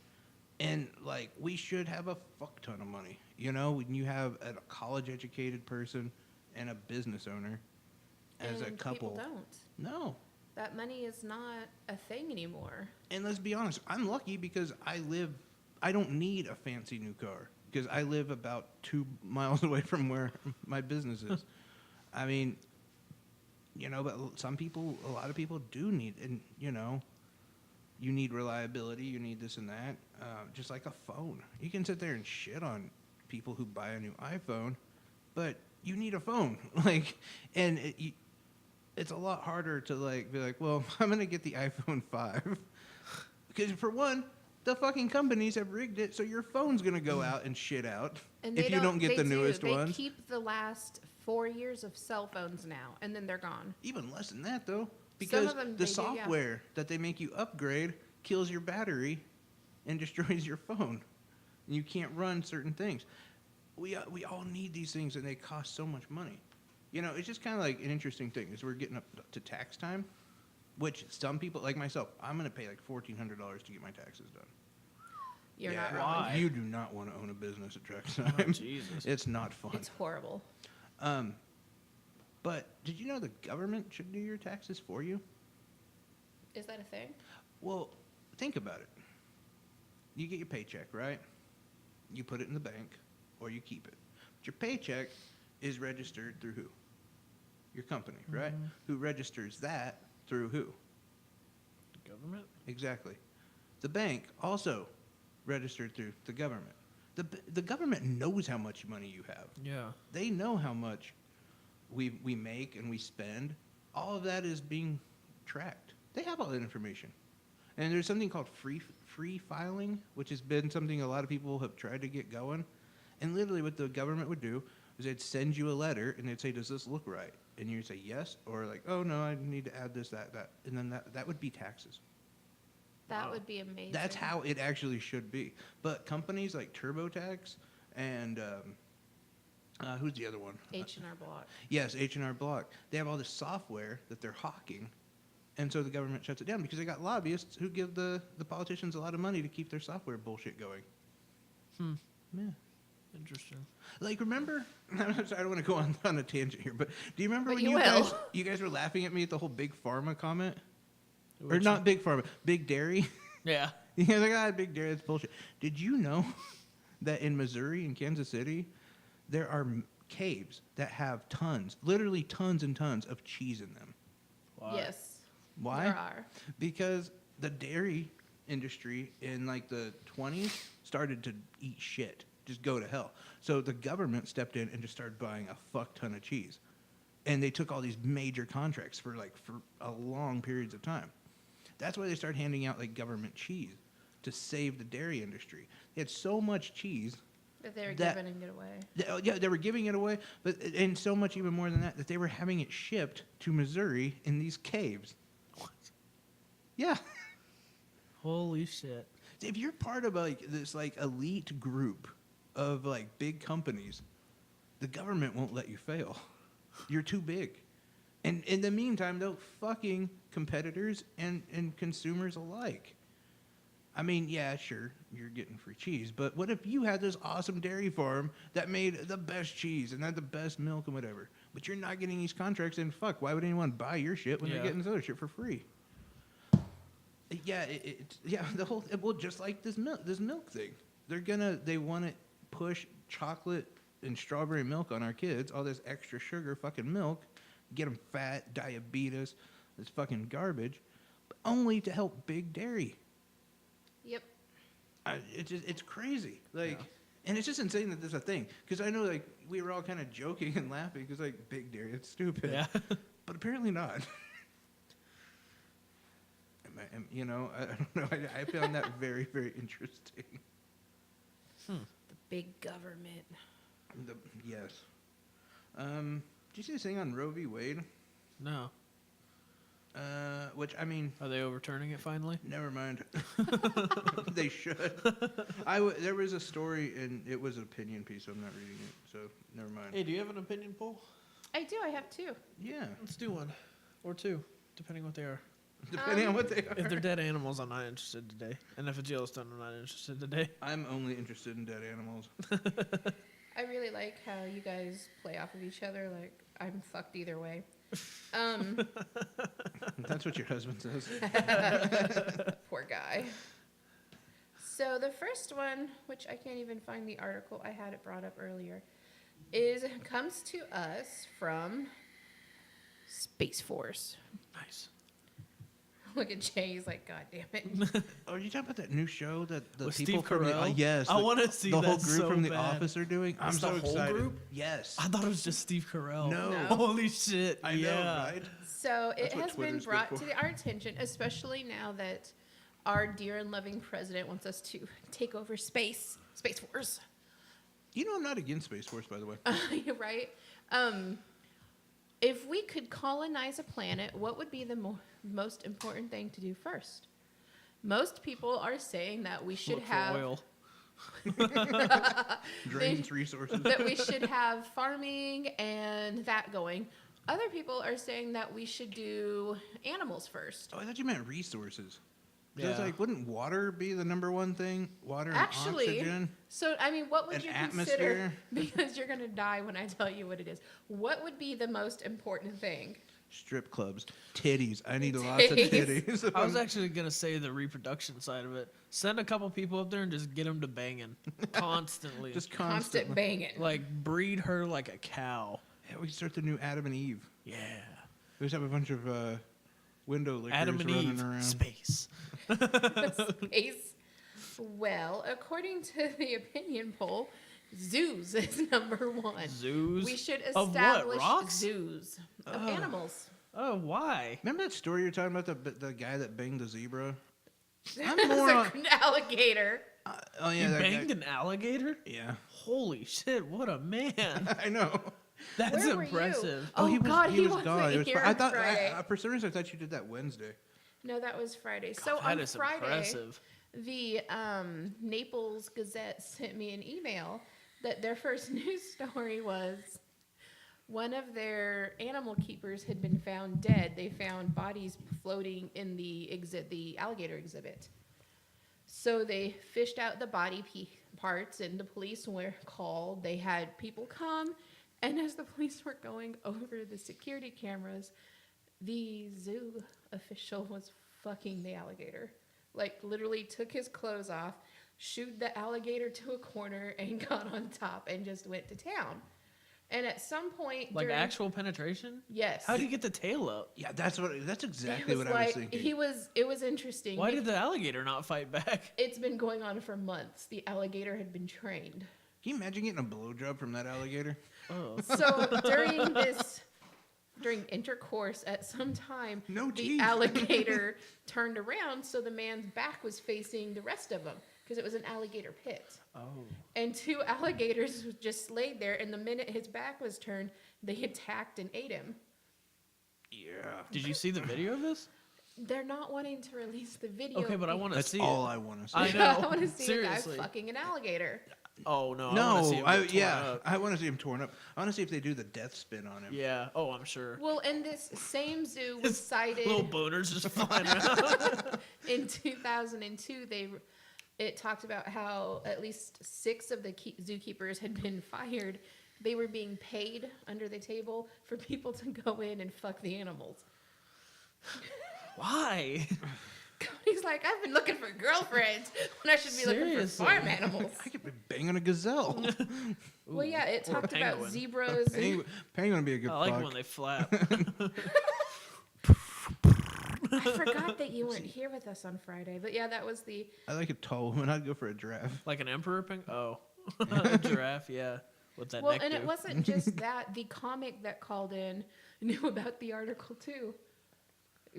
Speaker 2: And like we should have a fuck ton of money. You know, when you have a college educated person and a business owner as a
Speaker 1: And
Speaker 2: couple.
Speaker 1: people don't.
Speaker 2: No.
Speaker 1: That money is not a thing anymore.
Speaker 2: And let's be honest, I'm lucky because I don't need a fancy new car because I live about 2 miles away from where my business is. I mean, you know, but a lot of people do need, and you know, you need reliability, you need this and that, just like a phone. You can sit there and shit on people who buy a new iPhone, but you need a phone. Like, and it's a lot harder to like be like, well, I'm gonna get the iPhone 5 because for one, the fucking companies have rigged it so your phone's gonna go out and shit out
Speaker 1: And
Speaker 2: if you don't get the newest
Speaker 1: They
Speaker 2: ones.
Speaker 1: keep the last 4 years of cell phones now, and then they're gone.
Speaker 2: Even less than that though, because
Speaker 1: of them,
Speaker 2: the
Speaker 1: they do, yeah.
Speaker 2: software that they make you upgrade kills your battery and destroys your phone. And you can't run certain things. We all need these things, and they cost so much money. You know, it's just kind of like an interesting thing as we're getting up to tax time, which some people, like myself, I'm going to pay like $1,400 to get my taxes done.
Speaker 1: You're
Speaker 2: Yeah,
Speaker 1: not wrong.
Speaker 3: Why?
Speaker 2: You do not want to own a business at tax
Speaker 3: Oh,
Speaker 2: time.
Speaker 3: Jesus.
Speaker 2: It's not fun.
Speaker 1: It's horrible.
Speaker 2: But did you know the government should do your taxes for you?
Speaker 1: Is that a thing?
Speaker 2: Well, think about it. You get your paycheck, right? You put it in the bank, or you keep it. But your paycheck is registered through who? Your company, right? Who registers that through who?
Speaker 3: Government?
Speaker 2: Exactly. The bank also registered through the government. The government knows how much money you have.
Speaker 3: Yeah.
Speaker 2: They know how much we make and we spend. All of that is being tracked. They have all that information. And there's something called free filing, which has been something a lot of people have tried to get going. And literally what the government would do is they'd send you a letter and they'd say, does this look right? And you'd say yes, or like, oh no, I need to add this, that. And then that would be taxes.
Speaker 1: That
Speaker 3: Wow.
Speaker 1: would be amazing.
Speaker 2: That's how it actually should be. But companies like TurboTax and who's the other one?
Speaker 1: H&R Block.
Speaker 2: Yes, H&R Block. They have all this software that they're hawking, and so the government shuts it down because they got lobbyists who give the politicians a lot of money to keep their software bullshit going. Yeah.
Speaker 3: Interesting.
Speaker 2: Like, remember? I'm sorry, I don't want to go on a tangent here, but do you remember
Speaker 1: But
Speaker 2: when
Speaker 1: you
Speaker 2: you guys were laughing at me at the whole Big Pharma comment? Or
Speaker 3: Which-
Speaker 2: not Big Pharma, Big Dairy?
Speaker 3: Yeah.
Speaker 2: You guys are like, ah, Big Dairy, that's bullshit. Did you know that in Missouri and Kansas City, there are caves that have tons, literally tons and tons of cheese in them?
Speaker 3: Why?
Speaker 1: Yes.
Speaker 2: Why?
Speaker 1: There are.
Speaker 2: Because the dairy industry in like the 20s started to eat shit, just go to hell. So the government stepped in and just started buying a fuck ton of cheese. And they took all these major contracts for a long periods of time. That's why they started handing out like government cheese to save the dairy industry. They had so much cheese.
Speaker 1: That they were
Speaker 2: That-
Speaker 1: giving it away.
Speaker 2: Yeah, they were giving it away, and so much even more than that they were having it shipped to Missouri in these caves.
Speaker 3: What?
Speaker 2: Yeah.
Speaker 3: Holy shit.
Speaker 2: If you're part of like this like elite group of like big companies, the government won't let you fail. You're too big. And in the meantime, they're fucking competitors and consumers alike. I mean, yeah, sure, you're getting free cheese, but what if you had this awesome dairy farm that made the best cheese and had the best milk and whatever, but you're not getting these contracts, and fuck, why would anyone buy your shit when they're
Speaker 3: Yeah.
Speaker 2: getting this other shit for free? Yeah, well, just like this milk thing. They want to push chocolate and strawberry milk on our kids, all this extra sugar fucking milk, get them fat, diabetes, this fucking garbage, but only to help big dairy.
Speaker 1: Yep.
Speaker 2: It's crazy. Like,
Speaker 3: Yeah.
Speaker 2: and it's just insane that there's a thing. Because I know, like, we were all kind of joking and laughing because, like, big dairy, it's stupid.
Speaker 3: Yeah.
Speaker 2: But apparently not. You know, I don't know. I found that very, very interesting.
Speaker 1: The big government.
Speaker 2: Yes. Did you see this thing on Roe v. Wade?
Speaker 3: No.
Speaker 2: Which, I mean,
Speaker 3: Are they overturning it finally?
Speaker 2: never mind. They should. There was a story, and it was an opinion piece, so I'm not reading it. So, never mind.
Speaker 3: Hey, do you have an opinion poll?
Speaker 1: I do. I have two.
Speaker 2: Yeah.
Speaker 3: Let's do one. Or two, depending what they are.
Speaker 2: Depending on what they are.
Speaker 3: If they're dead animals, I'm not interested today. And if it's Yellowstone, I'm not interested today.
Speaker 2: I'm only interested in dead animals.
Speaker 1: I really like how you guys play off of each other. Like, I'm fucked either way.
Speaker 2: That's what your husband says.
Speaker 1: Poor guy. So the first one, which I can't even find the article, I had it brought up earlier, comes to us from Space Force.
Speaker 3: Nice.
Speaker 1: Look at Jay, he's like, God damn it.
Speaker 2: Oh, are you talking about that new show that the
Speaker 3: With
Speaker 2: people
Speaker 3: Steve
Speaker 2: from the,
Speaker 3: Carell?
Speaker 2: yes,
Speaker 3: I want to see
Speaker 2: the
Speaker 3: that
Speaker 2: whole group
Speaker 3: so
Speaker 2: from The
Speaker 3: bad.
Speaker 2: Office are doing? I'm
Speaker 3: It's
Speaker 2: so
Speaker 3: the whole
Speaker 2: excited.
Speaker 3: group?
Speaker 2: Yes.
Speaker 3: I thought it was just Steve Carell.
Speaker 2: No.
Speaker 1: No.
Speaker 3: Holy shit.
Speaker 2: I
Speaker 3: yeah.
Speaker 2: know, right?
Speaker 1: So it
Speaker 2: That's what
Speaker 1: has been
Speaker 2: Twitter's good
Speaker 1: brought
Speaker 2: for.
Speaker 1: to our attention, especially now that our dear and loving president wants us to take over Space Force.
Speaker 2: You know, I'm not against Space Force, by the way.
Speaker 1: Right? If we could colonize a planet, what would be the most important thing to do first? Most people are saying that we should
Speaker 3: Look for
Speaker 1: have
Speaker 3: oil.
Speaker 2: Drains resources.
Speaker 1: that we should have farming and that going. Other people are saying that we should do animals first.
Speaker 2: Oh, I thought you meant resources. Because,
Speaker 3: Yeah.
Speaker 2: like, wouldn't water be the number one thing? Water and
Speaker 1: Actually,
Speaker 2: oxygen?
Speaker 1: so I mean, what would
Speaker 2: An
Speaker 1: you
Speaker 2: atmosphere?
Speaker 1: consider? Because you're gonna die when I tell you what it is. What would be the most important thing?
Speaker 2: Strip clubs. Titties. I need lots of
Speaker 1: Titties.
Speaker 2: titties.
Speaker 3: I was actually going to say the reproduction side of it. Send a couple people up there and just get them to banging constantly.
Speaker 2: just
Speaker 1: Constant
Speaker 2: constantly.
Speaker 1: banging.
Speaker 3: like breed her like a cow.
Speaker 2: Yeah, we start the new Adam and Eve.
Speaker 3: Yeah.
Speaker 2: We just have a bunch of window lickers
Speaker 3: Adam and
Speaker 2: running
Speaker 3: Eve.
Speaker 2: around.
Speaker 3: Space.
Speaker 1: Space. Well, according to the opinion poll, zoos is number one.
Speaker 3: Zoos.
Speaker 1: We should
Speaker 3: Of what,
Speaker 1: establish
Speaker 3: rocks?
Speaker 1: zoos of animals.
Speaker 3: Oh, why?
Speaker 2: Remember that story you're talking about, the guy that banged the zebra? I'm
Speaker 1: It's
Speaker 2: more on...
Speaker 1: an alligator.
Speaker 2: Oh, yeah,
Speaker 3: You
Speaker 2: that
Speaker 3: banged
Speaker 2: guy.
Speaker 3: an alligator?
Speaker 2: Yeah.
Speaker 3: Holy shit, what a man.
Speaker 2: I know.
Speaker 3: That's
Speaker 1: Where were you?
Speaker 3: impressive.
Speaker 1: Oh, God, he
Speaker 2: was
Speaker 1: wasn't
Speaker 2: gone. It was
Speaker 1: here
Speaker 2: I
Speaker 1: on
Speaker 2: thought,
Speaker 1: Friday.
Speaker 2: for some reason, I thought you did that Wednesday.
Speaker 1: No, that was Friday. So
Speaker 3: That
Speaker 1: on
Speaker 3: is
Speaker 1: Friday,
Speaker 3: impressive.
Speaker 1: the Naples Gazette sent me an email that their first news story was one of their animal keepers had been found dead. They found bodies floating in the alligator exhibit. So they fished out the body parts, and the police were called. They had people come, and as the police were going over the security cameras, the zoo official was fucking the alligator. Like, literally took his clothes off, shooed the alligator to a corner, and got on top and just went to town. And at some point,
Speaker 3: Like
Speaker 1: during,
Speaker 3: actual penetration?
Speaker 1: yes,
Speaker 3: How do you get the tail up?
Speaker 2: Yeah, that's
Speaker 1: it
Speaker 2: exactly
Speaker 1: was
Speaker 2: what I was
Speaker 1: like
Speaker 2: thinking.
Speaker 1: it was interesting.
Speaker 3: Why did the alligator not fight back?
Speaker 1: It's been going on for months. The alligator had been trained.
Speaker 2: Can you imagine getting a blowjob from that alligator?
Speaker 3: Oh.
Speaker 1: So during intercourse at some time,
Speaker 2: No
Speaker 1: the
Speaker 2: teeth.
Speaker 1: alligator turned around so the man's back was facing the rest of them because it was an alligator pit.
Speaker 3: Oh.
Speaker 1: And two alligators just laid there, and the minute his back was turned, they attacked and ate him.
Speaker 2: Yeah.
Speaker 3: Did you see the video of this?
Speaker 1: They're not wanting to release the video.
Speaker 3: Okay, but I want to
Speaker 2: That's
Speaker 3: see
Speaker 2: all
Speaker 3: it.
Speaker 2: I want to see.
Speaker 3: I know.
Speaker 1: I want to see
Speaker 3: Seriously.
Speaker 1: a guy fucking an alligator.
Speaker 3: Oh no. I wanna see
Speaker 2: No,
Speaker 3: him get torn
Speaker 2: yeah,
Speaker 3: up.
Speaker 2: I want to see him torn up. I want to see if they do the death spin on him.
Speaker 3: Yeah. Oh, I'm sure.
Speaker 1: Well, and this same zoo was
Speaker 3: His
Speaker 1: cited
Speaker 3: Little boners just flying around.
Speaker 1: in 2002. It talked about how at least 6 of the zookeepers had been fired. They were being paid under the table for people to go in and fuck the animals.
Speaker 3: Why?
Speaker 1: Cody's like, I've been looking for girlfriends when I should be looking for
Speaker 3: Seriously.
Speaker 1: farm animals.
Speaker 2: I could be banging a gazelle.
Speaker 1: Well, yeah, it
Speaker 3: or a
Speaker 1: talked about
Speaker 3: penguin.
Speaker 1: zebras.
Speaker 2: Penguin would be a good
Speaker 3: I like
Speaker 2: fuck.
Speaker 3: when they flap.
Speaker 1: I forgot that you weren't here with us on Friday, but yeah, that was the.
Speaker 2: I like a tall woman. I'd go for a giraffe.
Speaker 3: Like an emperor penguin? Oh. A giraffe, yeah. What's that
Speaker 1: Well,
Speaker 3: neck
Speaker 1: and
Speaker 3: do?
Speaker 1: it wasn't just that. The comic that called in knew about the article too,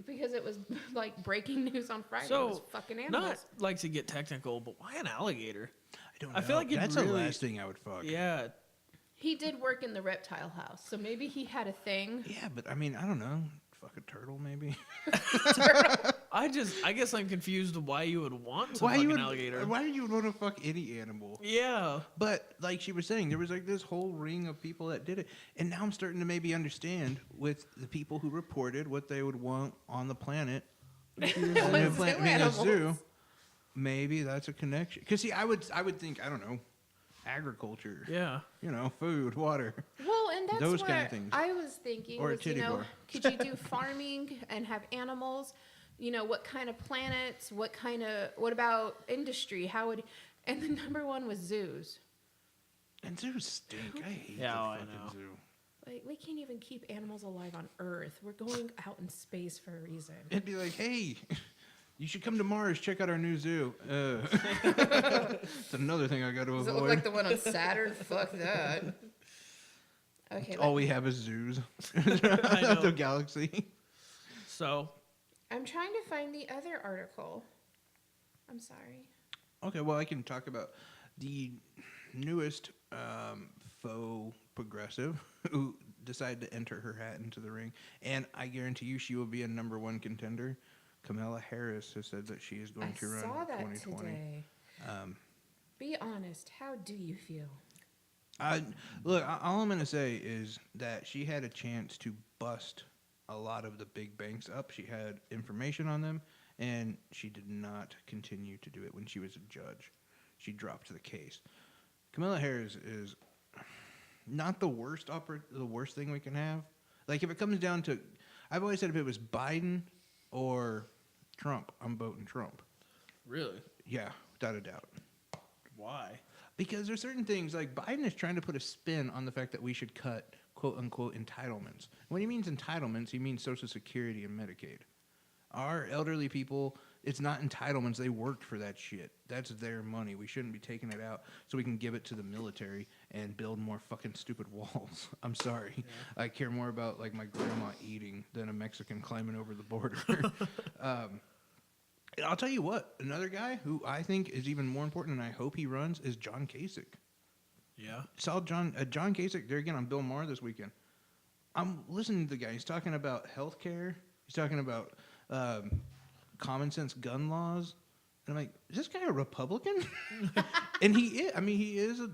Speaker 1: because it was like breaking news on Friday. It was
Speaker 3: So,
Speaker 1: fucking animals.
Speaker 3: not like to get technical, but why an alligator?
Speaker 2: I don't know.
Speaker 3: I feel like it'd
Speaker 2: that's the
Speaker 3: really-
Speaker 2: last thing I would fuck.
Speaker 3: Yeah.
Speaker 1: He did work in the reptile house, so maybe he had a thing.
Speaker 2: Yeah, but I mean, I don't know. Fuck a turtle, maybe.
Speaker 3: I guess I'm confused why you would want to fuck
Speaker 2: you
Speaker 3: an
Speaker 2: would,
Speaker 3: alligator.
Speaker 2: Why would you want to fuck any animal?
Speaker 3: Yeah.
Speaker 2: But like she was saying, there was like this whole ring of people that did it, and now I'm starting to maybe understand with the people who reported what they would want on the planet and
Speaker 1: With
Speaker 2: then
Speaker 1: zoo
Speaker 2: plant me in a
Speaker 1: animals.
Speaker 2: zoo. Maybe that's a connection. Because see, I would think, I don't know, agriculture.
Speaker 3: Yeah.
Speaker 2: You know, food, water.
Speaker 1: Well, and that's
Speaker 2: Those
Speaker 1: what
Speaker 2: kinda things.
Speaker 1: I was thinking
Speaker 2: Or a
Speaker 1: was, you
Speaker 2: titty
Speaker 1: know,
Speaker 2: bar.
Speaker 1: could you do farming and have animals? You know, what kind of planets? What about industry? How would, and the number one was zoos.
Speaker 2: And zoos stink. I hate
Speaker 3: Yeah,
Speaker 2: the
Speaker 3: I
Speaker 2: fucking
Speaker 3: know.
Speaker 2: zoo.
Speaker 1: Like, we can't even keep animals alive on Earth. We're going out in space for a reason.
Speaker 2: It'd be like, hey, you should come to Mars, check out our new zoo. It's another thing I got to
Speaker 1: Does it
Speaker 2: avoid.
Speaker 1: look like the one on Saturn? Fuck that. Okay,
Speaker 2: All we have is zoos.
Speaker 3: I know.
Speaker 2: The galaxy.
Speaker 3: So,
Speaker 1: I'm trying to find the other article. I'm sorry.
Speaker 2: Okay, well, I can talk about the newest faux progressive who decided to enter her hat into the ring, and I guarantee you she will be a number one contender. Kamala Harris has said that she is going
Speaker 1: I
Speaker 2: to run
Speaker 1: saw that
Speaker 2: 2020.
Speaker 1: today. Be honest. How do you feel?
Speaker 2: Look, all I'm going to say is that she had a chance to bust a lot of the big banks up. She had information on them, and she did not continue to do it when she was a judge. She dropped the case. Kamala Harris is not the worst thing we can have. Like, if it comes down to, I've always said if it was Biden or Trump, I'm voting Trump.
Speaker 3: really?
Speaker 2: Yeah, without a doubt.
Speaker 3: Why?
Speaker 2: Because there's certain things, like Biden is trying to put a spin on the fact that we should cut quote-unquote entitlements. When he means entitlements, he means Social Security and Medicaid. Our elderly people, it's not entitlements. They worked for that shit. That's their money. We shouldn't be taking it out so we can give it to the military and build more fucking stupid walls. I'm sorry. Yeah. I care more about, like, my grandma eating than a Mexican climbing over the border. And I'll tell you what, another guy who I think is even more important, and I hope he runs, is John Kasich.
Speaker 3: Yeah.
Speaker 2: Saw John Kasich there again on Bill Maher this weekend. I'm listening to the guy. He's talking about healthcare. He's talking about common sense gun laws. And I'm like, is this guy a Republican? And he is. I mean, he is a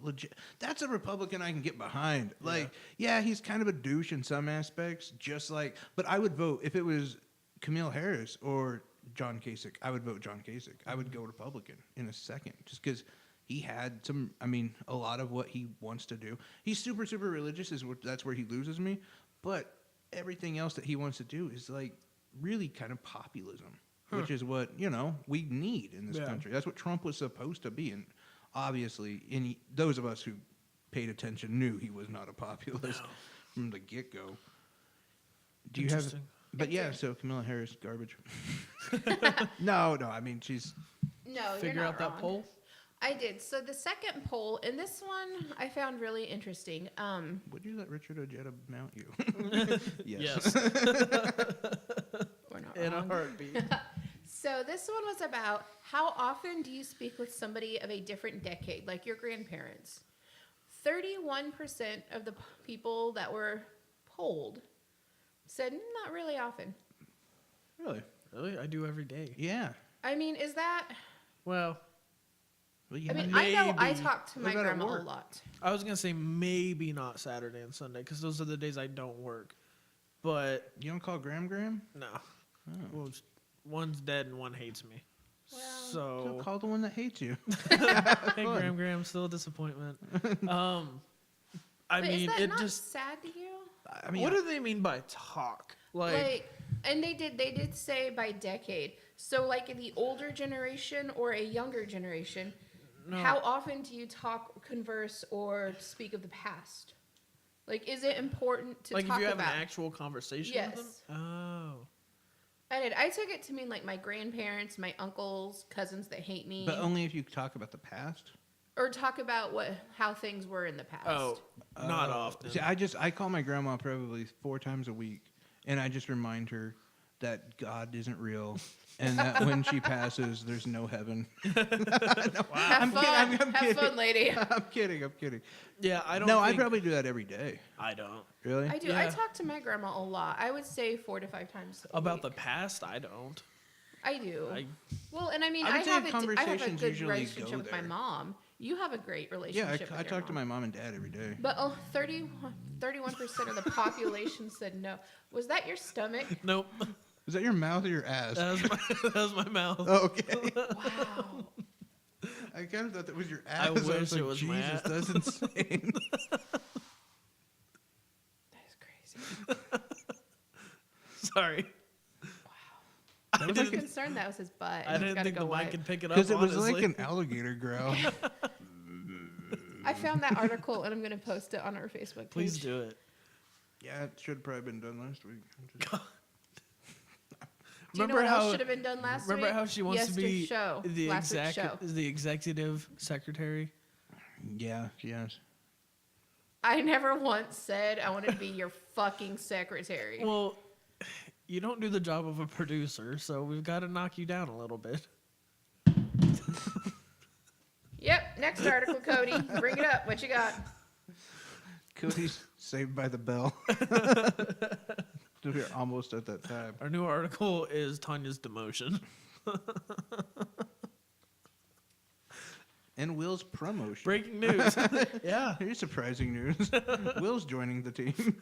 Speaker 2: legit. That's a Republican I can get behind. Like, yeah, he's kind of a douche in some aspects. Just like, but I would vote if it was Kamala Harris or John Kasich. I would vote John Kasich. I would go Republican in a second, just because he had some. I mean, a lot of what he wants to do. He's super, super religious. That's where he loses me. But everything else that he wants to do is like really kind of populism, which is what we need in this country. That's what Trump was supposed to be, and obviously, those of us who paid attention knew he was not a populist from the get-go. Do you have?
Speaker 3: Interesting.
Speaker 2: But yeah, so Kamala Harris, garbage. No, I mean she's.
Speaker 1: No,
Speaker 3: Figure
Speaker 1: you're not
Speaker 3: out that
Speaker 1: wrong.
Speaker 3: poll?
Speaker 1: I did. So the second poll, and this one I found really interesting.
Speaker 2: Would you let Richard Ojeda mount you?
Speaker 3: Yes.
Speaker 1: We're not
Speaker 3: In a
Speaker 1: wrong.
Speaker 3: heartbeat.
Speaker 1: So this one was about how often do you speak with somebody of a different decade, like your grandparents? 31% of the people that were polled said not really often.
Speaker 2: Really?
Speaker 3: Really? I do every day.
Speaker 2: Yeah.
Speaker 1: I mean, is that?
Speaker 3: Well,
Speaker 2: Well,
Speaker 1: I mean,
Speaker 2: have-
Speaker 1: I know I
Speaker 3: Maybe.
Speaker 1: talk to
Speaker 2: What
Speaker 1: my
Speaker 2: about at
Speaker 1: grandma a
Speaker 2: work?
Speaker 1: lot.
Speaker 3: I was going to say maybe not Saturday and Sunday because those are the days I don't work. But
Speaker 2: you don't call Graham?
Speaker 3: no.
Speaker 2: Oh.
Speaker 3: Well, one's dead and one hates me.
Speaker 1: Well,
Speaker 2: So
Speaker 3: So,
Speaker 2: call the one that hates you.
Speaker 3: hey, Graham, still a disappointment. I
Speaker 1: but is
Speaker 3: mean,
Speaker 1: that
Speaker 3: it
Speaker 1: not
Speaker 3: just.
Speaker 1: sad to you?
Speaker 2: I mean,
Speaker 3: What do they mean by talk? Like
Speaker 1: And they did say by decade. So like in the older generation or a younger generation,
Speaker 3: no.
Speaker 1: how often do you talk, converse, or speak of the past? Like, is it important to
Speaker 3: like
Speaker 1: talk
Speaker 3: if you have
Speaker 1: about?
Speaker 3: an actual conversation
Speaker 1: Yes.
Speaker 3: with them? Oh.
Speaker 1: I did. I took it to mean like my grandparents, my uncles, cousins that hate me,
Speaker 2: but only if you talk about the past.
Speaker 1: or talk about how things were in the past.
Speaker 3: Oh, not often.
Speaker 2: See, I call my grandma probably 4 times a week, and I just remind her that God isn't real, and that when she passes, there's no heaven.
Speaker 1: Have fun,
Speaker 2: I'm
Speaker 1: have
Speaker 2: kidding.
Speaker 1: fun, lady.
Speaker 2: I'm kidding.
Speaker 3: Yeah, I don't.
Speaker 2: No, I
Speaker 3: think,
Speaker 2: probably do that every day.
Speaker 3: I don't.
Speaker 2: Really?
Speaker 1: I do. I
Speaker 3: Yeah.
Speaker 1: talk to my grandma a lot. I would say 4 to 5 times a
Speaker 3: About the
Speaker 1: week.
Speaker 3: past, I don't.
Speaker 1: I do.
Speaker 3: I
Speaker 1: Well, and I mean,
Speaker 2: I would
Speaker 1: I
Speaker 2: say
Speaker 1: have a
Speaker 2: conversations
Speaker 1: good
Speaker 2: usually
Speaker 1: relationship
Speaker 2: go
Speaker 1: with my
Speaker 2: there.
Speaker 1: mom. You have a great
Speaker 2: Yeah,
Speaker 1: relationship.
Speaker 2: I
Speaker 1: with your
Speaker 2: talk to my mom and dad every day.
Speaker 1: But 31% of the population said no. Was that your stomach?
Speaker 3: nope.
Speaker 2: Is that your mouth or your ass?
Speaker 3: That was my mouth.
Speaker 2: Oh, okay.
Speaker 1: Wow.
Speaker 2: I kind of thought that was your ass.
Speaker 3: I wish it was my
Speaker 2: Jesus,
Speaker 3: ass.
Speaker 2: that's insane.
Speaker 1: That is crazy.
Speaker 3: Sorry.
Speaker 2: That was
Speaker 1: I'm
Speaker 2: like
Speaker 1: concerned that was his butt.
Speaker 3: I
Speaker 1: He's
Speaker 3: didn't
Speaker 1: gotta
Speaker 3: think
Speaker 1: go
Speaker 3: the
Speaker 1: wipe.
Speaker 3: mic could pick it up.
Speaker 2: because it was like
Speaker 3: honestly.
Speaker 2: an alligator growl.
Speaker 1: I found that article and I'm going to post it on our Facebook page.
Speaker 3: Please do it.
Speaker 2: Yeah, it should have probably been done last week.
Speaker 1: Do you know what else should have been done last week?
Speaker 3: Remember how she wants to be
Speaker 1: show.
Speaker 3: the
Speaker 1: Last week's show.
Speaker 3: the executive secretary?
Speaker 2: Yeah, yes.
Speaker 1: I never once said I wanted to be your fucking secretary.
Speaker 3: Well, you don't do the job of a producer, so we've got to knock you down a little bit.
Speaker 1: Yep, next article, Cody. Bring it up. What you got?
Speaker 2: Cody's Saved by the Bell. We're almost at that time.
Speaker 3: Our new article is Tanya's demotion.
Speaker 2: And Will's promotion.
Speaker 3: Breaking news. Yeah.
Speaker 2: Here's surprising news. Will's joining the team.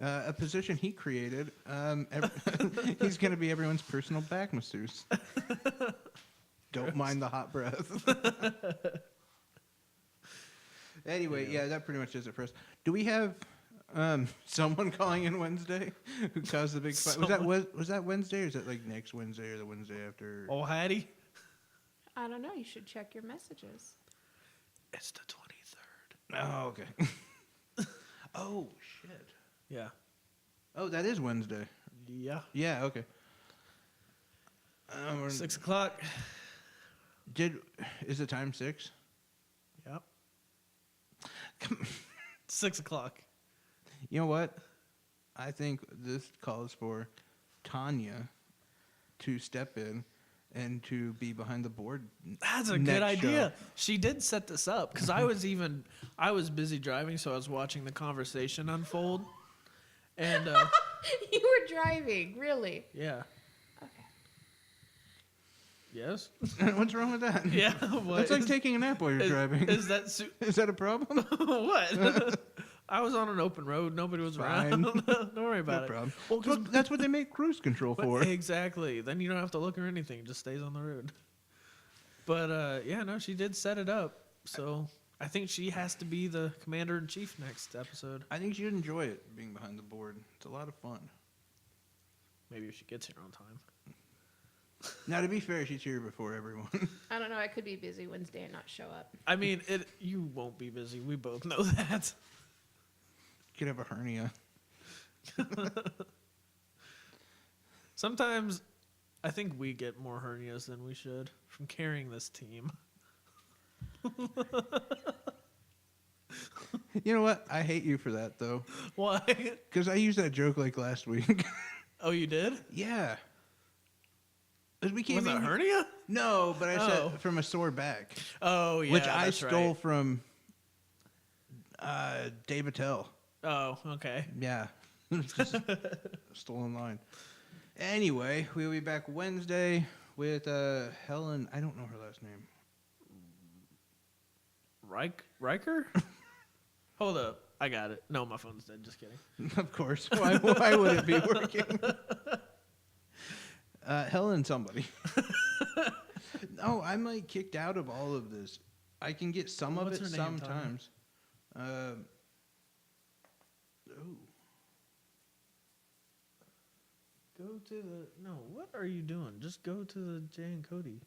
Speaker 2: A position he created. He's going to be everyone's personal back masseuse. Don't mind the hot breath. Anyway, yeah, that pretty much does it for us. Do we have someone calling in Wednesday who caused the big fight? Was that Wednesday, or is that like next Wednesday or the Wednesday after?
Speaker 3: Oh, Hattie.
Speaker 1: I don't know. You should check your messages.
Speaker 3: It's the 23rd.
Speaker 2: Oh, okay. Oh, shit.
Speaker 3: Yeah.
Speaker 2: Oh, that is Wednesday.
Speaker 3: Yeah.
Speaker 2: Yeah, okay.
Speaker 3: 6 o'clock.
Speaker 2: Is the time 6?
Speaker 3: Yep. 6 o'clock.
Speaker 2: You know what? I think this calls for Tanya to step in and to be behind the board.
Speaker 3: That's a
Speaker 2: next
Speaker 3: good idea.
Speaker 2: show.
Speaker 3: She did set this up because I was busy driving, so I was watching the conversation unfold. And
Speaker 1: You were driving, really?
Speaker 3: yeah.
Speaker 1: Okay.
Speaker 3: Yes.
Speaker 2: What's wrong with that?
Speaker 3: Yeah. What
Speaker 2: That's like
Speaker 3: is-
Speaker 2: taking a nap while you're driving.
Speaker 3: Is that
Speaker 2: Is that a problem?
Speaker 3: what? I was on an open road. Nobody was around.
Speaker 2: Fine.
Speaker 3: Don't worry about
Speaker 2: No
Speaker 3: it.
Speaker 2: problem.
Speaker 3: Well, 'cause-
Speaker 2: That's what they make cruise control for.
Speaker 3: Exactly. Then you don't have to look or anything. It just stays on the road. But yeah, no, she did set it up. So I think she has to be the commander in chief next episode.
Speaker 2: I think you'd enjoy it being behind the board. It's a lot of fun.
Speaker 3: Maybe if she gets here on time.
Speaker 2: Now, to be fair, she's here before everyone.
Speaker 1: I don't know. I could be busy Wednesday and not show up.
Speaker 3: I mean, you won't be busy. We both know that.
Speaker 2: You could have a hernia.
Speaker 3: Sometimes I think we get more hernias than we should from carrying this team.
Speaker 2: You know what? I hate you for that, though.
Speaker 3: Why?
Speaker 2: Because I used that joke like last week.
Speaker 3: Oh, you did?
Speaker 2: Yeah. 'Cause we came
Speaker 3: Was it a
Speaker 2: in-
Speaker 3: hernia?
Speaker 2: No, but I
Speaker 3: Oh.
Speaker 2: said from a sore back,
Speaker 3: Oh, yeah.
Speaker 2: which I
Speaker 3: that's
Speaker 2: stole
Speaker 3: right.
Speaker 2: from Dave Attell.
Speaker 3: Oh, okay.
Speaker 2: Yeah. Just stolen line. Anyway, we'll be back Wednesday with Helen. I don't know her last name.
Speaker 3: Riker? Hold up. I got it. No, my phone's dead. Just kidding.
Speaker 2: Of course. Why would it be working? Helen somebody. No, I'm like kicked out of all of this. I can get some
Speaker 3: What's
Speaker 2: of it
Speaker 3: her name, Tanya?
Speaker 2: sometimes.
Speaker 3: Go to the... No, what are you doing? Just go to the Jay and Cody.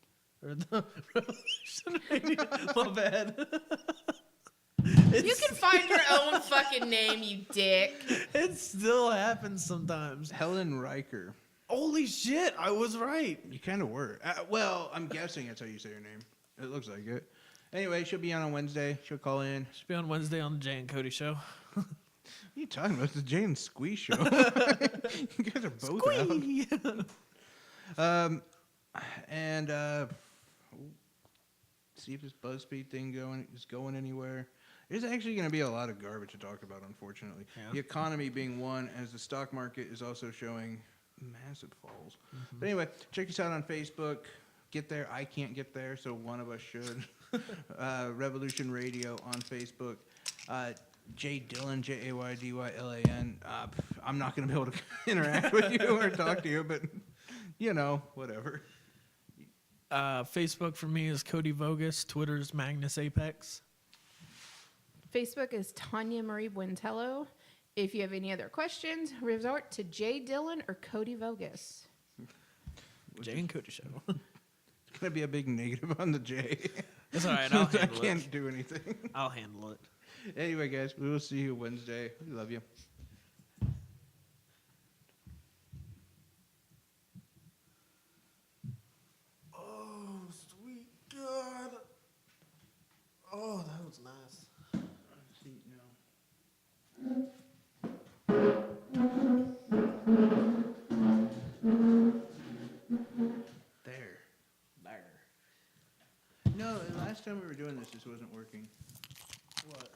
Speaker 3: Or the Revolution Radio. My bad.
Speaker 1: You can find your own fucking name, you dick.
Speaker 3: It still happens sometimes.
Speaker 2: Helen Riker.
Speaker 3: Holy shit, I was right.
Speaker 2: You kind of were. Well, I'm guessing that's how you say her name. It looks like it. Anyway, she'll be on Wednesday. She'll call in.
Speaker 3: Should be on Wednesday on the Jay and Cody show.
Speaker 2: What are you talking about? It's the Jay and Squee show. You guys are both out. And see if this BuzzFeed thing is going anywhere. There's actually going to be a lot of garbage to talk about, unfortunately.
Speaker 3: Yeah.
Speaker 2: The economy being one, as the stock market is also showing massive falls. But anyway, check us out on Facebook. Get there. I can't get there, so one of us should. Revolution Radio on Facebook. Jay Dillon, JAYDYLAN. I'm not going to be able to interact with you or talk to you, but, whatever.
Speaker 3: Facebook for me is Cody Vogus. Twitter's Magnus Apex.
Speaker 1: Facebook is Tanya Marie Buentello. If you have any other questions, resort to Jay Dillon or Cody Vogus.
Speaker 3: Jay and Cody Show.
Speaker 2: It's going to be a big negative on the J.
Speaker 3: It's all right. I'll
Speaker 2: I
Speaker 3: handle
Speaker 2: can't
Speaker 3: it.
Speaker 2: do anything.
Speaker 3: I'll handle it.
Speaker 2: Anyway, guys, we will see you Wednesday. We love you.
Speaker 3: Oh, sweet God. Oh, that was nice.
Speaker 2: There.
Speaker 3: There.
Speaker 2: No, last time we were doing this, this wasn't working.
Speaker 3: What?